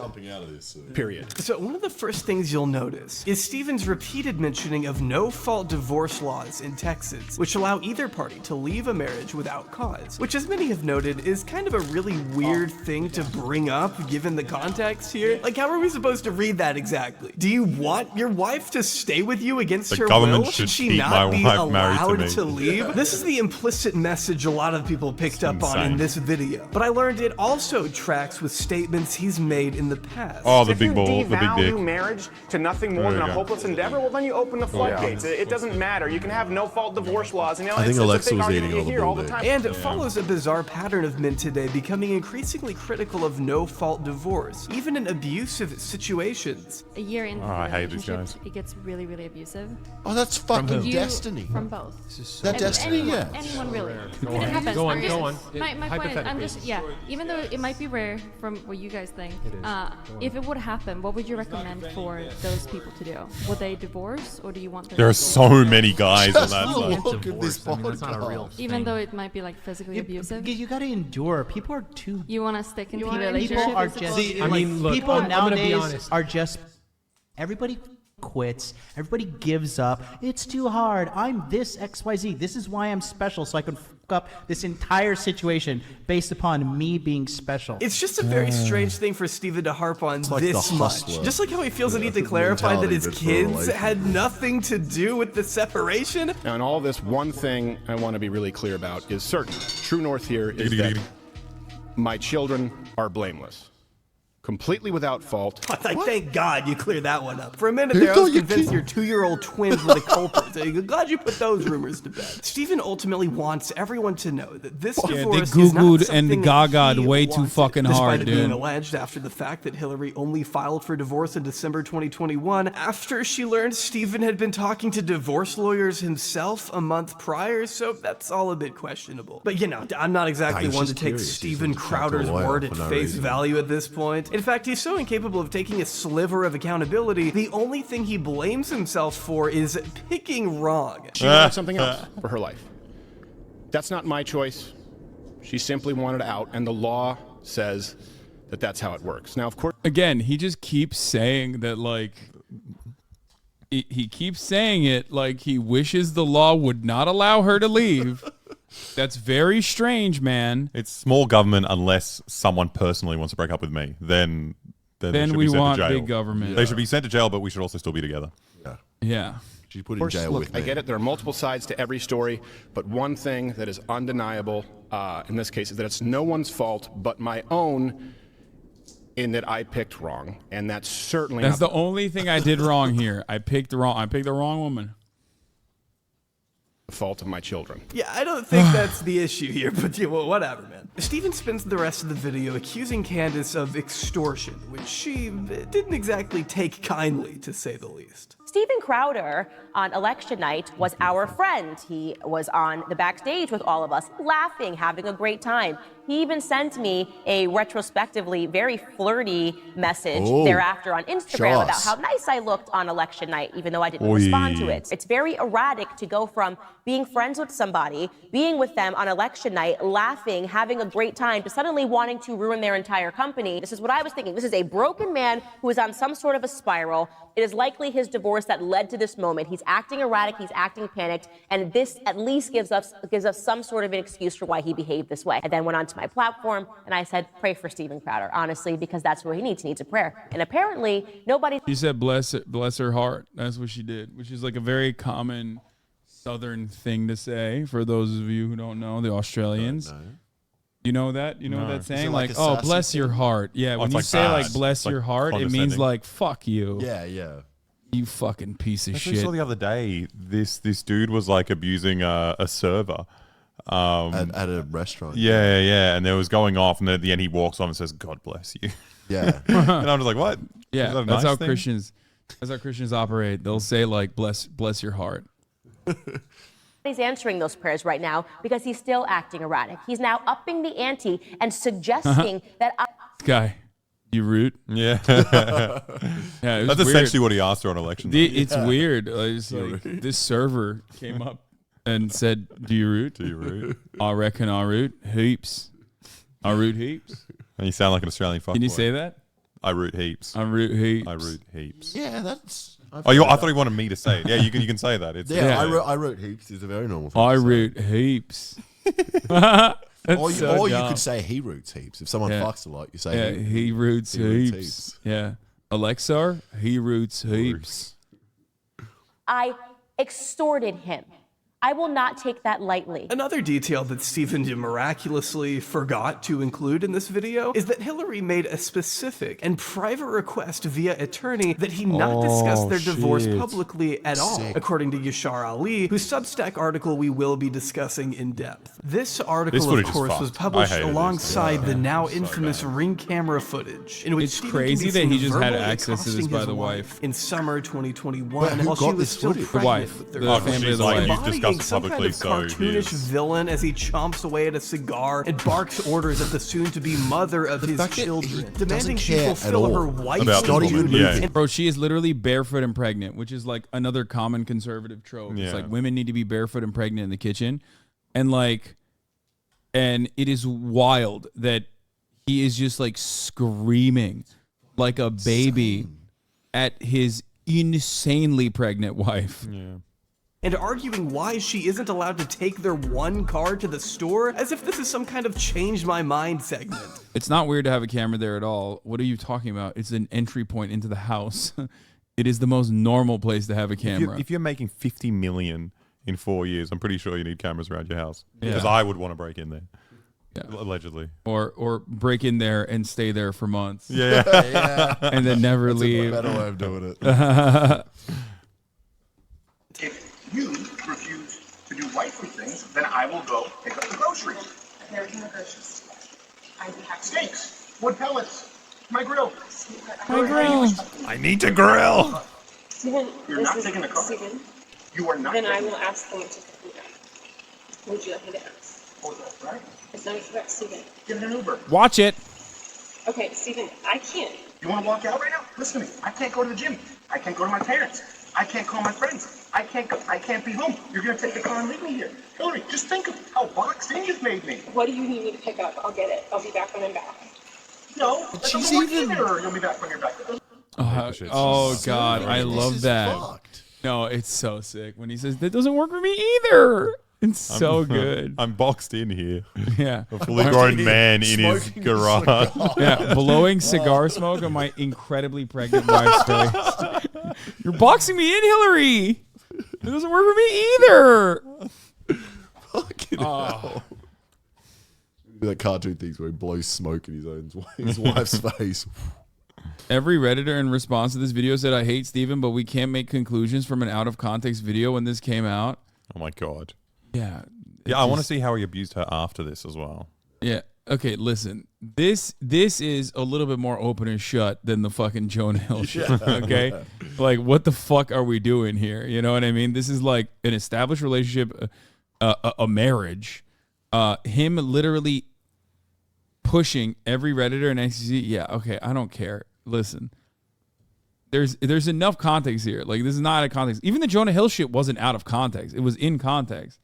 period. So one of the first things you'll notice is Stephen's repeated mentioning of no-fault divorce laws in Texas, which allow either party to leave a marriage without cause, which, as many have noted, is kind of a really weird thing to bring up given the context here. Like, how are we supposed to read that exactly? Do you want your wife to stay with you against The her government will? should she keep not my be wife married to allowed me. to leave? This is the implicit message a lot of people picked up on in insane. this video. But I learned it also tracks with statements he's made in the past. Oh, the If big you ball, the big dick. devalue marriage to nothing more There than you a go. hopeless endeavor, well, then you open the floodgates. It doesn't matter. You can have no-fault divorce laws. And, you know, I think it's a Alexa big was argument eating you all the hear all the bull time. And it follows a bizarre pattern of men today becoming increasingly critical of no-fault divorce, even in abusive situations. A year into Oh, the I hate these relationship, guys. it gets really, really abusive. Oh, that's fucking You- destiny. From both. That destiny, anyone, yeah. anyone really. Go It on. happens. Go on, I'm just- go on. My point is, I'm just, yeah, even though it might be rare from what you guys think, if it would happen, what would you recommend for those people to do? Would they divorce, or do you want them There to are so many guys on that Just side. look at this Even though it might be like physically abusive? You gotta endure. People are too. You want to stick in the People relationship? are Is it just. possible? I mean, look, people I'm gonna be nowadays honest. are just. Everybody quits. Everybody gives up. It's too hard. I'm this XYZ. This is why I'm special, so I can fuck up this entire situation based upon me being special. It's just a very strange thing for Stephen to harp on like this the much. hustler. Just like how he feels the need to clarify that his mentality good for a kids had nothing to do with the separation. Now, in all this, one thing I want to be really clear about is certain. True north here is that my children are blameless. Completely without fault. Like, thank God you cleared that one up. For a minute there, I was convinced your 2-year-old twins were the culprits. I'm glad you put those rumors to bed. Stephen ultimately wants everyone to know that this Yeah, they divorce is not Googled something and that gaga'd he way too wanted, fucking despite hard, it being dude. alleged after the fact that Hillary only filed for divorce in December 2021 after she learned Stephen had been talking to divorce lawyers himself a month prior, so that's all a bit questionable. But you know, I'm not exactly he's one to just take curious. Stephen He's talking to a Crowder's lawyer word for at no face reason. value at this point. In fact, he's so incapable of taking a sliver of accountability, the only thing he blames himself for is picking wrong. She wanted something else for her life. That's not my choice. She simply wanted out, and the law says that that's how it works. Now, of course, Again, he just keeps saying that, like, he keeps saying it like he wishes the law would not allow her to leave. That's very strange, man. It's small government unless someone personally wants to break up with me. Then they Then should we be sent want to jail. big government. They should be sent to jail, but we should also still be together. Yeah. She put Of in course, jail look, with I me. get it. There are multiple sides to every story, but one thing that is undeniable in this case is that it's no one's fault but my own in that I picked wrong, and that's certainly That's not the only thing I did wrong here. I picked the wrong woman. the fault of my children. Yeah, I don't think that's the issue here, but yeah, well, whatever, man. Stephen spends the rest of the video accusing Candace of extortion, which she didn't exactly take kindly, to say the least. Steven Crowder on election night was our friend. He was on the backstage with all of us, laughing, having a great time. He even sent me a retrospectively very flirty message thereafter on Instagram about how nice I looked on election night, even though I didn't respond to it. It's very erratic to go from being friends with somebody, being with them on election night, laughing, having a great time, to suddenly wanting to ruin their entire company. This is what I was thinking. This is a broken man who is on some sort of a spiral. It is likely his divorce divorce that led to this moment. He's acting erratic, he's acting panicked, and this at least gives us some sort of an excuse for why he behaved this way. I then went onto my platform and I said, pray for Steven Crowder, honestly, because that's what he needs. He needs a prayer. And apparently, nobody. She said, bless her heart. That's what she did, which is like a very common Southern thing to say for those of you who don't know, the Australians. You know that? You know that saying? Like oh, bless your heart. Yeah, when you say like bless your heart, it means like fuck you. Yeah. You fucking piece of I shit. saw the other day, this dude was like abusing a server. At a restaurant. Yeah. And there was going off, and then at the end he walks on and says, God bless you. Yeah. And I'm just like, what? Yeah, Is that a that's nice how thing? Christians operate. They'll say like bless your heart. He's answering those prayers right now because he's still acting erratic. He's now upping the ante and suggesting that Guy, you root? Yeah. Yeah, That's essentially what he asked her on election day. It's weird. It's like this server came up and said, "Do you root? Do you root? I reckon I root heaps. I root heaps." And you sound like an Australian fuckboy. Can you say that? I root heaps. I root heaps. I root heaps. Yeah, that's. I thought he wanted me to say it. Yeah, you can say that. It's I wrote heaps is a very normal thing. I root heaps. Or you could say he roots heaps. If someone fucks a lot, you say he roots heaps. Yeah. Alexa, he roots heaps. I extorted him. I will not take that lightly. Another detail that Stephen miraculously forgot to include in this video is that Hillary made a specific and private request via attorney that he not discuss their divorce publicly at all, according to Yashar Ali, whose Substack article we will be discussing in depth. This article, of course, was published alongside the now infamous Ring camera footage, in which It's Stephen crazy can be that he seen just had verbally access to this accosting by his the wife. in summer 2021 Who while she got was this still footage? pregnant The wife. with The their family of the like, wife. you've discussed some kind publicly, of so cartoonish yes. villain as he chomps away at a cigar and barks orders at the soon-to-be mother of his children, demanding she fulfill her wife's needs. Bro, she is literally barefoot and pregnant, which is like another common conservative trope. It's Yeah. like women need to be barefoot and pregnant in the kitchen. And it is wild that he is just like screaming like a baby at his insanely pregnant wife. Yeah. And arguing why she isn't allowed to take their one car to the store, as if this is some kind of change my mind segment. It's not weird to have a camera there at all. What are you talking about? It's an entry point into the house. It is the most normal place to have a camera. If you're making 50 million in 4 years, I'm pretty sure you need cameras around your house. Yeah. Because I would want to break in there. Yeah. Allegedly. Or break in there and stay there for months. Yeah. And then never That's leave. a better way of doing it. If you refuse to do wifely things, then I will go pick up the groceries. There are no groceries. I'd be happy. Steaks, wood pellets, my grill. My grill. I need to grill. Stephen, You're not taking the car. Stephen, You are not then I taking will ask them to pick me up. Would you like me to ask? Oh, that's right. It's not about Stephen. Get an Uber. Watch it. Okay, Stephen, I can't. You want to walk out right now? Listen to me. I can't go to the gym. I can't go to my parents. I can't call my friends. I can't be home. You're gonna take the car and leave me here. Hillary, just think of how boxed in you've made me. What do you need me to pick up? I'll get it. I'll be back when I'm back. No, that doesn't work either. You'll be back when you're back. Oh God, I love that. No, it's so sick when he says that doesn't work for me either. It's so good. I'm boxed in here. Yeah, A fully grown man in his garage. Yeah, blowing cigar smoke on my incredibly pregnant wife's face. You're boxing me in, Hillary. It doesn't work for me either. Fucking hell. That cartoon things where he blows smoke in his wife's face. Every Redditor in response to this video said, I hate Steven, but we can't make conclusions from an out of context video when this came out. Oh my God. Yeah. Yeah, I want to see how he abused her after this as well. Yeah. Okay, listen. This is a little bit more open and shut than the fucking Jonah Hill shit. Okay? Like, what the fuck are we doing here? You know what I mean? This is like an established relationship, a marriage. Him literally pushing every Redditor and XCC. Yeah, okay, I don't care. Listen. There's enough context here. Like, this is not out of context. Even the Jonah Hill shit wasn't out of context. It was in context.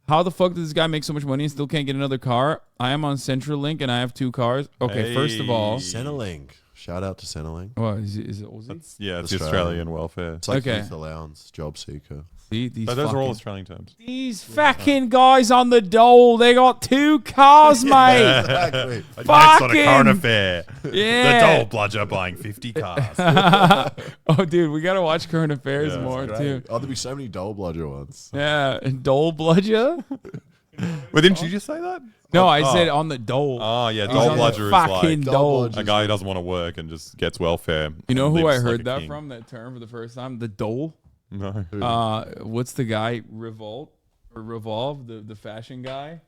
How the fuck does this guy make so much money and still can't get another car? I am on CenturyLink and I have 2 cars. Okay, first of all, CenturyLink. Shout out to Centrelink. Oh, is it Aussie? It's the Australian welfare. It's like Okay. youth allowance, job seeker. See, these Those are all fucking- Australian terms. These fucking guys on the dole, they got 2 cars, mate. Exactly. Next on a current Fucking- affair. Yeah. The dole bludger buying 50 cars. Oh, dude, we gotta watch current affairs Yeah, more it's too. great. Oh, there'll be so many dole bludger ones. Yeah, dole bludger. Well, didn't you just say that? No, I said on the dole. Oh, yeah. He's Dole on the bludger is fucking like dole. a guy who doesn't want to work and just gets welfare. You know and who I lives like heard a that king. from? That term for the first time? The dole. No. What's the guy? Revolt or Revolve? The fashion guy,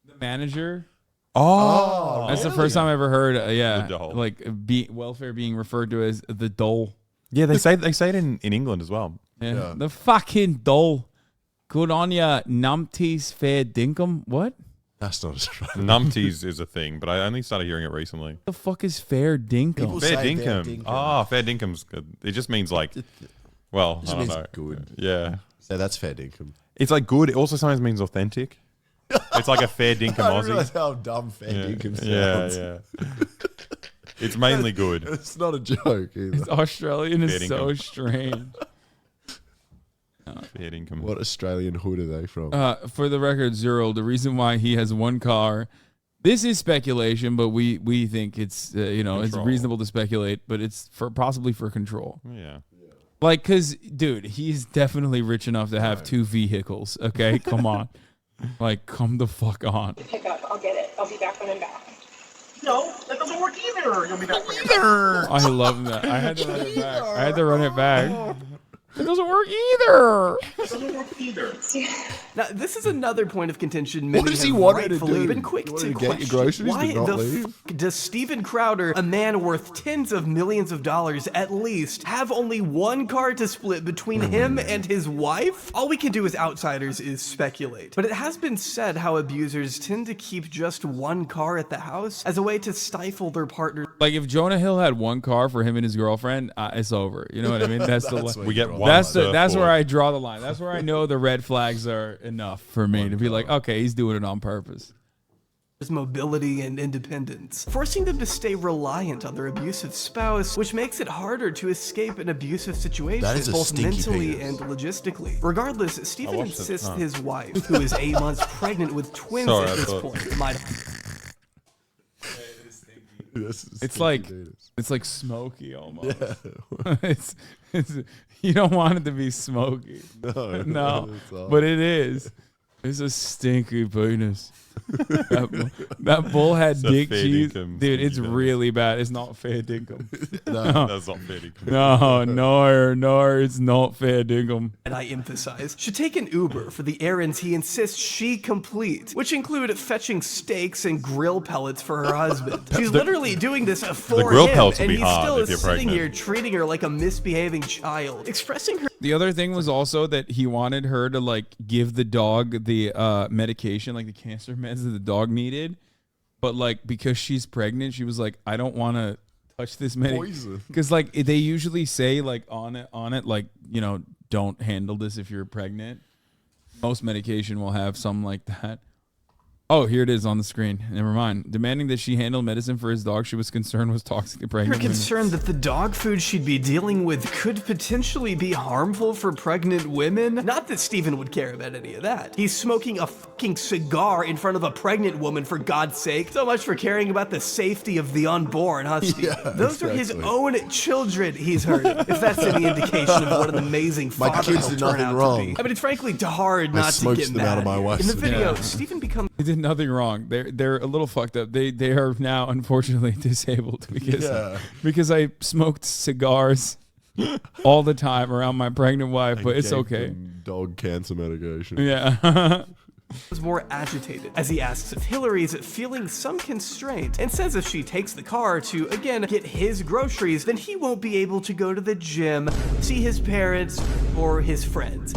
the manager. Oh, that's the really? first time I ever heard. The dole. Like welfare being referred to as the dole. Yeah, they say it in England as well. Yeah. The fucking dole. Good on ya, numpties fair dinkum. What? That's not Australian. Numpties is a thing, but I only started hearing it recently. The fuck is fair dinkum? People Fair say dinkum. fair dinkum. Oh, fair dinkum's good. It just means like, well, It just I don't means know. good. Yeah. So that's fair dinkum. It's like good. It also sometimes means authentic. It's like a fair dinkum I didn't realize Aussie. how dumb fair dinkum sounds. Yeah. It's mainly good. It's not a joke either. It's Australian Fair is so dinkum. strange. Fair dinkum. What Australian hood are they from? For the record, Zero, the reason why he has 1 car, this is speculation, but we think it's it's Control. reasonable to speculate, but it's possibly for control. Yeah. Like, cause dude, he's definitely rich enough to have 2 vehicles. Okay, come on, like, come the fuck on. Pick up. I'll get it. I'll be back when I'm back. No, that doesn't work either. You'll be back when you're back. I love that. I had to run it back. I had to run it back. It doesn't work either. It doesn't work either. Now, this is another point of contention. What Many does he have want her to rightfully do? been quick You want to her to get your question. groceries Why but not the leave? f does Steven Crowder, a man worth tens of millions of dollars at least, have only 1 car to split between him and his wife? All we can do as outsiders is speculate. But it has been said how abusers tend to keep just 1 car at the house as a way to stifle their partner. Like, if Jonah Hill had 1 car for him and his girlfriend, it's over. You know what I mean? That's That's the where We get one. that's where surfboard. I draw the line. That's where I know the red flags are enough for me to be like, okay, he's doing it on purpose. Mobility and independence, forcing them to stay reliant on their abusive spouse, which makes it harder to escape an abusive situation, That is a both stinky mentally penis. and logistically. Regardless, Stephen watched it. insists Oh. his wife, who is 8 months pregnant with twins Sorry, at I this thought- point, might It's like smoky almost. it's you don't want it to be smoky. No, but it is. It's a stinky penis. that bull had It's a dick fair cheese, dinkum dude. It's stinky really bad. It's not fair dinkum. No, that's not fair dinkum. No, it's not fair dinkum. and I emphasize, should take an Uber for the errands he insists she complete, which include fetching steaks and grill pellets for her husband. She's literally doing this for grill him, pellets will and be he's hard still if you're sitting pregnant. here treating her like a misbehaving child, expressing her The other thing was also that he wanted her to like give the dog the medication, like the cancer meds that the dog needed, but like because she's pregnant, she was like, I don't want to touch this medication Poison. because like they usually say like on it like, you know, don't handle this if you're pregnant. Most medication will have some like that. Oh, here it is on the screen. Never mind. Demanding that she handle medicine for his dog she was concerned was toxic to Her pregnant women. concern that the dog food she'd be dealing with could potentially be harmful for pregnant women. Not that Steven would care about any of that. He's smoking a fucking cigar in front of a pregnant woman, for God's sake. So much for caring about the safety of the unborn, huh, Steve? Yeah, Those are his exactly. own children he's hurting. If that's any indication of what an amazing My father kids he'll did turn nothing out wrong. to be. I mean, it's frankly hard I not to smoked get them mad. out of my here. wife's In the video, Yeah. Steven becomes They did nothing wrong. They're a little fucked up. They are now unfortunately disabled because I smoked cigars all the time around my pregnant wife, but it's Gave okay. them dog cancer medication. Yeah. was more agitated as he asks if Hillary's feeling some constraint and says if she takes the car to, again, get his groceries, then he won't be able to go to the gym, see his parents, or his friends.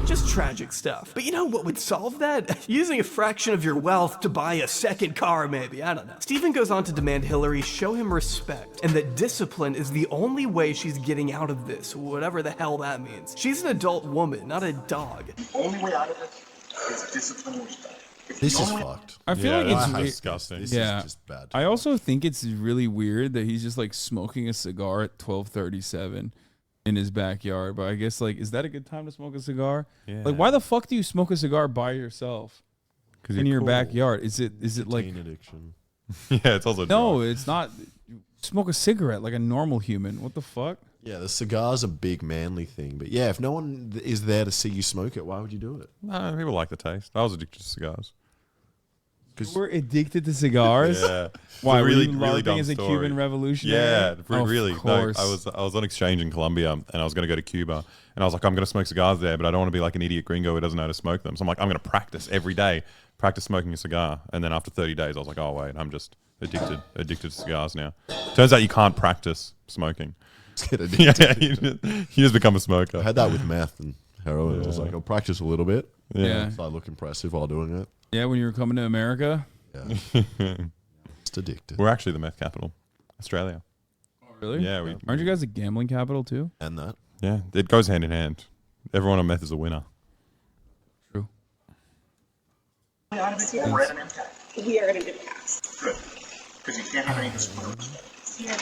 Just tragic stuff. But you know what would solve that? Using a fraction of your wealth to buy a second car, maybe. I don't know. Stephen goes on to demand Hillary show him respect and that discipline is the only way she's getting out of this, whatever the hell that means. She's an adult woman, not a dog. The only way out of it is discipline and respect. This is fucked. I feel like it's disgusting. This yeah. is just bad. I also think it's really weird that he's just like smoking a cigar at 12:37 in his backyard. But I guess like, is that a good time to smoke a cigar? Yeah. Like, why the fuck do you smoke a cigar by yourself in your backyard? Is it like addiction? Yeah, it's also no, it's not. Smoke a cigarette like a normal human. What the fuck? Yeah, the cigar's a big manly thing. But yeah, if no one is there to see you smoke it, why would you do it? No, people like the taste. I was addicted to cigars. We're addicted to cigars. Yeah. Why? It's a really, were you really LARPing dumb as a story. Cuban revolutionary? Yeah, Oh, really. Of No, course. I was on exchange in Colombia, and I was going to go to Cuba, and I was like, I'm going to smoke cigars there, but I don't want to be like an idiot gringo who doesn't know how to smoke them. So I'm like, I'm going to practice every day, practice smoking a cigar, and then after 30 days, I was like, oh wait, I'm just addicted to cigars now. Turns out you can't practice smoking. Just get addicted. you just become a smoker. I had that with meth and heroin. I was like, I'll practice a little bit. Yeah. So I look impressive while doing it. Yeah, when you were coming to America. Yeah. Just addicted. We're actually the meth capital, Australia. Oh, really? Yeah. Aren't you guys a gambling capital too? And that. Yeah, it goes hand in hand. Everyone on meth is a winner. True. We are at an impasse. We are at an impasse. Good. Because you can't have any disputes. Yeah.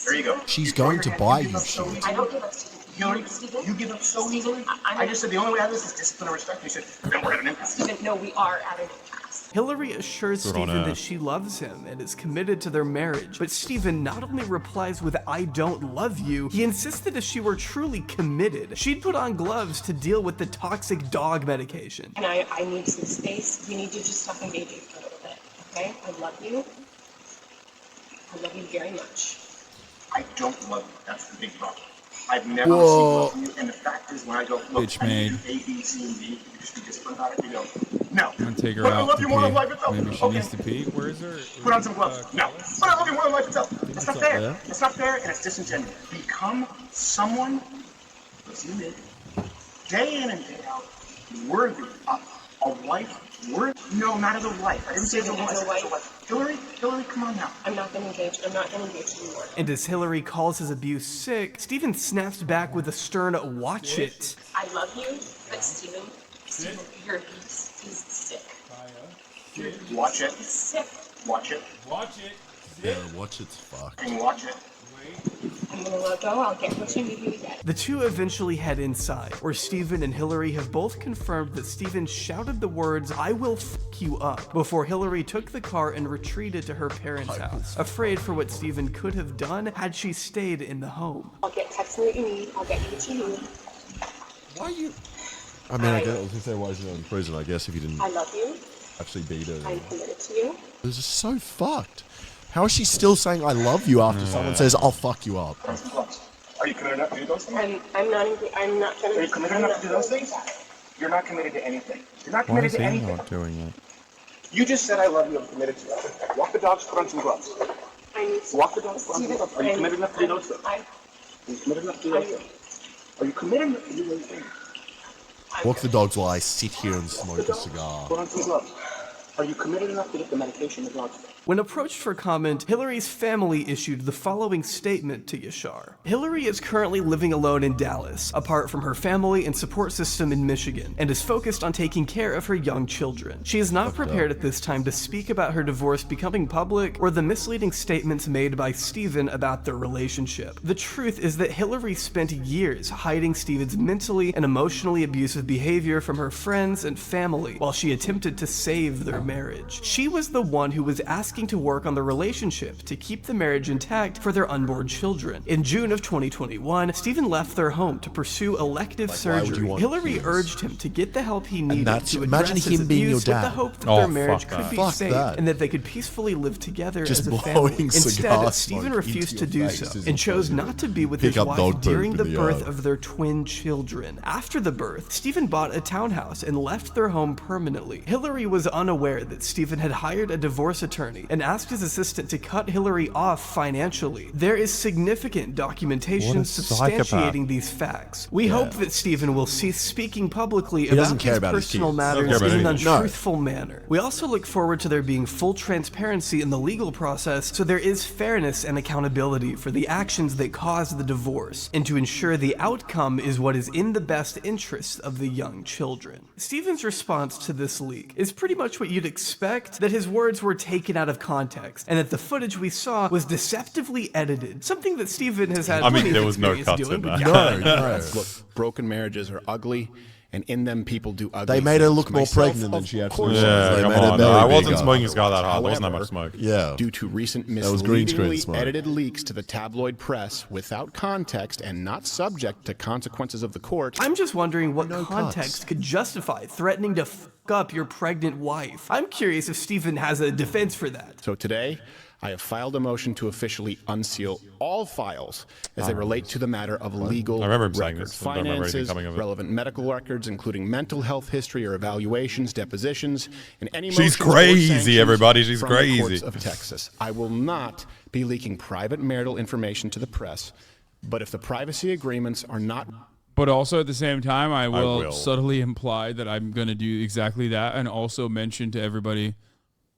There you go. She's going to buy you shit. I don't give up, Stephen. Hillary, you give up so easily? I just said the only way out of this is discipline and respect. You said, then we're at an impasse. Stephen, no, we are at an impasse. Hillary assures Good on Stephen her. that she loves him and is committed to their marriage, but Stephen not only replies with "I don't love you," he insists that if she were truly committed, she'd put on gloves to deal with the toxic dog medication. And I need some space. We need to just stop engaging for a little bit, okay? I love you. I love you very much. I don't love you. That's the big problem. I've never Whoa. received love from you, and the fact is, when I go, look, Bitch I need made. to do A, B, C, and D, you just be disciplined about it, you go, no. I'm gonna take her But I out love to you more than pee. life itself. Maybe she Okay. needs to pee. Where is her? Put on some gloves. No. But I love you more than life itself. That's not fair. Yeah. It's not fair, and it's disingenuous. Become someone, listen to me, day in and day out, worthy of a wife. No, not as a wife. I didn't say as a wife. As a wife. Hillary, come on now. I'm not gonna engage. I'm not gonna engage anymore. And as Hillary calls his abuse sick, Stephen snaps back with a stern "Watch it." I love you, but Stephen, your abuse is sick. Watch it. It's sick. Watch it. Yeah, watch it's fucked. And watch it. I'm gonna let go. I'll get what you need me to get. The two eventually head inside, where Stephen and Hillary have both confirmed that Stephen shouted the words "I will fuck you up" before Hillary took the car and retreated to her parents' house, afraid for what Stephen could have done had she stayed in the home. I'll text me what you need. I'll get you what you need. Why you? I mean, I guess, I was gonna say, why is he not in prison? I guess if you didn't I love you. actually beat her. I'm committed to you. This is so fucked. How is she still saying "I love you" after someone says "I'll fuck you up"? Are you committed enough to do those things? I'm not gonna. Are you committed enough to do those things? You're not committed to anything. You're not Why committed is to he anything. not doing it? You just said I love you. I'm committed to it. Walk the dogs. Put on some gloves. I need to. Walk the dogs. Put on some gloves. Are you committed enough to do those things? I, Are you committed enough to do those things? Are you committed enough to do those things? Walk the dogs while I sit here and smoke a cigar. Put on some gloves. Are you committed enough to get the medication the dogs take? When approached for comment, Hillary's family issued the following statement to Yashar. Hillary is currently living alone in Dallas, apart from her family and support system in Michigan, and is focused on taking care of her young children. She is not prepared at this time to speak about her divorce becoming public or the misleading statements made by Stephen about their relationship. The truth is that Hillary spent years hiding Stephen's mentally and emotionally abusive behavior from her friends and family while she attempted to save their marriage. She was the one who was asking to work on the relationship to keep the marriage intact for their unborn children. In June of 2021, Stephen left their home to pursue elective why would you surgery. want Hillary kids? urged him to get the help he needed that's- to imagine address his him being your abuse with the dad. hope that Oh, their marriage fuck could that. be Fuck saved that. and that they could peacefully live together Just as a family. blowing Instead, cigar Stephen smoke refused into to your do face so is and chose impossible. not to be with Pick his up wife dog poop during in the the birth yard. of their twin children. After the birth, Stephen bought a townhouse and left their home permanently. Hillary was unaware that Stephen had hired a divorce attorney night and asked his assistant to cut Hillary off financially. There is significant documentation substantiating these facts. We hope that Stephen will cease speaking publicly about his personal matters in an untruthful manner. We also look forward to there being full transparency in the legal process, so there is fairness and accountability for the actions that caused the divorce, and to ensure the outcome is what is in the best interest of the young children. Stephen's response to this leak is pretty much what you'd expect, that his words were taken out of context, and that the footage we saw was deceptively edited, something that Stephen has had plenty of experience doing. No. Look, broken marriages are ugly, and in them people do ugly They made her things. look more Myself, pregnant than she actually was. Yeah, They come made her on. belly I bigger. wasn't smoking a cigar that hard. There wasn't that However, much smoke. Yeah. Due to recent That was green screen misleadingly smoke. edited leaks to the tabloid press without context and not subject to consequences of the court. I'm just wondering what context could justify threatening to f up your pregnant wife. I'm curious if Stephen has a defense for that. So today, I have filed a motion to officially unseal all files as they relate to the matter of legal I remember him saying records, this. I don't remember anything finances, coming of it. relevant medical records, including mental health history or evaluations, depositions, and any She's motions or crazy, sanctions everybody. She's from the crazy. courts of Texas. I will not be leaking private marital information to the press, but if the privacy agreements are not... But also at the same time, I will will. subtly imply that I'm going to do exactly that, and also mention to everybody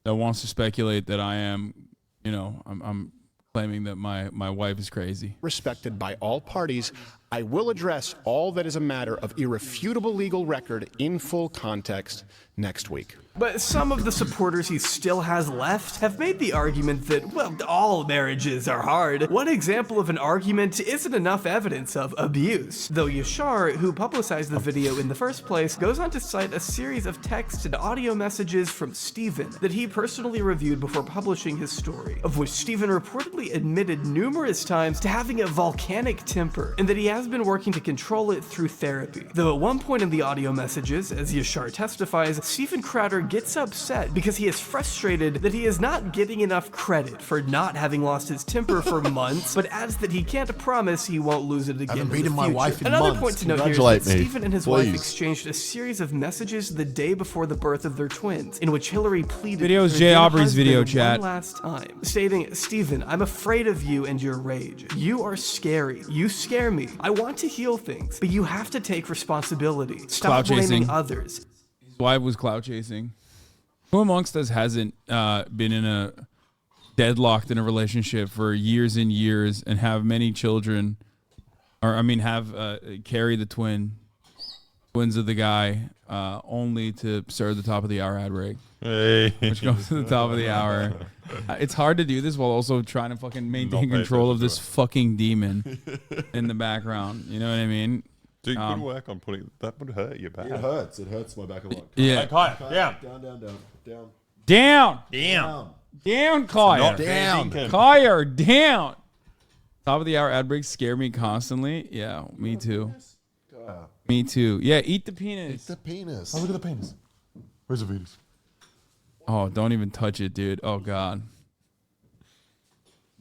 that wants to speculate that I am, you know, I'm claiming that my wife is crazy. Respected by all parties, I will address all that is a matter of irrefutable legal record in full context next week. But some of the supporters he still has left have made the argument that, well, all marriages are hard. One example of an argument isn't enough evidence of abuse, though Yashar, who publicized the video in the first place, goes on to cite a series of text and audio messages from Stephen that he personally reviewed before publishing his story, of which Stephen reportedly admitted numerous times to having a volcanic temper, and that he has been working to control it through therapy. Though at one point in the audio messages, as Yashar testifies, Stephen Crowder gets upset because he is frustrated that he is not getting enough credit for not having lost his temper for months, but adds that he can't promise he won't lose it again. I haven't in the beaten my future. wife in Another months. point to note here is Congratulate that me, Stephen and his wife please. exchanged a series of messages the day before the birth of their twins, in which Hillary pleaded Video is with her Jay then Aubrey's husband video one chat. last time, stating, "Stephen, I'm afraid of you and your rage. You are scary. You scare me. I want to heal things, but you have to take responsibility. Stop Clout blaming chasing. others." His wife was clout chasing. Who amongst us hasn't been in a deadlocked in a relationship for years and years and have many children, or I mean have carry the twins of the guy only to serve the top of the hour ad break, which goes to the top of the hour. It's hard to do this while also trying to fucking maintain control of this fucking demon in the background. You know what I mean? Dude, good work on putting that. Would hurt your back. It hurts. It hurts my back a lot. Yeah. Hey, Kyle, down. Down, Kyle. Not down. Kyle, down. Top of the hour ad breaks scare me constantly. Yeah, me too. Me too. Yeah, eat the penis. Eat the penis. Oh, look at the penis. Where's the penis? Oh, don't even touch it, dude. Oh, God.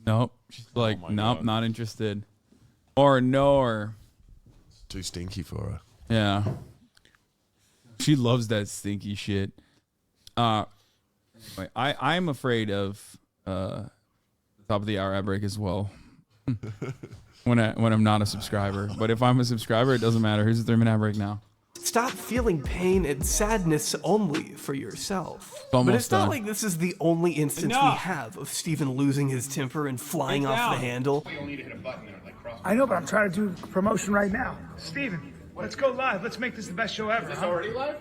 Nope. She's like, nope, not interested. Or. It's too stinky for her. Yeah. She loves that stinky shit. Anyway, I'm afraid of top of the hour ad break as well. when I'm not a subscriber. But if I'm a subscriber, it doesn't matter. Here's the 3-minute ad break now. Stop feeling pain and sadness only for yourself. But it's not like this is the only instance we have of Stephen losing his temper and flying off the handle. I know, but I'm trying to do promotion right now. Steven, let's go live. Let's make this the best show ever. Is this already live?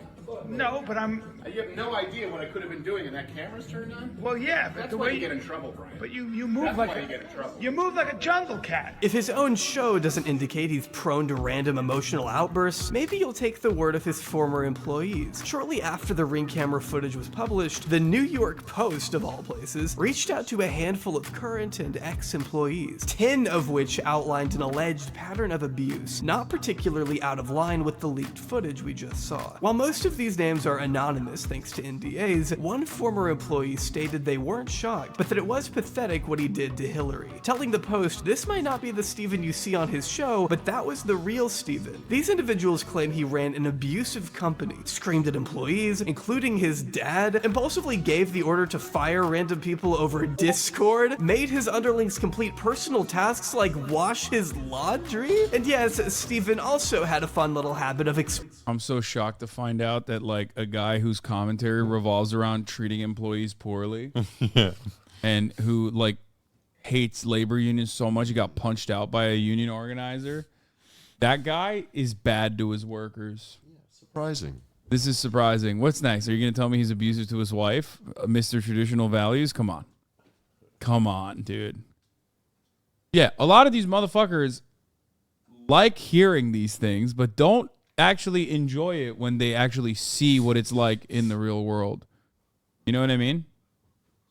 No, but I'm... You have no idea what I could have been doing, and that camera's turned on? Well, yeah, but That's the why way you get in trouble, Brian. But you move That's like why you get in trouble. You move like a jungle cat. If his own show doesn't indicate he's prone to random emotional outbursts, maybe you'll take the word of his former employees. Shortly after the Ring camera footage was published, the New York Post, of all places, reached out to a handful of current and ex-employees, 10 of which outlined an alleged pattern of abuse, not particularly out of line with the leaked footage we just saw. While most of Since these names are anonymous thanks to NDAs, one former employee stated they weren't shocked, but that it was pathetic what he did to Hillary, telling the Post, "This might not be the Stephen you see on his show, but that was the real Stephen." These individuals claim he ran an abusive company, screamed at employees, including his dad, impulsively gave the order to fire random people over Discord, made his underlings complete personal tasks like wash his laundry, and yes, Stephen also had a fun little habit of I'm so shocked to find out that like a guy whose commentary revolves around treating employees poorly and who like hates labor unions so much he got punched out by a union organizer. That guy is bad to his workers. Surprising. This is surprising. What's next? Are you going to tell me he's abusive to his wife? Mr. Traditional Values? Come on. Come on, dude. Yeah, a lot of these motherfuckers like hearing these things, but don't actually enjoy it when they actually see what it's like in the real world. You know what I mean?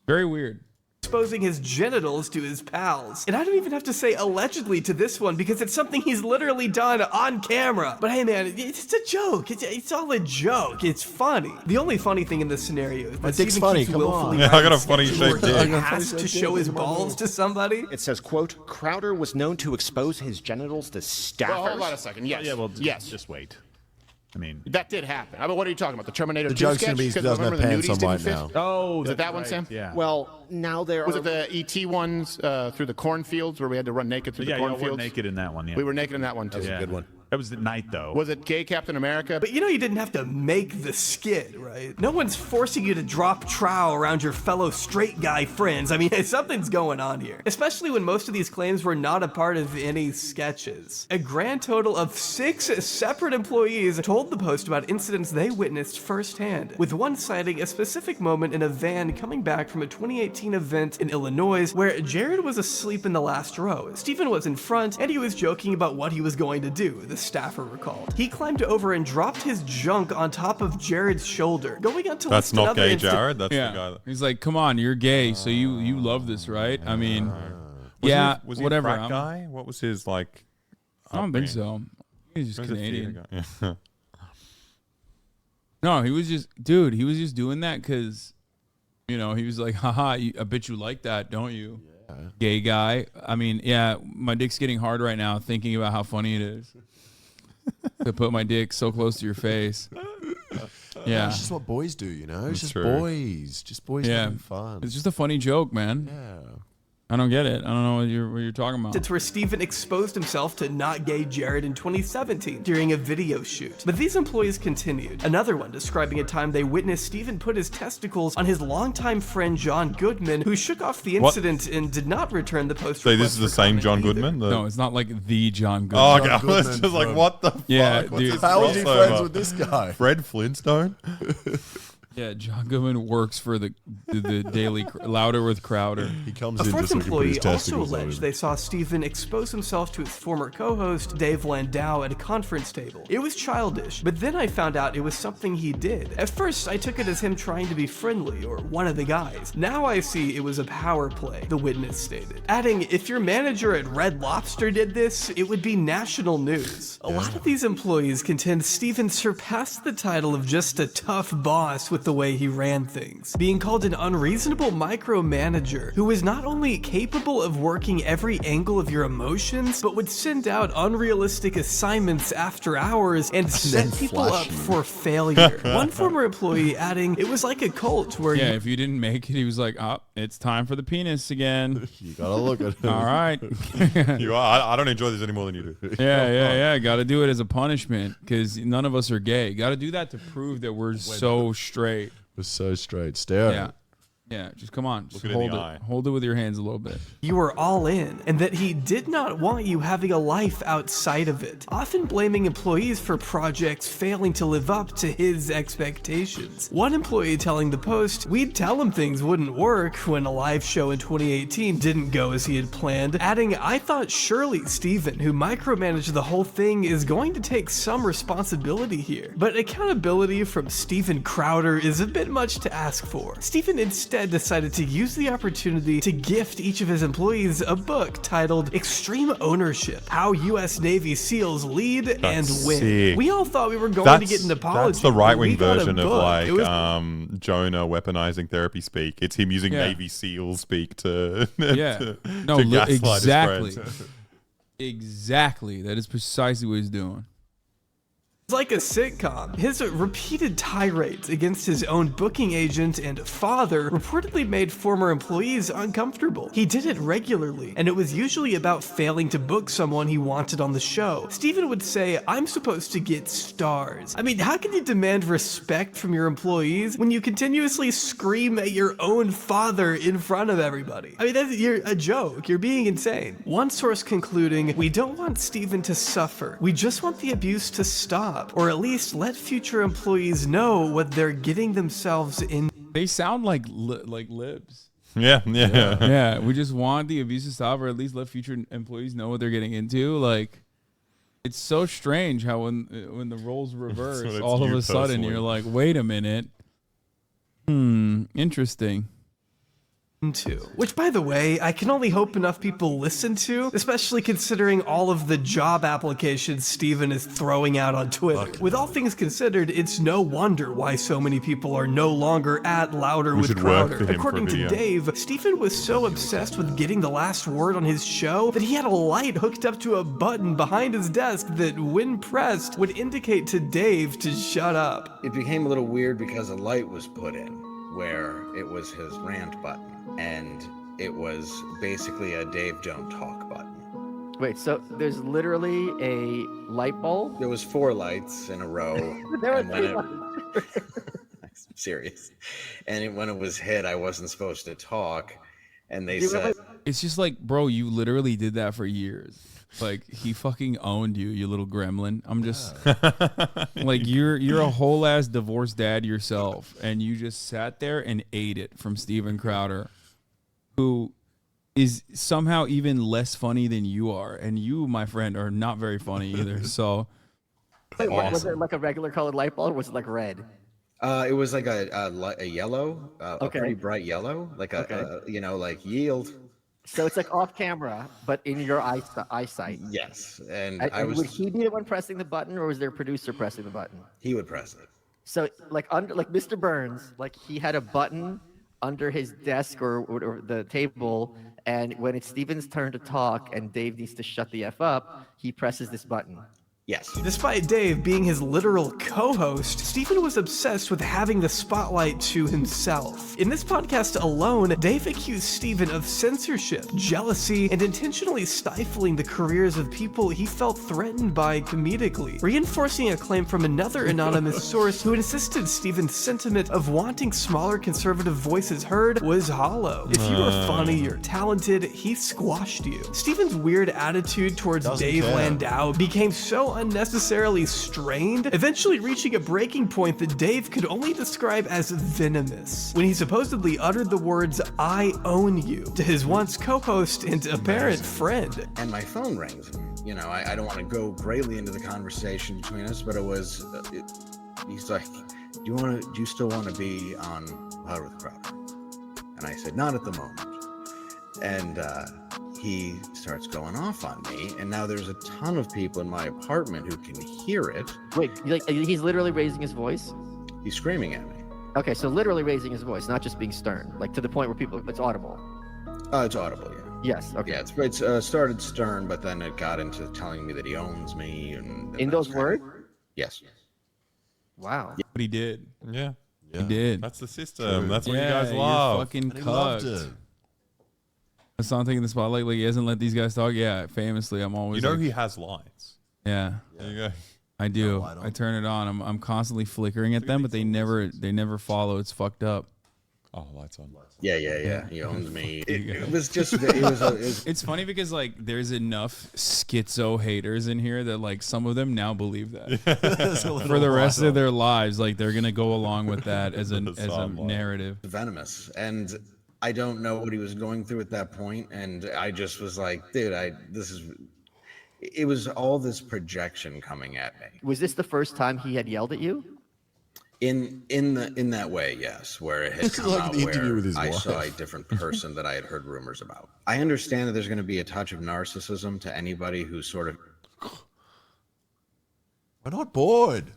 Very weird. Exposing his genitals to his pals. And I don't even have to say allegedly to this one because it's something he's literally done on camera. But hey man, it's a joke. It's all a joke. It's funny. The only funny thing in this scenario is that dick's Stephen funny, keeps come willfully on. I got a writing funny sketches where shaped he dick. has to show his balls to somebody. It says, quote, Crowder was known to expose his genitals to staffers. Well, hold on a second. Yes. Yeah, well, yes. Just wait. I mean, that did happen. I mean, what are you talking about? The Terminator The 2 joke's sketch? gonna be he Because doesn't have remember the pants nudies on didn't right fit? now. Oh, is it that right. one, Sam? Yeah. Well, now there Was are... it the ET ones through the cornfields where we had to run naked through the you cornfields? were naked in that one, yeah. We were naked in that one, too. That was a good one. That was at night, though. Was it Gay Captain America? But you know you didn't have to make the skit, right? No one's forcing you to drop trowel around your fellow straight guy friends. I mean, something's going on here. Especially when most of these claims were not a part of any sketches. A grand total of 6 separate employees told the Post about incidents they witnessed firsthand, with one citing a specific moment in a van coming back from a 2018 event in Illinois where Jared was asleep in the last row. Stephen was in front, and he was joking about what he was going to do, the staffer recalled. He climbed over and dropped his junk on top of Jared's shoulder, going on to That's list not another gay, instant- Jared. That's Yeah. the guy. He's like, come on, you're gay, so you love this, right? I mean, Was yeah, he, was he whatever. a frat I'm- guy? What was his like? I don't think upbringing? so. He's just He was a theater Canadian. guy. Yeah. No, he was just, dude, he was just doing that because, you know, he was like, haha, I bet you like that, don't you? Yeah. Gay guy. I mean, yeah, my dick's getting hard right now thinking about how funny it is to put my dick so close to your face. Yeah. It's just what boys do, you know? It's That's just true. boys. Just boys Yeah. having fun. It's just a funny joke, man. Yeah. I don't get it. I don't know what you're talking about. It's where Stephen exposed himself to not gay Jared in 2017 during a video shoot. But these employees continued. Another one describing a time they witnessed Stephen put his testicles on his longtime friend John Goodman, who shook off the What? incident and did not return the post. So this request is the for same comment John either. Goodman? The- No, it's not like the John Goodman. Oh, okay. John I was Goodman just like, from- what the fuck? Yeah, What's dude. this How was he crossover? friends with this guy? Fred Flintstone? Yeah, John Goodman works for the Daily Louder with Crowder. He comes A in fourth just so he can put his employee also testicles on alleged him. they saw Stephen expose himself to his former co-host, Dave Landau, at a conference table. It was childish, but then I found out it was something he did. At first, I took it as him trying to be friendly, or one of the guys. Now I see it was a power play, the witness stated. Adding, if your manager at Red Lobster did this, it would be national news. A lot of these employees contend Stephen surpassed the title of just a tough boss with the way he ran things, being called an unreasonable micromanager who was not only capable of working every angle of your emotions, but would send out unrealistic assignments after hours and set people up for failure. One former employee adding, it was like a cult where Yeah, if you didn't make it, he was like, oh, it's time for the penis again. You gotta look at him. All right. I don't enjoy this any more than you do. Yeah. Got to do it as a punishment because none of us are gay. Got to do that to prove that we're so straight. We're so straight. Stare at Yeah. him. Yeah, just come on. Just Look it in hold the it. eye. Hold it with your hands a little bit. you were all in, and that he did not want you having a life outside of it, often blaming employees for projects failing to live up to his expectations. One employee telling the Post, we'd tell him things wouldn't work when a live show in 2018 didn't go as he had planned, adding, I thought surely Stephen, who micromanaged the whole thing, is going to take some responsibility here. But accountability from Stephen Crowder is a bit much to ask for. Stephen instead guy decided to use the opportunity to gift each of his employees a book titled Extreme Ownership: How U.S. Navy SEALs Lead and Win. Sick. We all thought we were going to get an apology. That's the right-wing but we got a version of book. like It was- Jonah weaponizing therapy speak. It's him using Yeah. Navy SEAL speak to Yeah. No, to gaslight exactly. his friends. Exactly. That is precisely what he's doing. It's like a sitcom. His repeated tirades against his own booking agent and father reportedly made former employees uncomfortable. He did it regularly, and it was usually about failing to book someone he wanted on the show. Steven would say, "I'm supposed to get stars." I mean, how can you demand respect from your employees when you continuously scream at your own father in front of everybody? I mean, you're a joke. You're being insane. One source concluding, "We don't want Steven to suffer. We just want the abuse to stop. Or at least let future employees know what they're getting themselves in." They sound like libs. Yeah. Yeah. We just want the abuse to stop, or at least let future employees know what they're getting into. Like, it's so strange how when the roles reverse, it's all of you a sudden personally. you're like, wait a minute. Interesting. To. Which, by the way, I can only hope enough people listen to, especially considering all of the job applications Steven is throwing out on Twitter. With all things considered, it's no wonder why so many people are no longer at Louder We with should work for Crowder. him for a According to video. Dave, Steven was so obsessed with getting the last word on his show that he had a light hooked up to a button behind his desk that, when pressed, would indicate to Dave to shut up. It became a little weird because a light was put in where it was his rant button. And it was basically a Dave Don't Talk button. Wait, so there's literally a light bulb? There was 4 lights in a row. There were and when 3 it- lights. I'm serious. And when it was hit, I wasn't supposed to talk. And they Do you said, remember- It's just like, bro, you literally did that for years. Like, he fucking owned you, you little gremlin. I'm just like, you're a whole ass divorced dad yourself, and you just sat there and ate it from Steven Crowder, who is somehow even less funny than you are, and you, my friend, are not very funny either. So, Wait, was it like a regular colored light bulb, or was it like red? it was like a yellow, a Okay. pretty bright yellow, like like yield. So it's like off camera, but in your eyesight. Yes, and And, I and was. would he be the one pressing the button, or was there a producer pressing the button? He would press it. So like Mr. Burns, like he had a button under his desk or the table, and when it's Steven's turn to talk and Dave needs to shut the F up, he presses this button. Yes. Despite Dave being his literal co-host, Steven was obsessed with having the spotlight to himself. In this podcast alone, Dave accused Steven of censorship, jealousy, and intentionally stifling the careers of people he felt threatened by comedically, reinforcing a claim from another anonymous source who insisted Steven's sentiment of wanting smaller conservative voices heard was hollow. If you were funny or talented, he squashed you. Steven's weird attitude towards Doesn't Dave care. Landau became so unnecessarily strained, eventually reaching a breaking point that Dave could only describe as venomous, when he supposedly uttered the words, "I own you," to his once co-host and apparent friend. And my phone rings. I don't want to go greatly into the conversation between us, but it was. He's like, "Do you still want to be on Louder with Crowder?" And I said, "Not at the moment." And he starts going off on me, and now there's a ton of people in my apartment who can hear it. Wait, he's literally raising his voice? He's screaming at me. Okay, so literally raising his voice, not just being stern, like to the point where it's audible. It's audible, yeah. Yes, okay. Yeah, it's started stern, but then it got into telling me that he owns me, and In those words? Yes. Wow. But he did. Yeah. He did. That's the system. That's what you Yeah, guys you're love. fucking And he loved cucked. it. That's not taking the spotlight. Like, he hasn't let these guys talk. Yeah, famously, I'm always. You know like, he has lights. Yeah. There you go. I do. I turn it on. I'm constantly flickering at them, but they never follow. It's fucked up. Oh, lights on. Yeah. He owns me. It was just. It was. It's funny because like there's enough schizo haters in here that like some of them now believe that for the rest of their lives, like they're gonna go along with that as a narrative. Venomous, and I don't know what he was going through at that point, and I just was like, dude, it was all this projection coming at me. Was this the first time he had yelled at you? In that way, yes, where it had This is come like out the interview where with his I wife. saw a different person that I had heard rumors about. I understand that there's going to be a touch of narcissism to anybody who's sort of. We're not bored.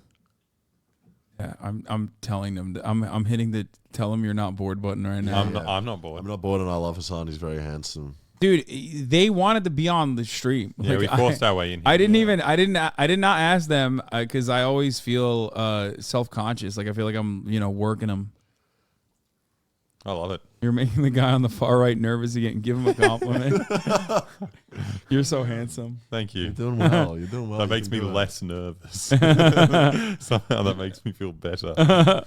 Yeah, I'm telling them. I'm hitting the tell them you're not bored button right now. I'm not bored. I'm not bored, and I love Hasan. He's very handsome. Dude, they wanted to be on the stream. Yeah, we forced our way in here. I did not ask them because I always feel self-conscious. Like I feel like I'm, working them. I love it. You're making the guy on the far right nervous again. Give him a compliment. You're so handsome. Thank you. You're doing well. You're doing well. That makes me less nervous. Somehow that makes me feel better.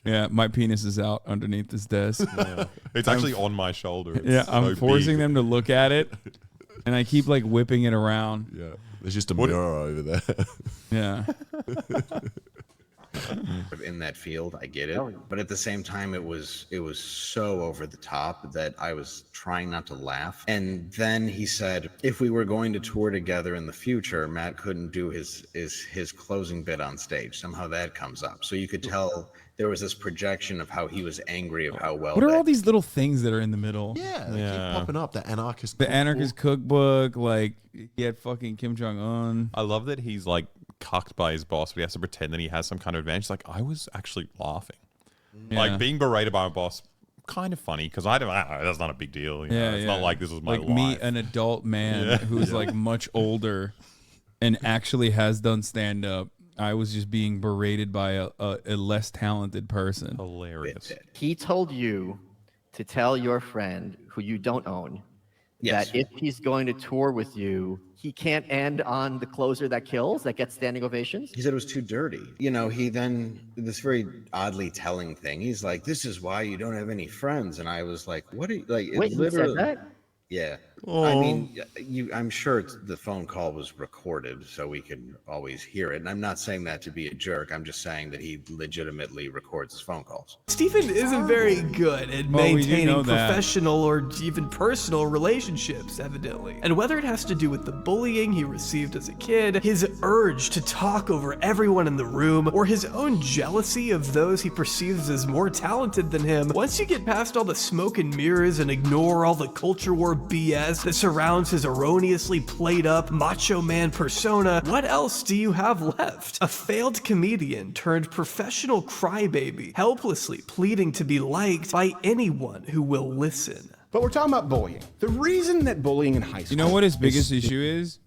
Yeah, my penis is out underneath this desk. Yeah. It's actually on my shoulder. It's I'm so forcing big. them to look at it, and I keep like whipping it around. Yeah, there's just a mirror over there. Yeah. In that field, I get it, but at the same time, it was so over the top that I was trying not to laugh. And then he said, if we were going to tour together in the future, Matt couldn't do his closing bit on stage. Somehow that comes up, so you could tell there was this projection of how he was angry of how well. What are all these little things that are in the middle? Yeah, they keep popping up. The anarchist. The anarchist cookbook, like he had fucking Kim Jong-un. I love that he's like cucked by his boss, but he has to pretend that he has some kind of advantage. Like, I was actually laughing. Yeah. Like, being berated by my boss, kind of funny, because I don't know, that's not a big deal. You know? It's not like this was my like life. me, an adult man who's like much older and actually has done stand-up. I was just being berated by a less talented person. Hilarious. He told you to tell your friend who you don't own that if he's going to tour with you, he can't end on the closer that kills, that gets standing ovations? He said it was too dirty. He then, this very oddly telling thing, he's like, this is why you don't have any friends. And I was like, what are you, like, Wait, it he literally. said that? Yeah. Oh. I mean, I'm sure the phone call was recorded so we could always hear it. And I'm not saying that to be a jerk. I'm just saying that he legitimately records his phone calls. Stephen isn't very good at maintaining professional or even personal relationships, evidently. And whether it has to do with the bullying he received as a kid, his urge to talk over everyone in the room, or his own jealousy of those he perceives as more talented than him, once you get past all the smoke and mirrors and ignore all the culture war BS that surrounds his erroneously played up macho man persona, what else do you have left? A failed comedian turned professional crybaby, helplessly pleading to be liked by anyone who will listen. But we're talking about bullying. The reason that bullying in high school. You know what his biggest issue is?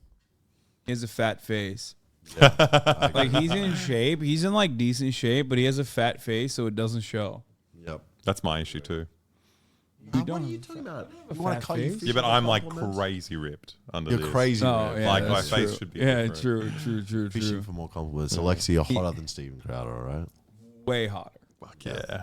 He has a fat face. Like he's in shape. He's in like decent shape, but he has a fat face, so it doesn't show. Yep. That's my issue too. What are you talking about? You want to cut your Yeah, but I'm like crazy ripped under You're this. crazy ripped. Like my face should be different. True. Fishing for more compliments. Alexi, you're hotter than Steven Crowder, all right? Way hotter. Fuck yeah.